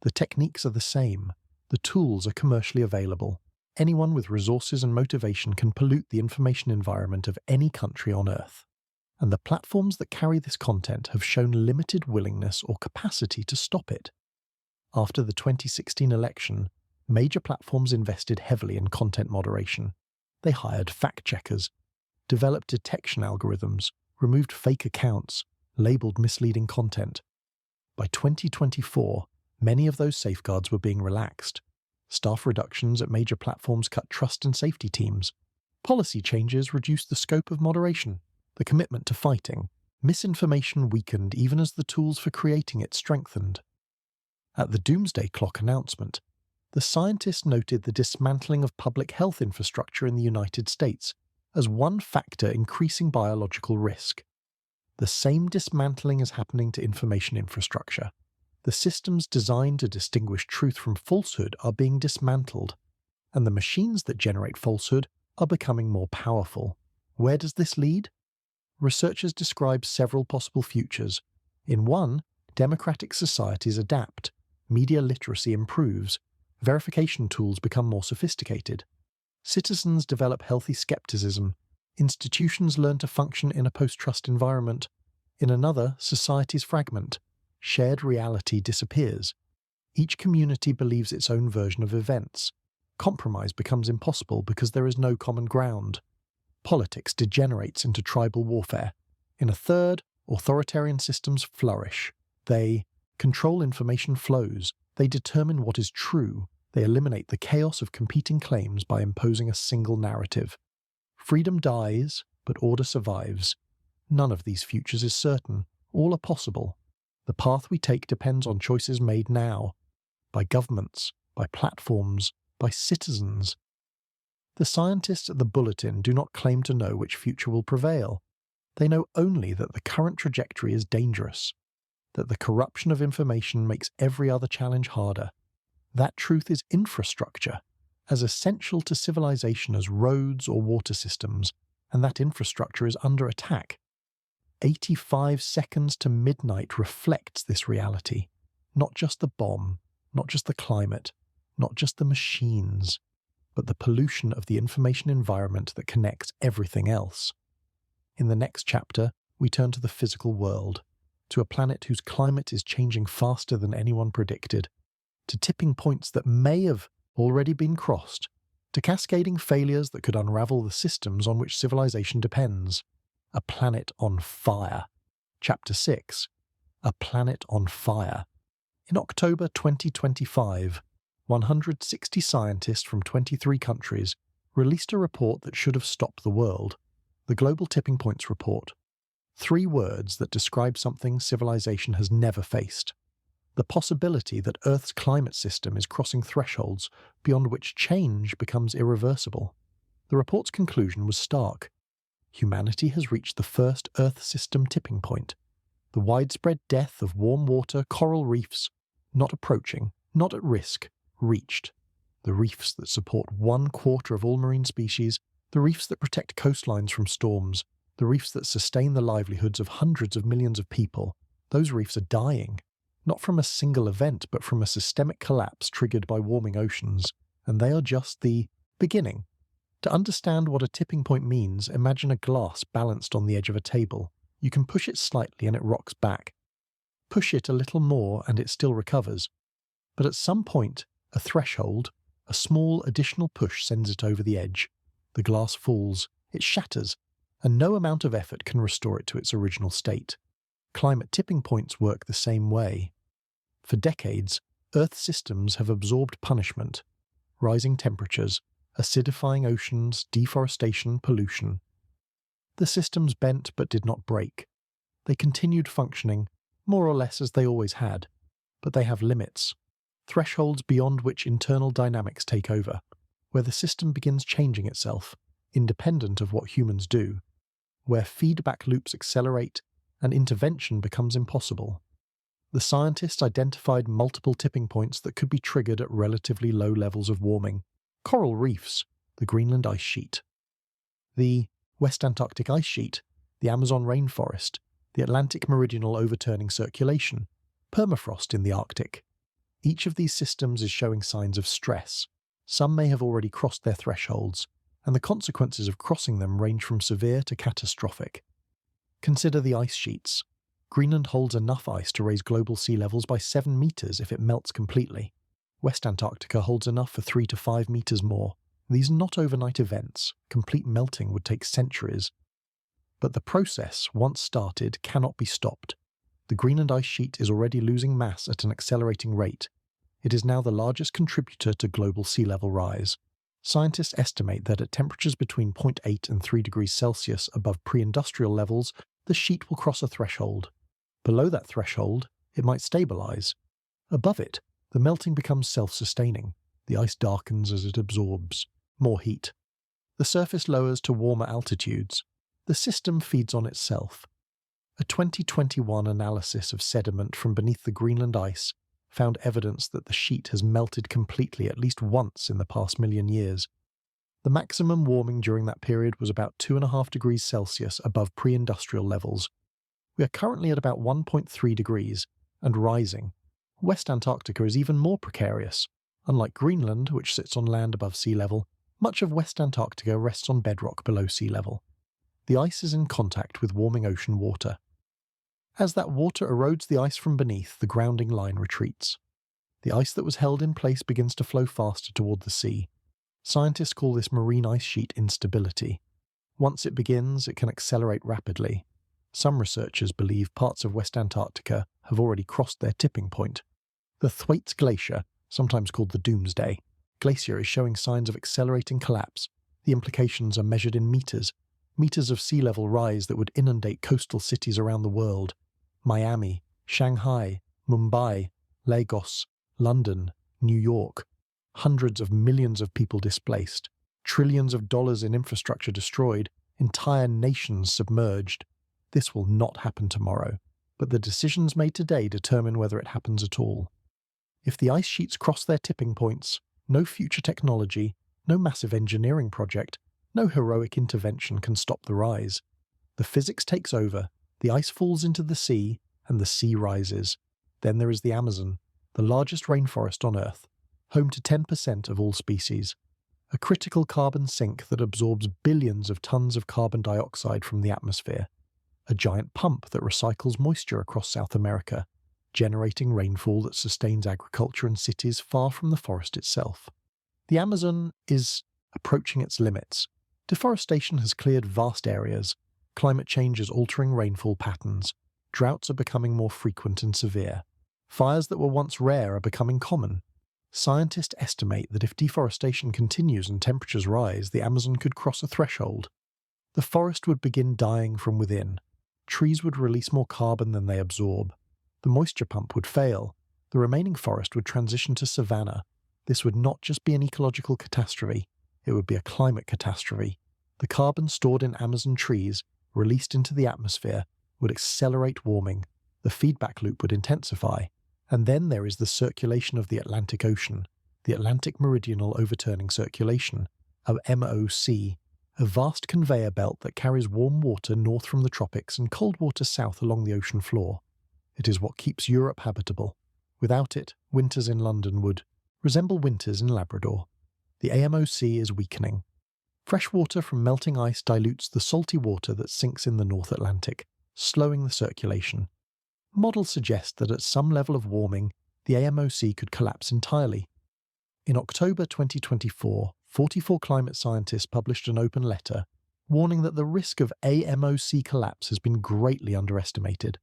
The techniques are the same. The tools are commercially available. Anyone with resources and motivation can pollute the information environment of any country on Earth. And the platforms that carry this content have shown limited willingness or capacity to stop it. After the 2016 election, major platforms invested heavily in content moderation. They hired fact-checkers, developed detection algorithms, removed fake accounts, labeled misleading content. By 2024, many of those safeguards were being relaxed. Staff reductions at major platforms cut trust and safety teams. Policy changes reduced the scope of moderation, the commitment to fighting. Misinformation weakened even as the tools for creating it strengthened. At the Doomsday Clock announcement, the scientists noted the dismantling of public health infrastructure in the United States as one factor increasing biological risk. The same dismantling is happening to information infrastructure. The systems designed to distinguish truth from falsehood are being dismantled, and the machines that generate falsehood are becoming more powerful. Where does this lead? Researchers describe several possible futures. In one, democratic societies adapt, media literacy improves, verification tools become more sophisticated. Citizens develop healthy skepticism. Institutions learn to function in a post-trust environment. In another, societies fragment. Shared reality disappears. Each community believes its own version of events. Compromise becomes impossible because there is no common ground. Politics degenerates into tribal warfare. In a third, authoritarian systems flourish. They control information flows. They determine what is true. They eliminate the chaos of competing claims by imposing a single narrative. Freedom dies, but order survives. None of these futures is certain. All are possible. The path we take depends on choices made now, by governments, by platforms, by citizens. The scientists at the Bulletin do not claim to know which future will prevail. They know only that the current trajectory is dangerous, that the corruption of information makes every other challenge harder. That truth is infrastructure, as essential to civilization as roads or water systems, and that infrastructure is under attack. 85 seconds to midnight reflects this reality. Not just the bomb, not just the climate, not just the machines, but the pollution of the information environment that connects everything else. In the next chapter, we turn to the physical world, to a planet whose climate is changing faster than anyone predicted, to tipping points that may have already been crossed, to cascading failures that could unravel the systems on which civilization depends. A planet on fire. Chapter 6. A planet on fire. In October 2025, 160 scientists from 23 countries released a report that should have stopped the world, the Global Tipping Points Report. 3 words that describe something civilization has never faced. The possibility that Earth's climate system is crossing thresholds beyond which change becomes irreversible. The report's conclusion was stark. Humanity has reached the first Earth system tipping point. The widespread death of warm water coral reefs, not approaching, not at risk, reached. The reefs that support 1/4 of all marine species, the reefs that protect coastlines from storms, the reefs that sustain the livelihoods of hundreds of millions of people, those reefs are dying. Not from a single event, but from a systemic collapse triggered by warming oceans, and they are just the beginning. To understand what a tipping point means, imagine a glass balanced on the edge of a table. You can push it slightly and it rocks back. Push it a little more and it still recovers. But at some point, a threshold, a small additional push sends it over the edge. The glass falls, it shatters, and no amount of effort can restore it to its original state. Climate tipping points work the same way. For decades, Earth systems have absorbed punishment, rising temperatures, acidifying oceans, deforestation, pollution. The systems bent but did not break. They continued functioning, more or less as they always had, but they have limits, thresholds beyond which internal dynamics take over, where the system begins changing itself, independent of what humans do, where feedback loops accelerate and intervention becomes impossible. The scientists identified multiple tipping points that could be triggered at relatively low levels of warming. Coral reefs, the Greenland ice sheet, the West Antarctic ice sheet, the Amazon rainforest, the Atlantic meridional overturning circulation, permafrost in the Arctic. Each of these systems is showing signs of stress. Some may have already crossed their thresholds, and the consequences of crossing them range from severe to catastrophic. Consider the ice sheets. Greenland holds enough ice to raise global sea levels by 7 meters if it melts completely. West Antarctica holds enough for 3 to 5 meters more. These are not overnight events. Complete melting would take centuries. But the process, once started, cannot be stopped. The Greenland ice sheet is already losing mass at an accelerating rate. It is now the largest contributor to global sea level rise. Scientists estimate that at temperatures between 0.8 and 3 degrees Celsius above pre-industrial levels, the sheet will cross a threshold. Below that threshold, it might stabilize. Above it, the melting becomes self-sustaining. The ice darkens as it absorbs more heat. The surface lowers to warmer altitudes. The system feeds on itself. A 2021 analysis of sediment from beneath the Greenland ice found evidence that the sheet has melted completely at least once in the past million years. The maximum warming during that period was about 2.5 degrees Celsius above pre-industrial levels. We are currently at about 1.3 degrees, and rising. West Antarctica is even more precarious. Unlike Greenland, which sits on land above sea level, much of West Antarctica rests on bedrock below sea level. The ice is in contact with warming ocean water. As that water erodes the ice from beneath, the grounding line retreats. The ice that was held in place begins to flow faster toward the sea. Scientists call this marine ice sheet instability. Once it begins, it can accelerate rapidly. Some researchers believe parts of West Antarctica have already crossed their tipping point. The Thwaites Glacier, sometimes called the Doomsday Glacier, is showing signs of accelerating collapse. The implications are measured in meters of sea level rise that would inundate coastal cities around the world. Miami, Shanghai, Mumbai, Lagos, London, New York. Hundreds of millions of people displaced, trillions of dollars in infrastructure destroyed, entire nations submerged. This will not happen tomorrow, but the decisions made today determine whether it happens at all. If the ice sheets cross their tipping points, no future technology, no massive engineering project, no heroic intervention can stop the rise. The physics takes over, the ice falls into the sea, and the sea rises. Then there is the Amazon, the largest rainforest on Earth, home to 10% of all species. A critical carbon sink that absorbs billions of tons of carbon dioxide from the atmosphere. A giant pump that recycles moisture across South America, generating rainfall that sustains agriculture and cities far from the forest itself. The Amazon is approaching its limits. Deforestation has cleared vast areas. Climate change is altering rainfall patterns. Droughts are becoming more frequent and severe. Fires that were once rare are becoming common. Scientists estimate that if deforestation continues and temperatures rise, the Amazon could cross a threshold. The forest would begin dying from within. Trees would release more carbon than they absorb. The moisture pump would fail. The remaining forest would transition to savanna. This would not just be an ecological catastrophe, it would be a climate catastrophe. The carbon stored in Amazon trees, released into the atmosphere, would accelerate warming. The feedback loop would intensify. And then there is the circulation of the Atlantic Ocean, the Atlantic Meridional Overturning Circulation, or MOC, a vast conveyor belt that carries warm water north from the tropics and cold water south along the ocean floor. It is what keeps Europe habitable. Without it, winters in London would resemble winters in Labrador. The AMOC is weakening. Fresh water from melting ice dilutes the salty water that sinks in the North Atlantic, slowing the circulation. Models suggest that at some level of warming, the AMOC could collapse entirely. In October 2024, 44 climate scientists published an open letter warning that the risk of AMOC collapse has been greatly underestimated.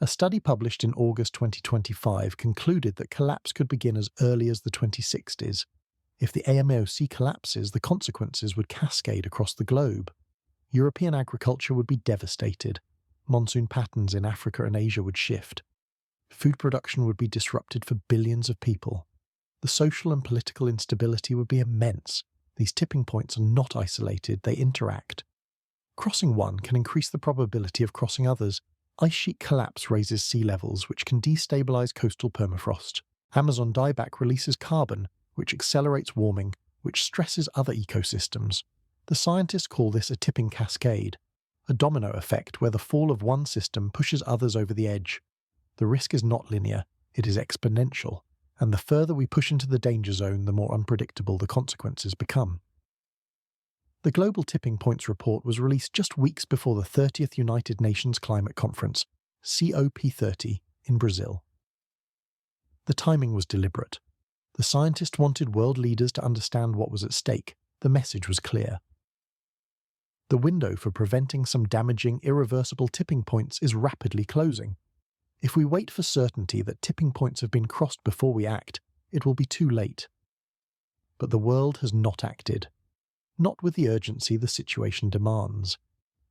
A study published in August 2025 concluded that collapse could begin as early as the 2060s. If the AMOC collapses, the consequences would cascade across the globe. European agriculture would be devastated. Monsoon patterns in Africa and Asia would shift. Food production would be disrupted for billions of people. The social and political instability would be immense. These tipping points are not isolated, they interact. Crossing one can increase the probability of crossing others. Ice sheet collapse raises sea levels, which can destabilize coastal permafrost. Amazon dieback releases carbon, which accelerates warming, which stresses other ecosystems. The scientists call this a tipping cascade, a domino effect where the fall of one system pushes others over the edge. The risk is not linear, it is exponential, and the further we push into the danger zone, the more unpredictable the consequences become. The Global Tipping Points report was released just weeks before the 30th United Nations Climate Conference, COP30, in Brazil. The timing was deliberate. The scientists wanted world leaders to understand what was at stake. The message was clear. The window for preventing some damaging, irreversible tipping points is rapidly closing. If we wait for certainty that tipping points have been crossed before we act, it will be too late. But the world has not acted. Not with the urgency the situation demands.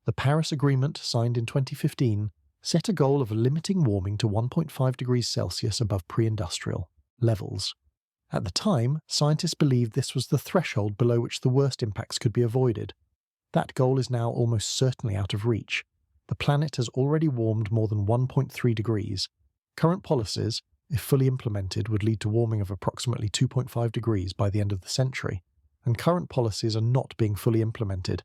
The Paris Agreement, signed in 2015, set a goal of limiting warming to 1.5 degrees Celsius above pre-industrial levels. At the time, scientists believed this was the threshold below which the worst impacts could be avoided. That goal is now almost certainly out of reach. The planet has already warmed more than 1.3 degrees. Current policies, if fully implemented, would lead to warming of approximately 2.5 degrees by the end of the century. And current policies are not being fully implemented.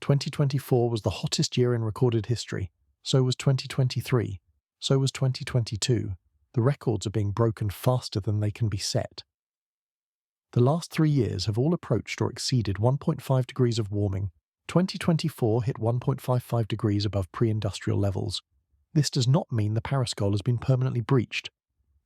2024 was the hottest year in recorded history. So was 2023. So was 2022. The records are being broken faster than they can be set. The last 3 years have all approached or exceeded 1.5 degrees of warming. 2024 hit 1.55 degrees above pre-industrial levels. This does not mean the Paris goal has been permanently breached.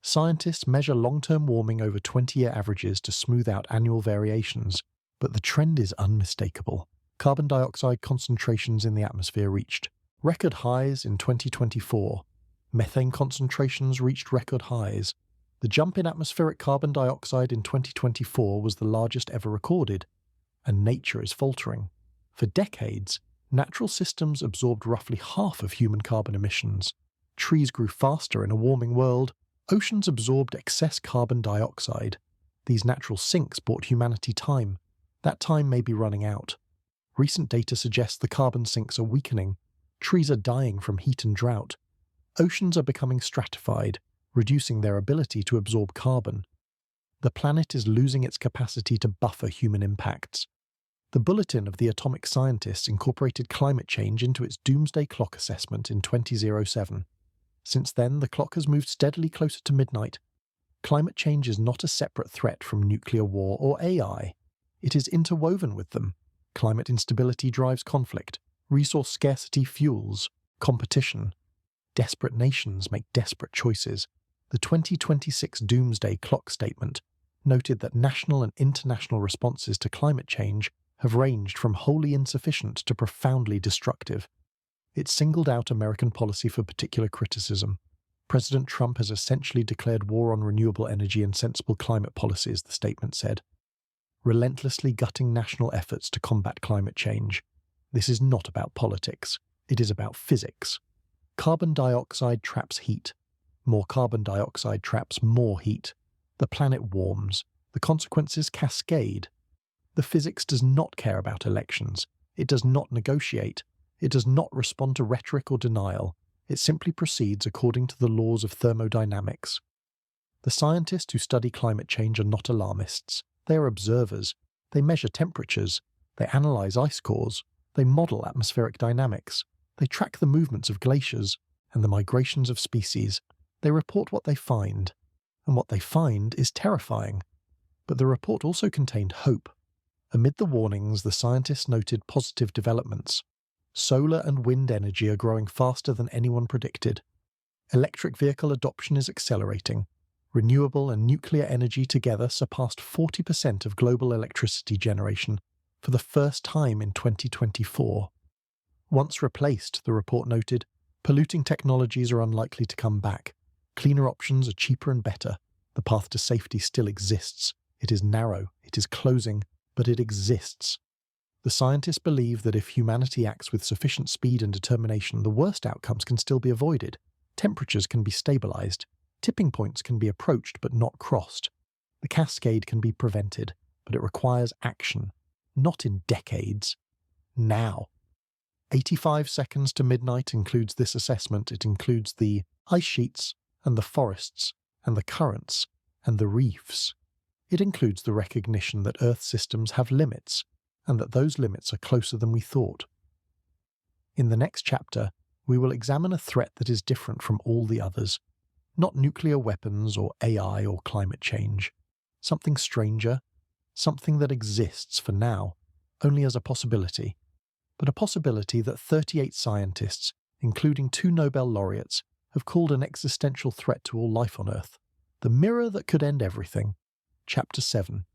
Scientists measure long-term warming over 20-year averages to smooth out annual variations, but the trend is unmistakable. Carbon dioxide concentrations in the atmosphere reached record highs in 2024. Methane concentrations reached record highs. The jump in atmospheric carbon dioxide in 2024 was the largest ever recorded, and nature is faltering. For decades, natural systems absorbed roughly half of human carbon emissions. Trees grew faster in a warming world. Oceans absorbed excess carbon dioxide. These natural sinks bought humanity time. That time may be running out. Recent data suggests the carbon sinks are weakening. Trees are dying from heat and drought. Oceans are becoming stratified, reducing their ability to absorb carbon. The planet is losing its capacity to buffer human impacts. The Bulletin of the Atomic Scientists incorporated climate change into its Doomsday Clock assessment in 2007. Since then, the clock has moved steadily closer to midnight. Climate change is not a separate threat from nuclear war or AI. It is interwoven with them. Climate instability drives conflict. Resource scarcity fuels competition. Desperate nations make desperate choices. The 2026 Doomsday Clock statement noted that national and international responses to climate change have ranged from wholly insufficient to profoundly destructive. It singled out American policy for particular criticism. President Trump has essentially declared war on renewable energy and sensible climate policies, the statement said, relentlessly gutting national efforts to combat climate change. This is not about politics. It is about physics. Carbon dioxide traps heat. More carbon dioxide traps more heat. The planet warms. The consequences cascade. The physics does not care about elections. It does not negotiate. It does not respond to rhetoric or denial. It simply proceeds according to the laws of thermodynamics. The scientists who study climate change are not alarmists. They are observers. They measure temperatures. They analyze ice cores. They model atmospheric dynamics. They track the movements of glaciers and the migrations of species. They report what they find. And what they find is terrifying. But the report also contained hope. Amid the warnings, the scientists noted positive developments. Solar and wind energy are growing faster than anyone predicted. Electric vehicle adoption is accelerating. Renewable and nuclear energy together surpassed 40% of global electricity generation for the first time in 2024. Once replaced, the report noted, polluting technologies are unlikely to come back. Cleaner options are cheaper and better. The path to safety still exists. It is narrow, it is closing, but it exists. The scientists believe that if humanity acts with sufficient speed and determination, the worst outcomes can still be avoided. Temperatures can be stabilized. Tipping points can be approached but not crossed. The cascade can be prevented, but it requires action. Not in decades. Now. 85 seconds to midnight includes this assessment. It includes the ice sheets, and the forests, and the currents, and the reefs. It includes the recognition that Earth systems have limits, and that those limits are closer than we thought. In the next chapter, we will examine a threat that is different from all the others. Not nuclear weapons or AI or climate change. Something stranger, something that exists for now, only as a possibility. But a possibility that 38 scientists, including 2 Nobel laureates, have called an existential threat to all life on Earth. The mirror that could end everything. Chapter 7.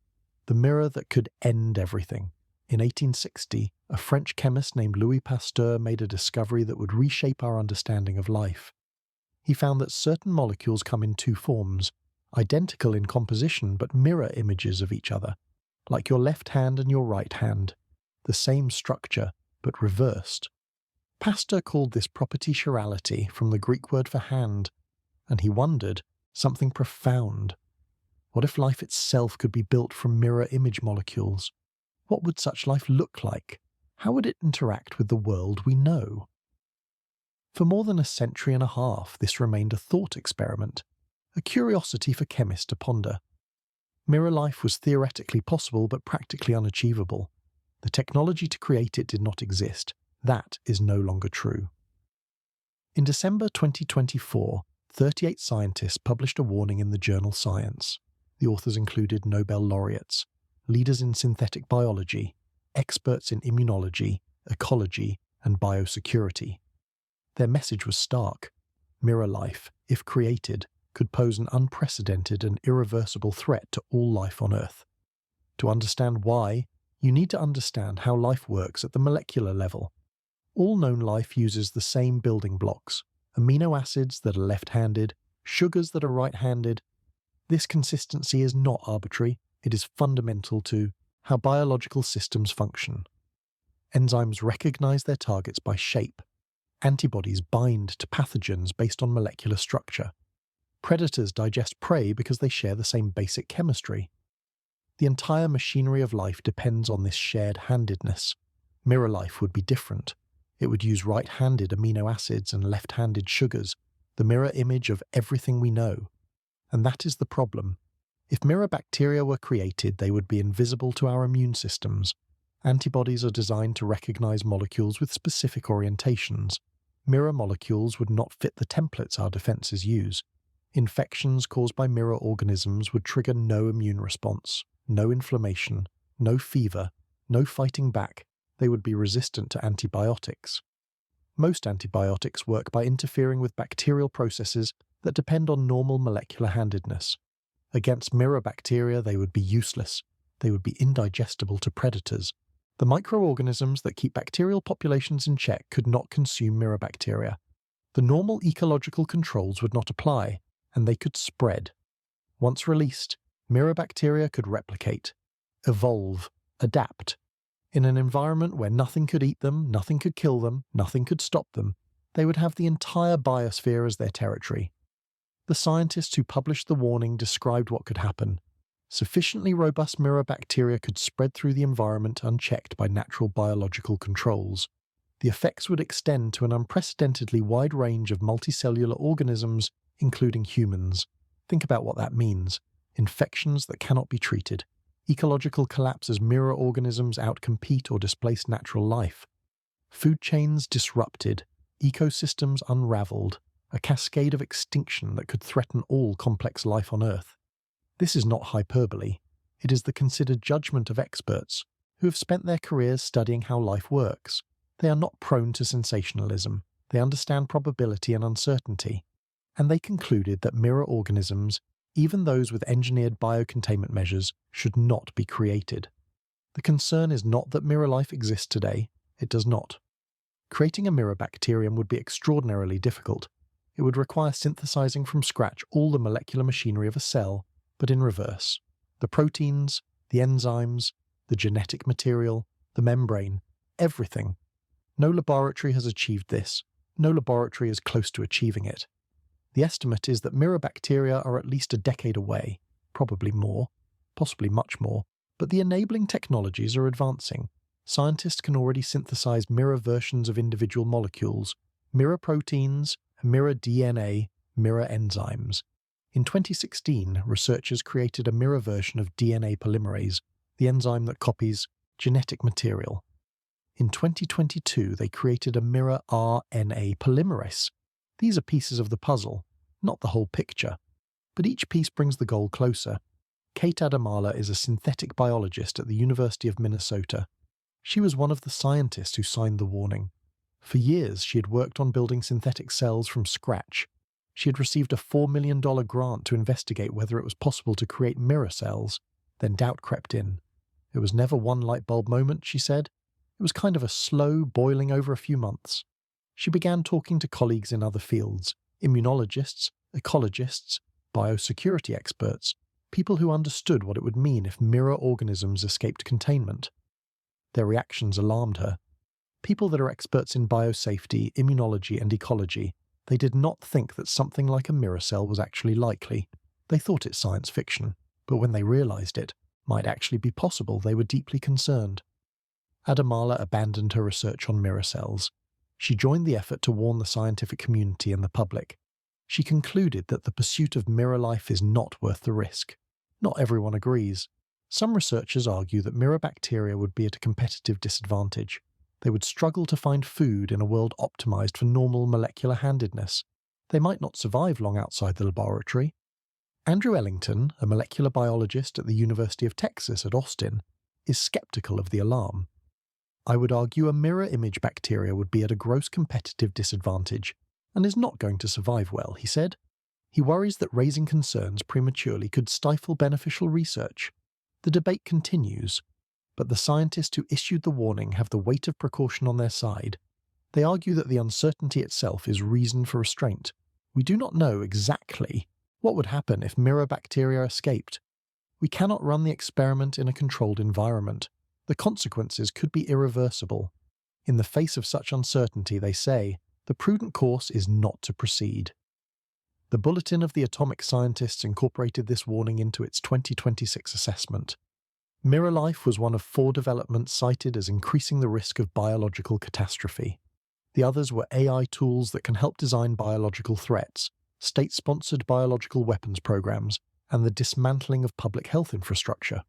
The mirror that could end everything. In 1860, a French chemist named Louis Pasteur made a discovery that would reshape our understanding of life. He found that certain molecules come in 2 forms, identical in composition but mirror images of each other, like your left hand and your right hand, the same structure but reversed. Pasteur called this property chirality from the Greek word for hand, and he wondered something profound. What if life itself could be built from mirror image molecules? What would such life look like? How would it interact with the world we know? For more than a century and a half, this remained a thought experiment, a curiosity for chemists to ponder. Mirror life was theoretically possible but practically unachievable. The technology to create it did not exist. That is no longer true. In December 2024, 38 scientists published a warning in the journal Science. The authors included Nobel laureates, leaders in synthetic biology, experts in immunology, ecology, and biosecurity. Their message was stark. Mirror life, if created, could pose an unprecedented and irreversible threat to all life on Earth. To understand why, you need to understand how life works at the molecular level. All known life uses the same building blocks: amino acids that are left-handed, sugars that are right-handed. This consistency is not arbitrary. It is fundamental to how biological systems function. Enzymes recognize their targets by shape. Antibodies bind to pathogens based on molecular structure. Predators digest prey because they share the same basic chemistry. The entire machinery of life depends on this shared handedness. Mirror life would be different. It would use right-handed amino acids and left-handed sugars, the mirror image of everything we know. And that is the problem. If mirror bacteria were created, they would be invisible to our immune systems. Antibodies are designed to recognize molecules with specific orientations. Mirror molecules would not fit the templates our defenses use. Infections caused by mirror organisms would trigger no immune response, no inflammation, no fever, no fighting back. They would be resistant to antibiotics. Most antibiotics work by interfering with bacterial processes that depend on normal molecular handedness. Against mirror bacteria, they would be useless. They would be indigestible to predators. The microorganisms that keep bacterial populations in check could not consume mirror bacteria. The normal ecological controls would not apply, and they could spread. Once released, mirror bacteria could replicate, evolve, adapt. In an environment where nothing could eat them, nothing could kill them, nothing could stop them, they would have the entire biosphere as their territory. The scientists who published the warning described what could happen. Sufficiently robust mirror bacteria could spread through the environment unchecked by natural biological controls. The effects would extend to an unprecedentedly wide range of multicellular organisms, including humans. Think about what that means. Infections that cannot be treated. Ecological collapse as mirror organisms outcompete or displace natural life. Food chains disrupted. Ecosystems unraveled. A cascade of extinction that could threaten all complex life on Earth. This is not hyperbole. It is the considered judgment of experts who have spent their careers studying how life works. They are not prone to sensationalism. They understand probability and uncertainty. And they concluded that mirror organisms, even those with engineered biocontainment measures, should not be created. The concern is not that mirror life exists today. It does not. Creating a mirror bacterium would be extraordinarily difficult. It would require synthesizing from scratch all the molecular machinery of a cell, but in reverse. The proteins, the enzymes, the genetic material, the membrane, everything. No laboratory has achieved this. No laboratory is close to achieving it. The estimate is that mirror bacteria are at least a decade away, probably more, possibly much more, but the enabling technologies are advancing. Scientists can already synthesize mirror versions of individual molecules, mirror proteins, mirror DNA, mirror enzymes. In 2016, researchers created a mirror version of DNA polymerase, the enzyme that copies genetic material. In 2022, they created a mirror RNA polymerase. These are pieces of the puzzle, not the whole picture. But each piece brings the goal closer. Kate Adamala is a synthetic biologist at the University of Minnesota. She was one of the scientists who signed the warning. For years, she had worked on building synthetic cells from scratch. She had received a $4 million grant to investigate whether it was possible to create mirror cells. Then doubt crept in. It was never one light bulb moment, she said. It was kind of a slow boiling over a few months. She began talking to colleagues in other fields, immunologists, ecologists, biosecurity experts, people who understood what it would mean if mirror organisms escaped containment. Their reactions alarmed her. People that are experts in biosafety, immunology, and ecology, they did not think that something like a mirror cell was actually likely. They thought it science fiction, but when they realized it might actually be possible, they were deeply concerned. Adamala abandoned her research on mirror cells. She joined the effort to warn the scientific community and the public. She concluded that the pursuit of mirror life is not worth the risk. Not everyone agrees. Some researchers argue that mirror bacteria would be at a competitive disadvantage. They would struggle to find food in a world optimized for normal molecular handedness. They might not survive long outside the laboratory. Andrew Ellington, a molecular biologist at the University of Texas at Austin, is skeptical of the alarm. I would argue a mirror image bacteria would be at a gross competitive disadvantage and is not going to survive well, he said. He worries that raising concerns prematurely could stifle beneficial research. The debate continues, but the scientists who issued the warning have the weight of precaution on their side. They argue that the uncertainty itself is reason for restraint. We do not know exactly what would happen if mirror bacteria escaped. We cannot run the experiment in a controlled environment. The consequences could be irreversible. In the face of such uncertainty, they say, the prudent course is not to proceed. The Bulletin of the Atomic Scientists incorporated this warning into its 2026 assessment. Mirror life was one of 4 developments cited as increasing the risk of biological catastrophe. The others were AI tools that can help design biological threats, state-sponsored biological weapons programs, and the dismantling of public health infrastructure.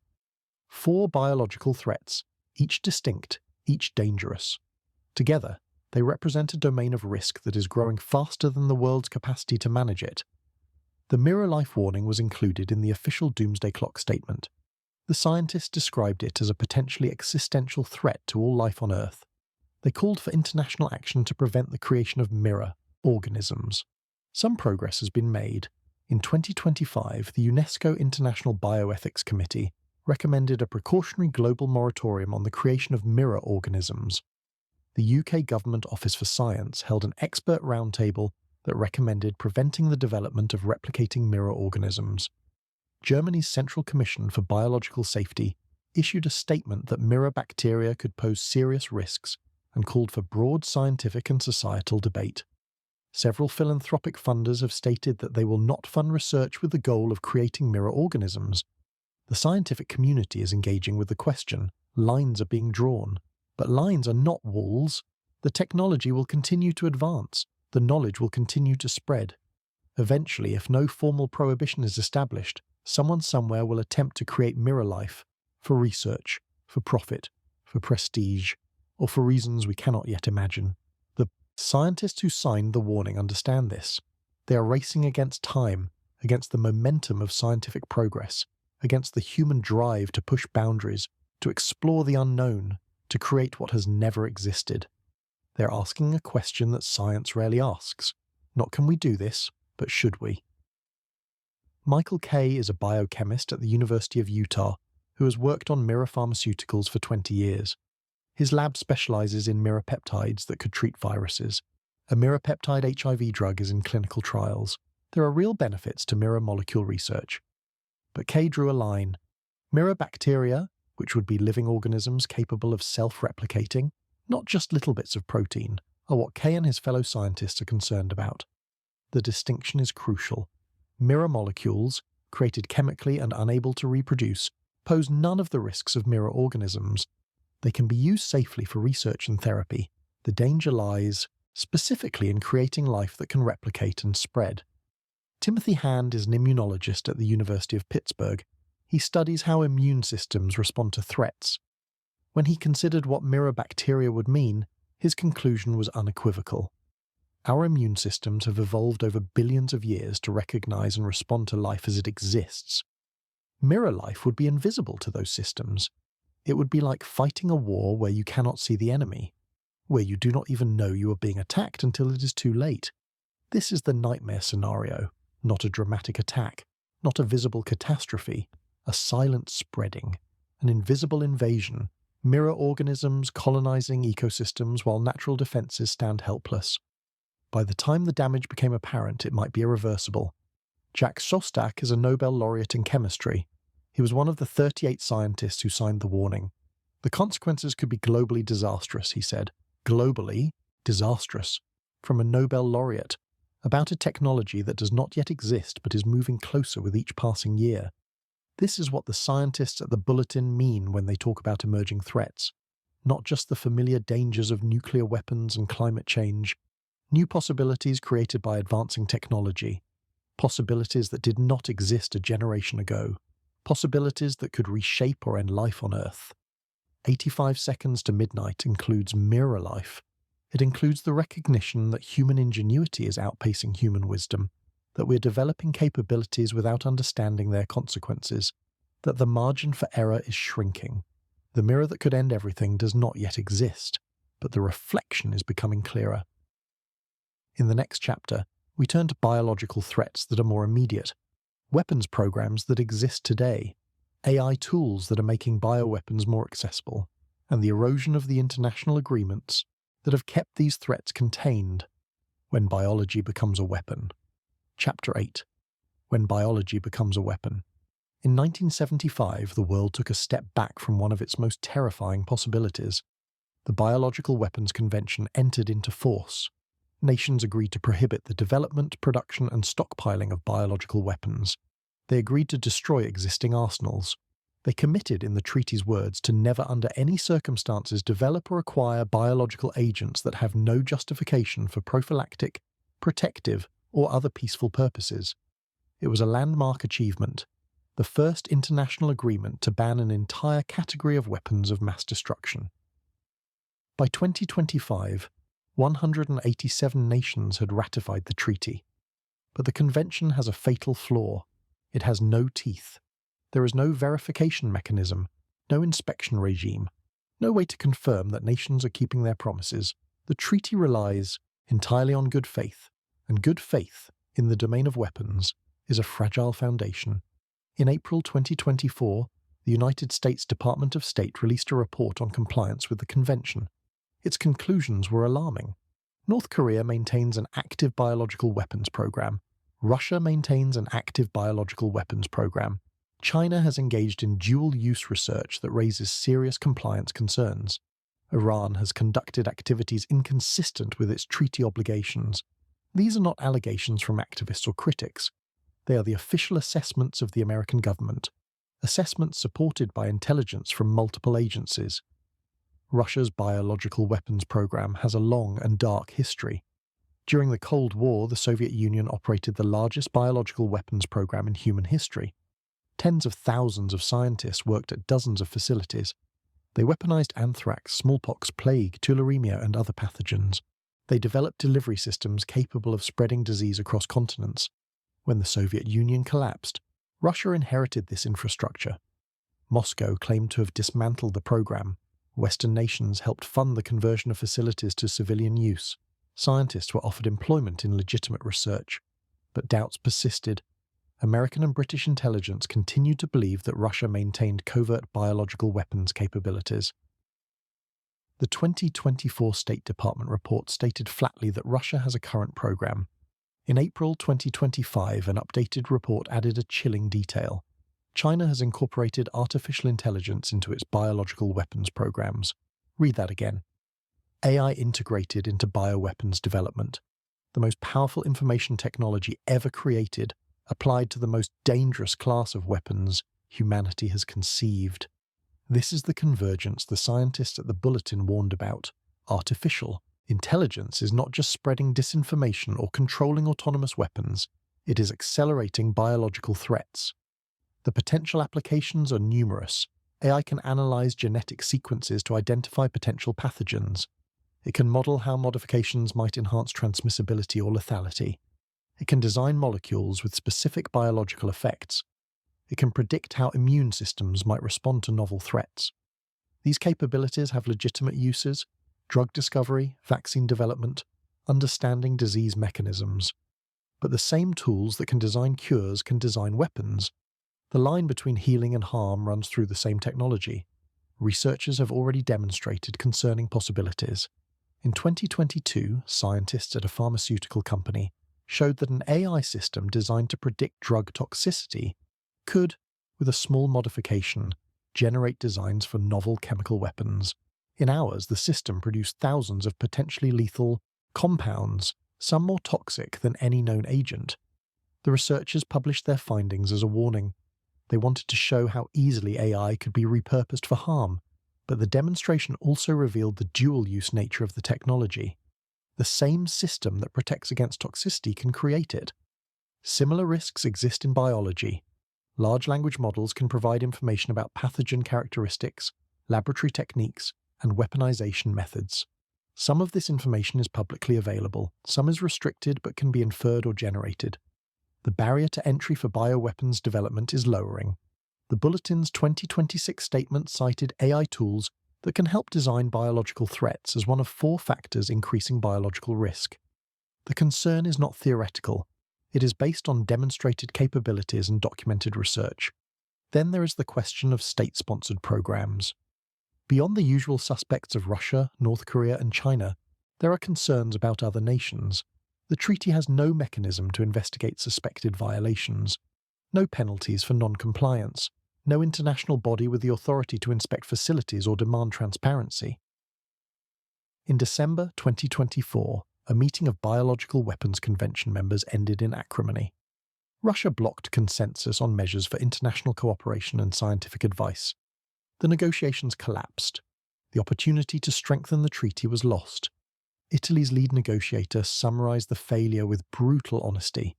4 biological threats, each distinct, each dangerous. Together, they represent a domain of risk that is growing faster than the world's capacity to manage it. The mirror life warning was included in the official Doomsday Clock statement. The scientists described it as a potentially existential threat to all life on Earth. They called for international action to prevent the creation of mirror organisms. Some progress has been made. In 2025, the UNESCO International Bioethics Committee recommended a precautionary global moratorium on the creation of mirror organisms. The UK Government Office for Science held an expert roundtable that recommended preventing the development of replicating mirror organisms. Germany's Central Commission for Biological Safety issued a statement that mirror bacteria could pose serious risks and called for broad scientific and societal debate. Several philanthropic funders have stated that they will not fund research with the goal of creating mirror organisms. The scientific community is engaging with the question. Lines are being drawn. But lines are not walls. The technology will continue to advance. The knowledge will continue to spread. Eventually, if no formal prohibition is established, someone somewhere will attempt to create mirror life for research, for profit, for prestige, or for reasons we cannot yet imagine. The scientists who signed the warning understand this. They are racing against time, against the momentum of scientific progress, against the human drive to push boundaries, to explore the unknown, to create what has never existed. They're asking a question that science rarely asks. Not can we do this, but should we? Michael Kay is a biochemist at the University of Utah who has worked on mirror pharmaceuticals for 20 years. His lab specializes in mirror peptides that could treat viruses. A mirror peptide HIV drug is in clinical trials. There are real benefits to mirror molecule research. But Kay drew a line. Mirror bacteria, which would be living organisms capable of self-replicating, not just little bits of protein, are what Kay and his fellow scientists are concerned about. The distinction is crucial. Mirror molecules, created chemically and unable to reproduce, pose none of the risks of mirror organisms. They can be used safely for research and therapy. The danger lies, specifically, in creating life that can replicate and spread. Timothy Hand is an immunologist at the University of Pittsburgh. He studies how immune systems respond to threats. When he considered what mirror bacteria would mean, his conclusion was unequivocal. Our immune systems have evolved over billions of years to recognize and respond to life as it exists. Mirror life would be invisible to those systems. It would be like fighting a war where you cannot see the enemy, where you do not even know you are being attacked until it is too late. This is the nightmare scenario, not a dramatic attack, not a visible catastrophe, a silent spreading, an invisible invasion, mirror organisms colonizing ecosystems while natural defenses stand helpless. By the time the damage became apparent, it might be irreversible. Jack Szostak is a Nobel laureate in chemistry. He was one of the 38 scientists who signed the warning. The consequences could be globally disastrous, he said. Globally disastrous. From a Nobel laureate, about a technology that does not yet exist but is moving closer with each passing year. This is what the scientists at the Bulletin mean when they talk about emerging threats. Not just the familiar dangers of nuclear weapons and climate change. New possibilities created by advancing technology. Possibilities that did not exist a generation ago. Possibilities that could reshape or end life on Earth. 85 Seconds to Midnight includes mirror life. It includes the recognition that human ingenuity is outpacing human wisdom, that we're developing capabilities without understanding their consequences, that the margin for error is shrinking. The mirror that could end everything does not yet exist, but the reflection is becoming clearer. In the next chapter, we turn to biological threats that are more immediate, weapons programs that exist today, AI tools that are making bioweapons more accessible, and the erosion of the international agreements that have kept these threats contained. When biology becomes a weapon. Chapter 8. When biology becomes a weapon. In 1975, the world took a step back from one of its most terrifying possibilities. The Biological Weapons Convention entered into force. nations agreed to prohibit the development, production, and stockpiling of biological weapons. They agreed to destroy existing arsenals. They committed, in the treaty's words, to never under any circumstances develop or acquire biological agents that have no justification for prophylactic, protective, or other peaceful purposes. It was a landmark achievement, the first international agreement to ban an entire category of weapons of mass destruction. By 2025, 187 nations had ratified the treaty. But the convention has a fatal flaw. It has no teeth. There is no verification mechanism, no inspection regime, no way to confirm that nations are keeping their promises. The treaty relies entirely on good faith, and good faith, in the domain of weapons, is a fragile foundation. In April 2024, the United States Department of State released a report on compliance with the convention. Its conclusions were alarming. North Korea maintains an active biological weapons program. Russia maintains an active biological weapons program. China has engaged in dual-use research that raises serious compliance concerns. Iran has conducted activities inconsistent with its treaty obligations. These are not allegations from activists or critics. They are the official assessments of the American government, assessments supported by intelligence from multiple agencies. Russia's biological weapons program has a long and dark history. During the Cold War, the Soviet Union operated the largest biological weapons program in human history. Tens of thousands of scientists worked at dozens of facilities. They weaponized anthrax, smallpox, plague, tularemia, and other pathogens. They developed delivery systems capable of spreading disease across continents. When the Soviet Union collapsed, Russia inherited this infrastructure. Moscow claimed to have dismantled the program. Western nations helped fund the conversion of facilities to civilian use. Scientists were offered employment in legitimate research. But doubts persisted. American and British intelligence continued to believe that Russia maintained covert biological weapons capabilities. The 2024 State Department report stated flatly that Russia has a current program. In April 2025, an updated report added a chilling detail. China has incorporated artificial intelligence into its biological weapons programs. Read that again. AI integrated into bioweapons development. The most powerful information technology ever created, applied to the most dangerous class of weapons humanity has conceived. This is the convergence the scientists at the Bulletin warned about. Artificial intelligence is not just spreading disinformation or controlling autonomous weapons, it is accelerating biological threats. The potential applications are numerous. AI can analyze genetic sequences to identify potential pathogens. It can model how modifications might enhance transmissibility or lethality. It can design molecules with specific biological effects. It can predict how immune systems might respond to novel threats. These capabilities have legitimate uses: drug discovery, vaccine development, understanding disease mechanisms. But the same tools that can design cures can design weapons. The line between healing and harm runs through the same technology. Researchers have already demonstrated concerning possibilities. In 2022, scientists at a pharmaceutical company showed that an AI system designed to predict drug toxicity could, with a small modification, generate designs for novel chemical weapons. In hours, the system produced thousands of potentially lethal compounds, some more toxic than any known agent. The researchers published their findings as a warning. They wanted to show how easily AI could be repurposed for harm, but the demonstration also revealed the dual-use nature of the technology. The same system that protects against toxicity can create it. Similar risks exist in biology. Large language models can provide information about pathogen characteristics, laboratory techniques, and weaponization methods. Some of this information is publicly available, some is restricted but can be inferred or generated. The barrier to entry for bioweapons development is lowering. The Bulletin's 2026 statement cited AI tools that can help design biological threats as one of 4 factors increasing biological risk. The concern is not theoretical. It is based on demonstrated capabilities and documented research. Then there is the question of state-sponsored programs. Beyond the usual suspects of Russia, North Korea, and China, there are concerns about other nations. The treaty has no mechanism to investigate suspected violations, no penalties for non-compliance, no international body with the authority to inspect facilities or demand transparency. In December 2024, a meeting of Biological Weapons Convention members ended in acrimony. Russia blocked consensus on measures for international cooperation and scientific advice. The negotiations collapsed. The opportunity to strengthen the treaty was lost. Italy's lead negotiator summarized the failure with brutal honesty.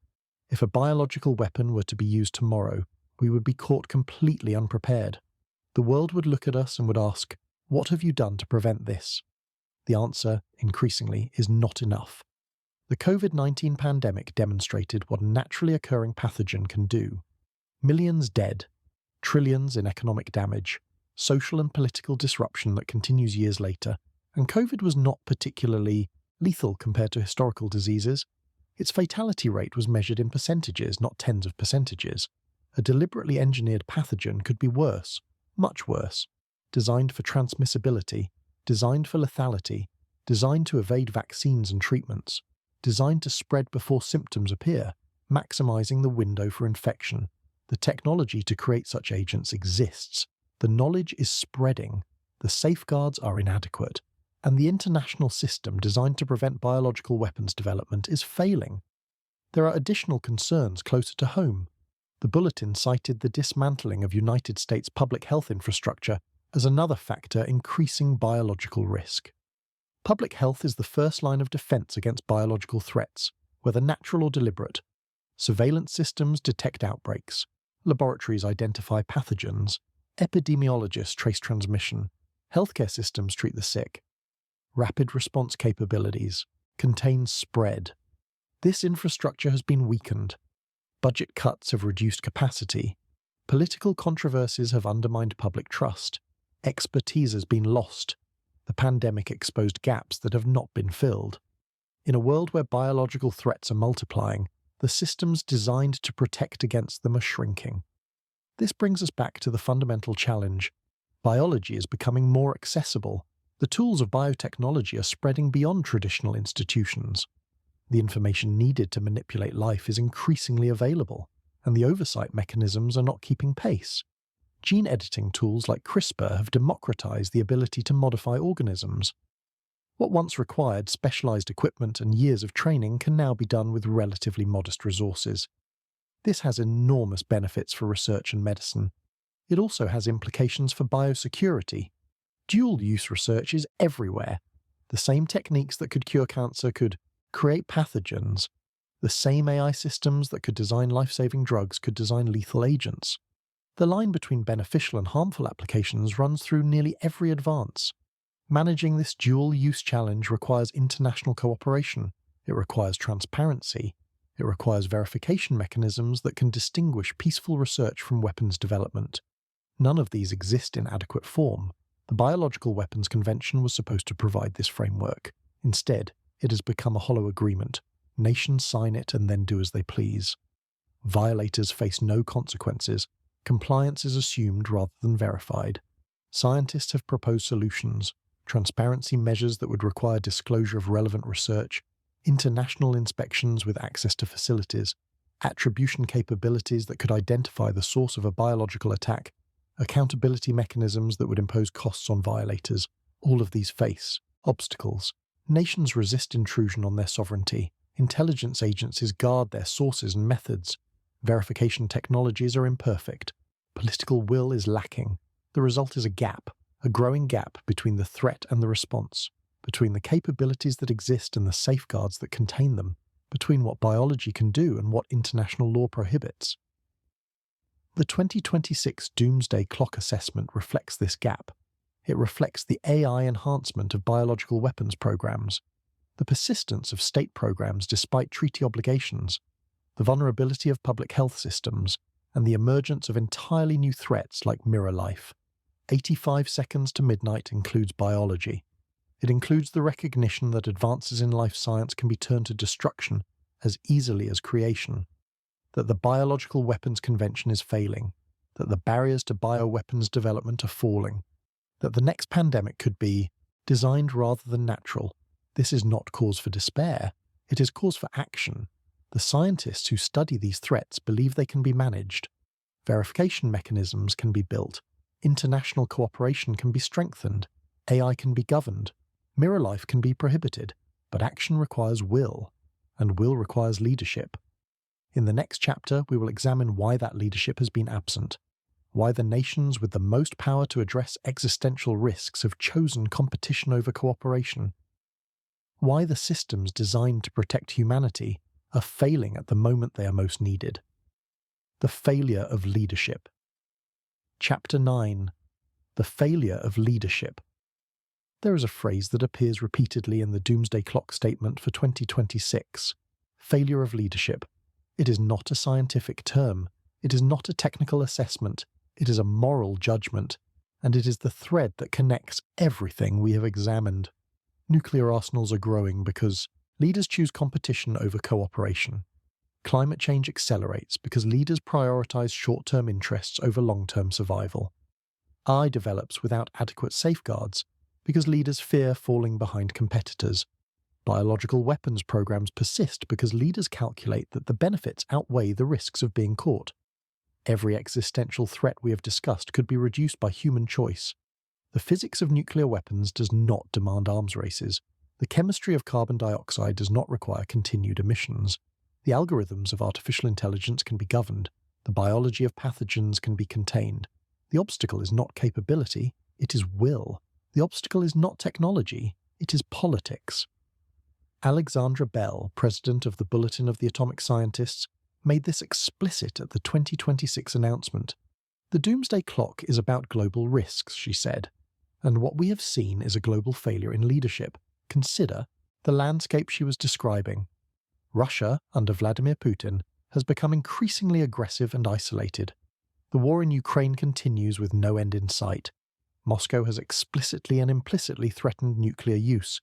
If a biological weapon were to be used tomorrow, we would be caught completely unprepared. The world would look at us and would ask, "What have you done to prevent this?" The answer, increasingly, is not enough. The COVID-19 pandemic demonstrated what a naturally occurring pathogen can do. Millions dead, trillions in economic damage, social and political disruption that continues years later, and COVID was not particularly lethal compared to historical diseases. Its fatality rate was measured in percentages, not tens of percentages. A deliberately engineered pathogen could be worse, much worse, designed for transmissibility, designed for lethality, designed to evade vaccines and treatments, designed to spread before symptoms appear, maximizing the window for infection. The technology to create such agents exists. The knowledge is spreading. The safeguards are inadequate. And the international system designed to prevent biological weapons development is failing. There are additional concerns closer to home. The Bulletin cited the dismantling of United States public health infrastructure as another factor increasing biological risk. Public health is the first line of defense against biological threats, whether natural or deliberate. Surveillance systems detect outbreaks. Laboratories identify pathogens. Epidemiologists trace transmission. Healthcare systems treat the sick. Rapid response capabilities contain spread. This infrastructure has been weakened. Budget cuts have reduced capacity. Political controversies have undermined public trust. Expertise has been lost. The pandemic exposed gaps that have not been filled. In a world where biological threats are multiplying, the systems designed to protect against them are shrinking. This brings us back to the fundamental challenge. Biology is becoming more accessible. The tools of biotechnology are spreading beyond traditional institutions. The information needed to manipulate life is increasingly available, and the oversight mechanisms are not keeping pace. Gene editing tools like CRISPR have democratized the ability to modify organisms. What once required specialized equipment and years of training can now be done with relatively modest resources. This has enormous benefits for research and medicine. It also has implications for biosecurity. Dual-use research is everywhere. The same techniques that could cure cancer could create pathogens. The same AI systems that could design life-saving drugs could design lethal agents. The line between beneficial and harmful applications runs through nearly every advance. Managing this dual-use challenge requires international cooperation. It requires transparency. It requires verification mechanisms that can distinguish peaceful research from weapons development. None of these exist in adequate form. The Biological Weapons Convention was supposed to provide this framework. Instead, it has become a hollow agreement. Nations sign it and then do as they please. Violators face no consequences. Compliance is assumed rather than verified. Scientists have proposed solutions, transparency measures that would require disclosure of relevant research, international inspections with access to facilities, attribution capabilities that could identify the source of a biological attack, accountability mechanisms that would impose costs on violators. All of these face obstacles. Nations resist intrusion on their sovereignty. Intelligence agencies guard their sources and methods. Verification technologies are imperfect. Political will is lacking. The result is a growing gap between the threat and the response, between the capabilities that exist and the safeguards that contain them, between what biology can do and what international law prohibits. The 2026 Doomsday Clock assessment reflects this gap. It reflects the AI enhancement of biological weapons programs, the persistence of state programs despite treaty obligations, the vulnerability of public health systems, and the emergence of entirely new threats like mirror life. 85 Seconds to Midnight includes biology. It includes the recognition that advances in life science can be turned to destruction as easily as creation, that the Biological Weapons Convention is failing, that the barriers to bioweapons development are falling, that the next pandemic could be designed rather than natural. This is not cause for despair. It is cause for action. The scientists who study these threats believe they can be managed. Verification mechanisms can be built. International cooperation can be strengthened. AI can be governed. Mirror life can be prohibited. but action requires will, and will requires leadership. In the next chapter, we will examine why that leadership has been absent, why the nations with the most power to address existential risks have chosen competition over cooperation, why the systems designed to protect humanity are failing at the moment they are most needed. The failure of leadership. Chapter 9. The failure of leadership. There is a phrase that appears repeatedly in the Doomsday Clock statement for 2026. Failure of leadership. It is not a scientific term. It is not a technical assessment. It is a moral judgment. And it is the thread that connects everything we have examined. Nuclear arsenals are growing because leaders choose competition over cooperation. Climate change accelerates because leaders prioritize short-term interests over long-term survival. AI develops without adequate safeguards because leaders fear falling behind competitors. Biological weapons programs persist because leaders calculate that the benefits outweigh the risks of being caught. Every existential threat we have discussed could be reduced by human choice. The physics of nuclear weapons does not demand arms races. The chemistry of carbon dioxide does not require continued emissions. The algorithms of artificial intelligence can be governed. The biology of pathogens can be contained. The obstacle is not capability, it is will. The obstacle is not technology, it is politics. Alexandra Bell, president of the Bulletin of the Atomic Scientists, made this explicit at the 2026 announcement. The Doomsday Clock is about global risks, she said, and what we have seen is a global failure in leadership. Consider the landscape she was describing. Russia, under Vladimir Putin, has become increasingly aggressive and isolated. The war in Ukraine continues with no end in sight. Moscow has explicitly and implicitly threatened nuclear use.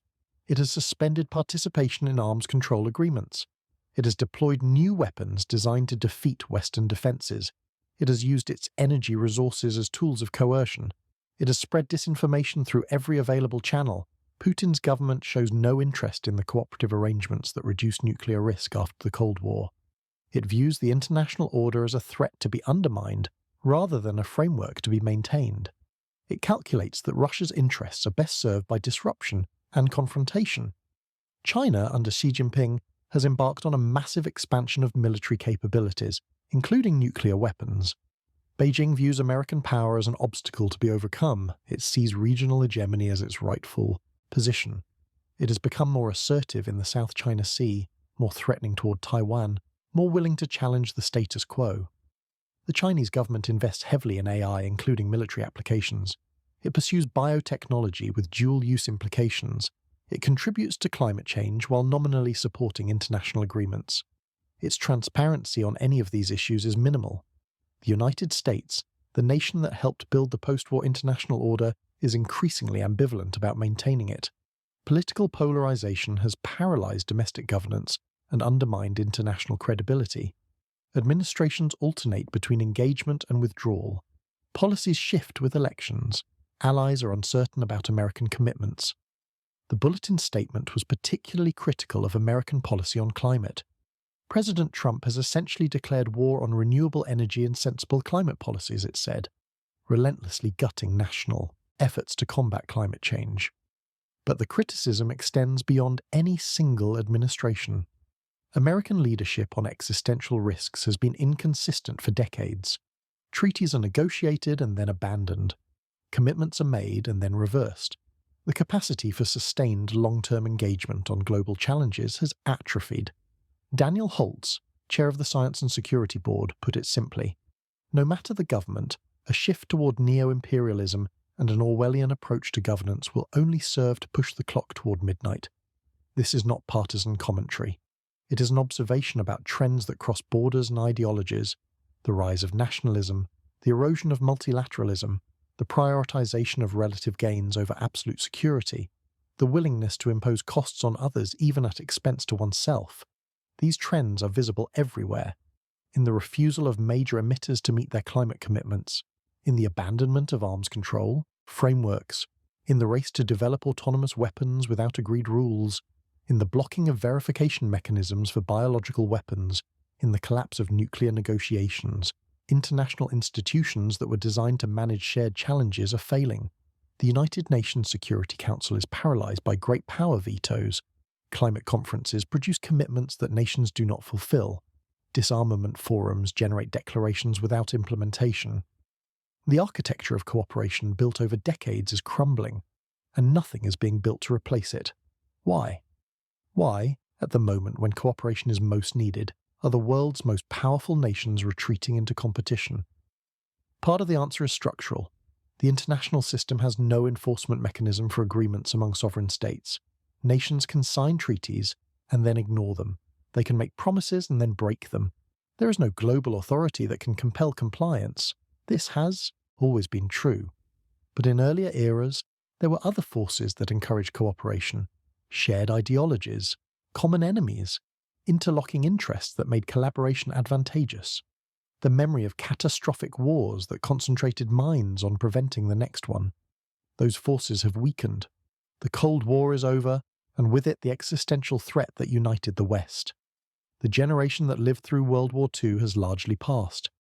It has suspended participation in arms control agreements. It has deployed new weapons designed to defeat Western defences. It has used its energy resources as tools of coercion. It has spread disinformation through every available channel. Putin's government shows no interest in the cooperative arrangements that reduced nuclear risk after the Cold War. It views the international order as a threat to be undermined, rather than a framework to be maintained. It calculates that Russia's interests are best served by disruption and confrontation. China, under Xi Jinping, has embarked on a massive expansion of military capabilities, including nuclear weapons. Beijing views American power as an obstacle to be overcome. It sees regional hegemony as its rightful position. It has become more assertive in the South China Sea, more threatening toward Taiwan, more willing to challenge the status quo. The Chinese government invests heavily in AI, including military applications. It pursues biotechnology with dual-use implications. It contributes to climate change while nominally supporting international agreements. Its transparency on any of these issues is minimal. The United States, the nation that helped build the post-war international order, is increasingly ambivalent about maintaining it. Political polarization has paralyzed domestic governance and undermined international credibility. Administrations alternate between engagement and withdrawal. Policies shift with elections. Allies are uncertain about American commitments. The Bulletin statement was particularly critical of American policy on climate. President Trump has essentially declared war on renewable energy and sensible climate policies, it said, relentlessly gutting national efforts to combat climate change. But the criticism extends beyond any single administration. American leadership on existential risks has been inconsistent for decades. Treaties are negotiated and then abandoned. Commitments are made and then reversed. The capacity for sustained long-term engagement on global challenges has atrophied. Daniel Holtz, chair of the Science and Security Board, put it simply, no matter the government, a shift toward neo-imperialism and an Orwellian approach to governance will only serve to push the clock toward midnight. This is not partisan commentary. It is an observation about trends that cross borders and ideologies, the rise of nationalism, the erosion of multilateralism, the prioritization of relative gains over absolute security, the willingness to impose costs on others even at expense to oneself. These trends are visible everywhere, in the refusal of major emitters to meet their climate commitments, in the abandonment of arms control, frameworks, in the race to develop autonomous weapons without agreed rules, in the blocking of verification mechanisms for biological weapons, in the collapse of nuclear negotiations. International institutions that were designed to manage shared challenges are failing. The United Nations Security Council is paralyzed by great power vetoes. Climate conferences produce commitments that nations do not fulfill. Disarmament forums generate declarations without implementation. The architecture of cooperation built over decades is crumbling, and nothing is being built to replace it. Why? Why, at the moment when cooperation is most needed, are the world's most powerful nations retreating into competition? Part of the answer is structural. The international system has no enforcement mechanism for agreements among sovereign states. Nations can sign treaties and then ignore them. They can make promises and then break them. There is no global authority that can compel compliance. This has always been true. But in earlier eras, there were other forces that encouraged cooperation. Shared ideologies, common enemies, interlocking interests that made collaboration advantageous. The memory of catastrophic wars that concentrated minds on preventing the next one. Those forces have weakened. The Cold War is over, and with it the existential threat that united the West. The generation that lived through World War II has largely passed.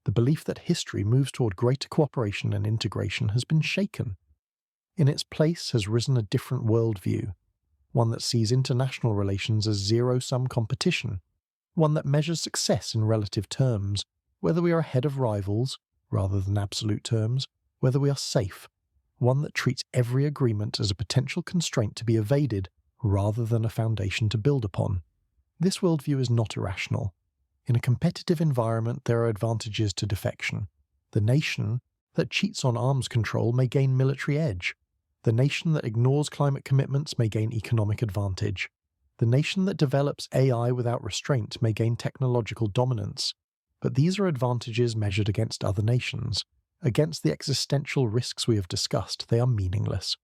The belief that history moves toward greater cooperation and integration has been shaken. In its place has risen a different worldview, one that sees international relations as zero-sum competition, one that measures success in relative terms, whether we are ahead of rivals, rather than absolute terms, whether we are safe, one that treats every agreement as a potential constraint to be evaded, rather than a foundation to build upon. This worldview is not irrational. In a competitive environment, there are advantages to defection. The nation that cheats on arms control may gain military edge. The nation that ignores climate commitments may gain economic advantage. The nation that develops AI without restraint may gain technological dominance. But these are advantages measured against other nations. Against the existential risks we have discussed, they are meaningless.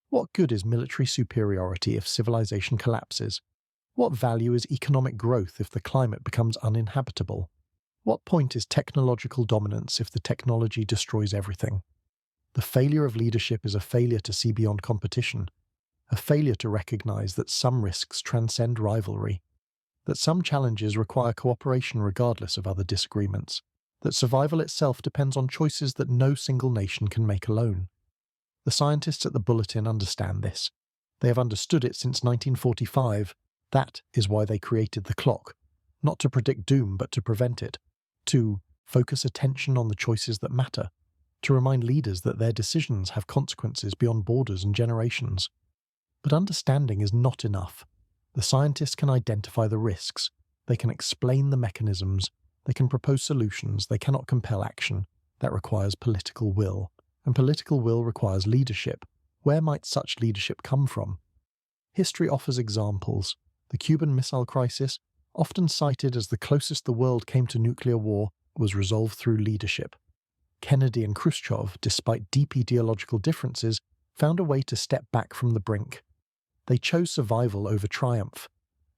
What good is military superiority if civilization collapses? What value is economic growth if the climate becomes uninhabitable? What point is technological dominance if the technology destroys everything? The failure of leadership is a failure to see beyond competition, a failure to recognize that some risks transcend rivalry, that some challenges require cooperation regardless of other disagreements, that survival itself depends on choices that no single nation can make alone. The scientists at the Bulletin understand this. They have understood it since 1945. That is why they created the clock, not to predict doom but to prevent it, to focus attention on the choices that matter, to remind leaders that their decisions have consequences beyond borders and generations. But understanding is not enough. The scientists can identify the risks, they can explain the mechanisms, they can propose solutions, they cannot compel action. That requires political will, and political will requires leadership. Where might such leadership come from? History offers examples. The Cuban Missile Crisis, often cited as the closest the world came to nuclear war, was resolved through leadership. Kennedy and Khrushchev, despite deep ideological differences, found a way to step back from the brink. They chose survival over triumph.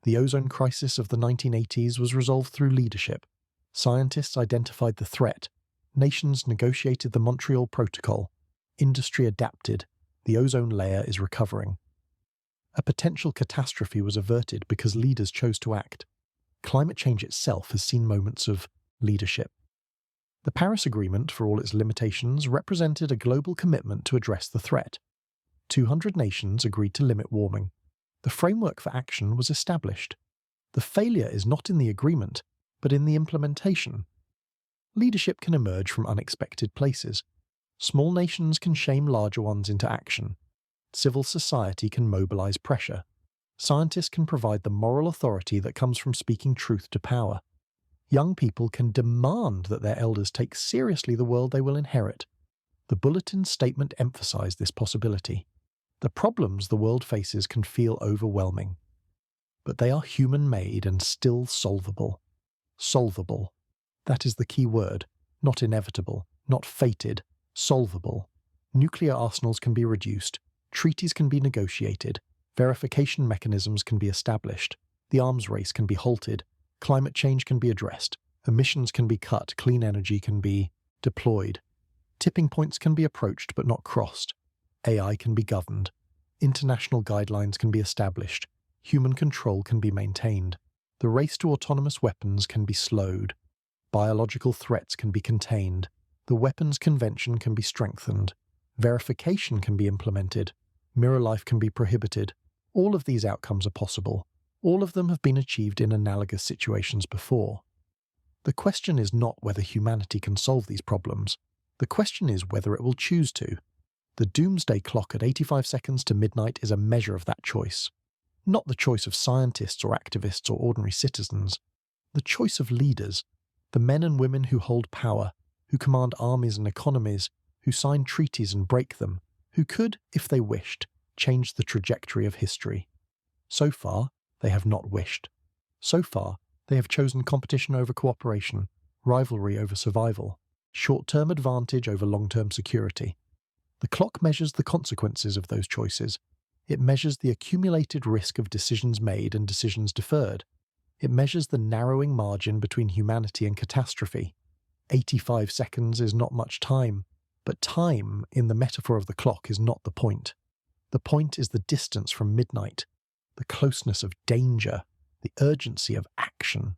The ozone crisis of the 1980s was resolved through leadership. Scientists identified the threat. Nations negotiated the Montreal Protocol. Industry adapted. The ozone layer is recovering. A potential catastrophe was averted because leaders chose to act. Climate change itself has seen moments of leadership. The Paris Agreement, for all its limitations, represented a global commitment to address the threat. 200 nations agreed to limit warming. The framework for action was established. The failure is not in the agreement, but in the implementation. Leadership can emerge from unexpected places. Small nations can shame larger ones into action. Civil society can mobilize pressure. Scientists can provide the moral authority that comes from speaking truth to power. Young people can demand that their elders take seriously the world they will inherit. The Bulletin statement emphasized this possibility. The problems the world faces can feel overwhelming, but they are human-made and still solvable. Solvable. That is the key word. Not inevitable, not fated, solvable. Nuclear arsenals can be reduced, treaties can be negotiated, verification mechanisms can be established, the arms race can be halted, climate change can be addressed, emissions can be cut, clean energy can be deployed. Tipping points can be approached but not crossed. AI can be governed. International guidelines can be established. Human control can be maintained. The race to autonomous weapons can be slowed. Biological threats can be contained. The weapons convention can be strengthened. Verification can be implemented. Mirror life can be prohibited. All of these outcomes are possible. All of them have been achieved in analogous situations before. The question is not whether humanity can solve these problems. The question is whether it will choose to. The Doomsday Clock at 85 seconds to midnight is a measure of that choice. Not the choice of scientists or activists or ordinary citizens. The choice of leaders, the men and women who hold power, who command armies and economies, who sign treaties and break them, who could, if they wished, change the trajectory of history. So far, they have not wished. So far, they have chosen competition over cooperation, rivalry over survival, short-term advantage over long-term security. The clock measures the consequences of those choices. It measures the accumulated risk of decisions made and decisions deferred. It measures the narrowing margin between humanity and catastrophe. 85 seconds is not much time, but time, in the metaphor of the clock, is not the point. The point is the distance from midnight, the closeness of danger, the urgency of action.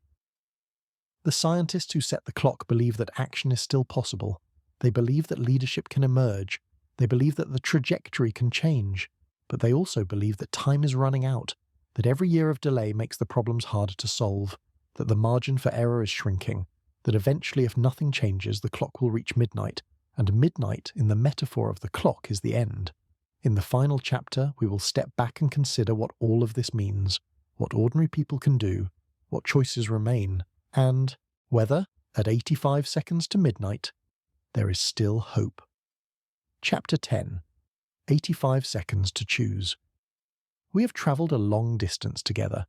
The scientists who set the clock believe that action is still possible. They believe that leadership can emerge. They believe that the trajectory can change. But they also believe that time is running out, that every year of delay makes the problems harder to solve, that the margin for error is shrinking, that eventually, if nothing changes, the clock will reach midnight, and midnight, in the metaphor of the clock, is the end. In the final chapter, we will step back and consider what all of this means, what ordinary people can do, what choices remain, and whether, at 85 seconds to midnight, there is still hope. Chapter 10. 85 seconds to choose. We have travelled a long distance together,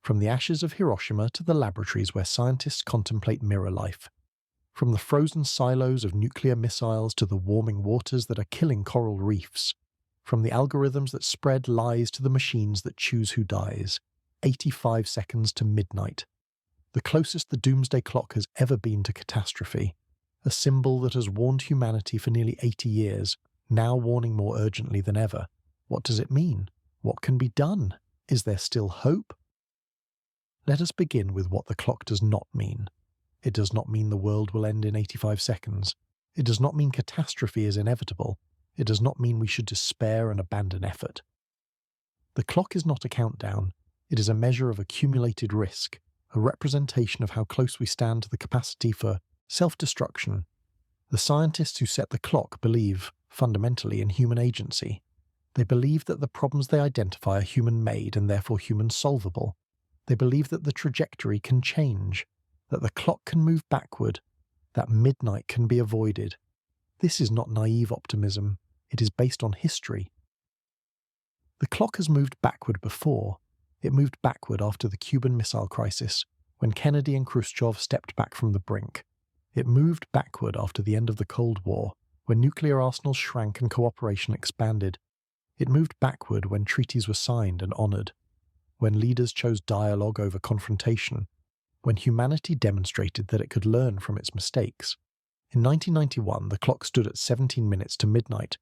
from the ashes of Hiroshima to the laboratories where scientists contemplate mirror life, from the frozen silos of nuclear missiles to the warming waters that are killing coral reefs, from the algorithms that spread lies to the machines that choose who dies. 85 seconds to midnight. The closest the Doomsday Clock has ever been to catastrophe, a symbol that has warned humanity for nearly 80 years, now warning more urgently than ever. What does it mean? What can be done? Is there still hope? Let us begin with what the clock does not mean. It does not mean the world will end in 85 seconds. It does not mean catastrophe is inevitable. It does not mean we should despair and abandon effort. The clock is not a countdown. It is a measure of accumulated risk, a representation of how close we stand to the capacity for self-destruction. The scientists who set the clock believe, fundamentally, in human agency. They believe that the problems they identify are human-made and therefore human-solvable. They believe that the trajectory can change, that the clock can move backward, that midnight can be avoided. This is not naive optimism. It is based on history. The clock has moved backward before. It moved backward after the Cuban Missile Crisis, when Kennedy and Khrushchev stepped back from the brink. It moved backward after the end of the Cold War, when nuclear arsenals shrank and cooperation expanded. It moved backward when treaties were signed and honoured, when leaders chose dialogue over confrontation, when humanity demonstrated that it could learn from its mistakes. In 1991, the clock stood at 17 minutes to midnight,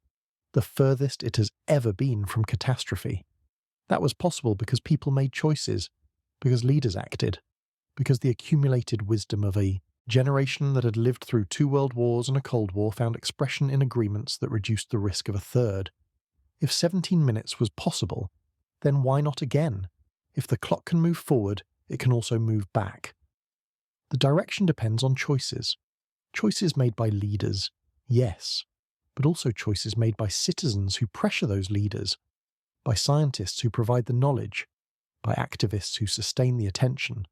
the furthest it has ever been from catastrophe. That was possible because people made choices, because leaders acted, because the accumulated wisdom of a generation that had lived through 2 world wars and a Cold War found expression in agreements that reduced the risk of a third. If 17 minutes was possible, then why not again? If the clock can move forward, it can also move back. The direction depends on choices. Choices made by leaders, yes, but also choices made by citizens who pressure those leaders, by scientists who provide the knowledge, by activists who sustain the attention,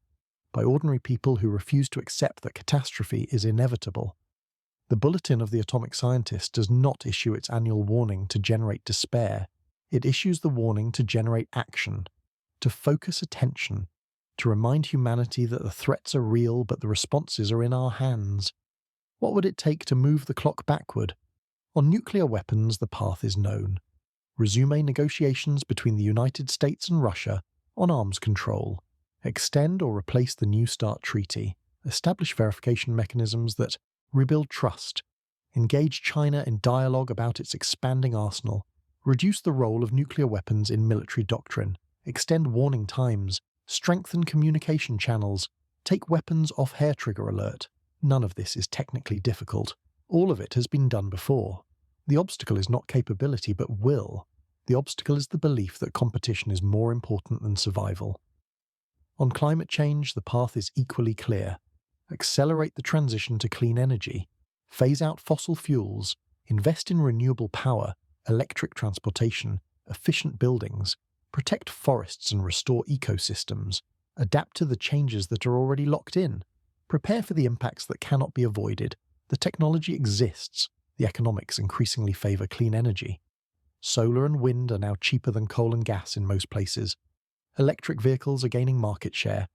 by ordinary people who refuse to accept that catastrophe is inevitable. The Bulletin of the Atomic Scientist does not issue its annual warning to generate despair. It issues the warning to generate action, to focus attention, to remind humanity that the threats are real but the responses are in our hands. What would it take to move the clock backward? On nuclear weapons, the path is known. Resume negotiations between the United States and Russia on arms control. Extend or replace the New START treaty. Establish verification mechanisms that rebuild trust. Engage China in dialogue about its expanding arsenal. Reduce the role of nuclear weapons in military doctrine. Extend warning times. Strengthen communication channels. Take weapons off hair trigger alert. None of this is technically difficult. All of it has been done before. The obstacle is not capability but will. The obstacle is the belief that competition is more important than survival. On climate change, the path is equally clear. Accelerate the transition to clean energy, phase out fossil fuels, invest in renewable power, electric transportation, efficient buildings, protect forests and restore ecosystems, adapt to the changes that are already locked in, prepare for the impacts that cannot be avoided. The technology exists, the economics increasingly favour clean energy. Solar and wind are now cheaper than coal and gas in most places. Electric vehicles are gaining market share.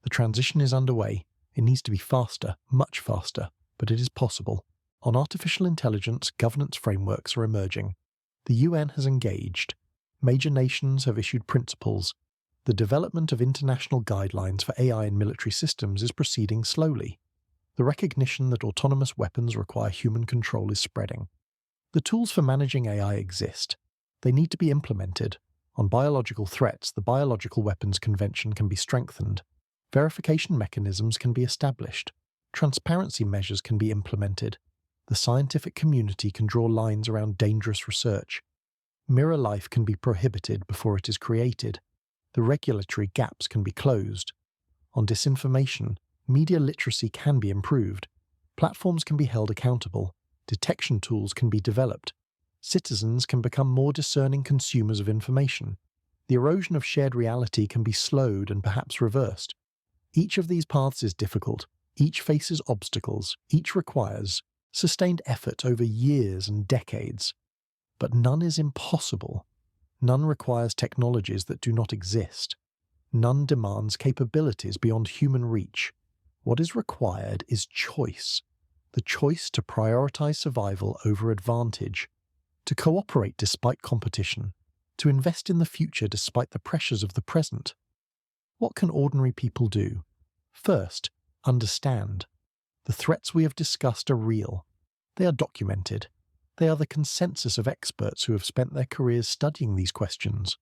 The transition is underway. It needs to be faster, much faster, but it is possible. On artificial intelligence, governance frameworks are emerging. The UN has engaged. Major nations have issued principles. The development of international guidelines for AI in military systems is proceeding slowly. The recognition that autonomous weapons require human control is spreading. The tools for managing AI exist. They need to be implemented. On biological threats, the Biological Weapons Convention can be strengthened. Verification mechanisms can be established. Transparency measures can be implemented. The scientific community can draw lines around dangerous research. Mirror life can be prohibited before it is created. The regulatory gaps can be closed. On disinformation, media literacy can be improved. Platforms can be held accountable. Detection tools can be developed. Citizens can become more discerning consumers of information. The erosion of shared reality can be slowed and perhaps reversed. Each of these paths is difficult. Each faces obstacles. Each requires sustained effort over years and decades. But none is impossible. None requires technologies that do not exist. None demands capabilities beyond human reach. What is required is choice. The choice to prioritize survival over advantage, to cooperate despite competition, to invest in the future despite the pressures of the present. What can ordinary people do? First, understand. The threats we have discussed are real. They are documented. They are the consensus of experts who have spent their careers studying these questions.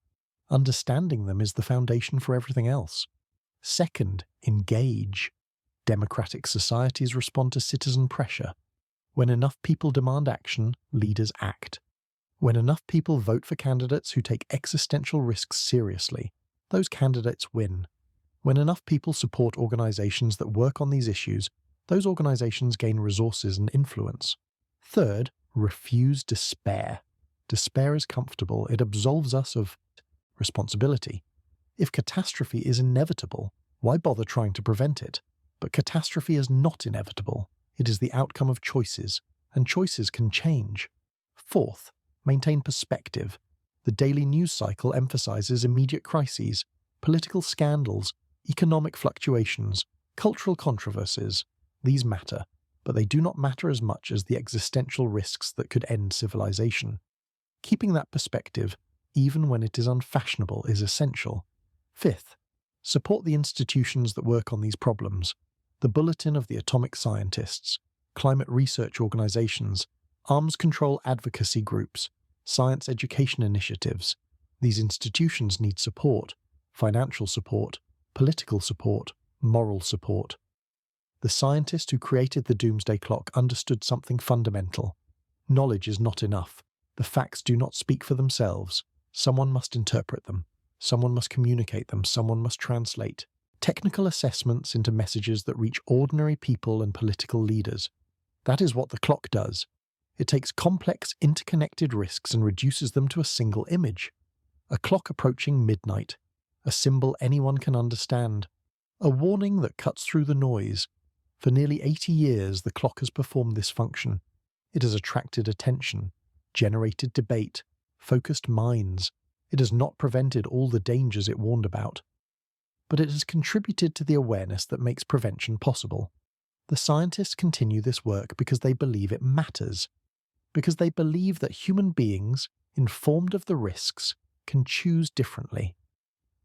Understanding them is the foundation for everything else. Second, engage. Democratic societies respond to citizen pressure. When enough people demand action, leaders act. When enough people vote for candidates who take existential risks seriously, those candidates win. When enough people support organizations that work on these issues, those organizations gain resources and influence. Third, refuse despair. Despair is comfortable. It absolves us of responsibility. If catastrophe is inevitable, why bother trying to prevent it? But catastrophe is not inevitable. It is the outcome of choices, and choices can change. Fourth, maintain perspective. The daily news cycle emphasizes immediate crises, political scandals, economic fluctuations, cultural controversies. These matter, but they do not matter as much as the existential risks that could end civilization. Keeping that perspective, even when it is unfashionable, is essential. Fifth, support the institutions that work on these problems. The Bulletin of the Atomic Scientists, climate research organizations, arms control advocacy groups, science education initiatives. These institutions need support, financial support, political support, moral support. The scientist who created the Doomsday Clock understood something fundamental. Knowledge is not enough. The facts do not speak for themselves. Someone must interpret them. Someone must communicate them. Someone must translate technical assessments into messages that reach ordinary people and political leaders. That is what the clock does. It takes complex, interconnected risks and reduces them to a single image. A clock approaching midnight. A symbol anyone can understand. A warning that cuts through the noise. For nearly 80 years, the clock has performed this function. It has attracted attention, generated debate, focused minds. It has not prevented all the dangers it warned about. But it has contributed to the awareness that makes prevention possible. The scientists continue this work because they believe it matters. Because they believe that human beings, informed of the risks, can choose differently.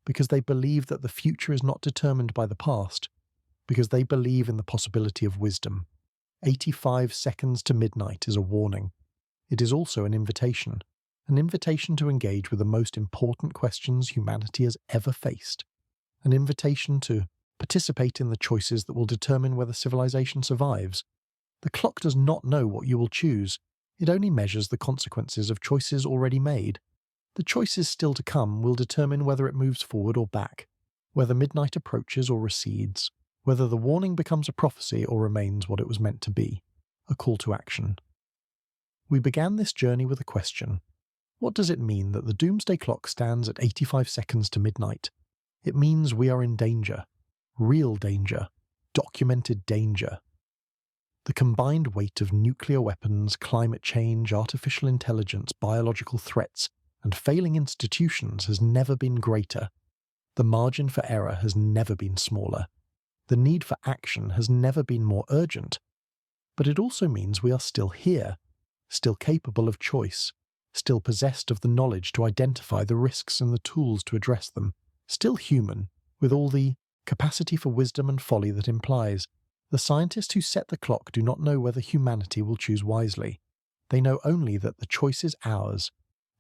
Because they believe that the future is not determined by the past. Because they believe in the possibility of wisdom. 85 seconds to midnight is a warning. It is also an invitation to engage with the most important questions humanity has ever faced. An invitation to participate in the choices that will determine whether civilization survives. The clock does not know what you will choose. It only measures the consequences of choices already made. The choices still to come will determine whether it moves forward or back, whether midnight approaches or recedes, whether the warning becomes a prophecy or remains what it was meant to be, a call to action. We began this journey with a question. What does it mean that the Doomsday Clock stands at 85 seconds to midnight? It means we are in danger. Real danger. Documented danger. The combined weight of nuclear weapons, climate change, artificial intelligence, biological threats, and failing institutions has never been greater. The margin for error has never been smaller. The need for action has never been more urgent. But it also means we are still here, still capable of choice, still possessed of the knowledge to identify the risks and the tools to address them, still human, with all the capacity for wisdom and folly that implies. The scientists who set the clock do not know whether humanity will choose wisely. They know only that the choice is ours,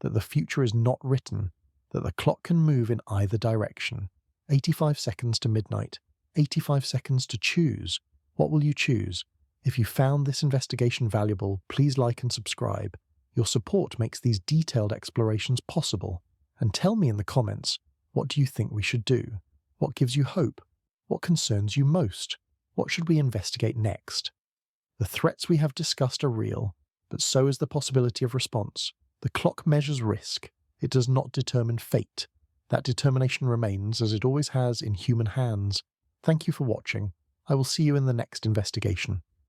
that the future is not written, that the clock can move in either direction. 85 seconds to midnight, 85 seconds to choose. What will you choose? If you found this investigation valuable, please like and subscribe. Your support makes these detailed explorations possible. And tell me in the comments, what do you think we should do? What gives you hope? What concerns you most? What should we investigate next? The threats we have discussed are real, but so is the possibility of response. The clock measures risk. It does not determine fate. That determination remains, as it always has, in human hands. Thank you for watching. I will see you in the next investigation.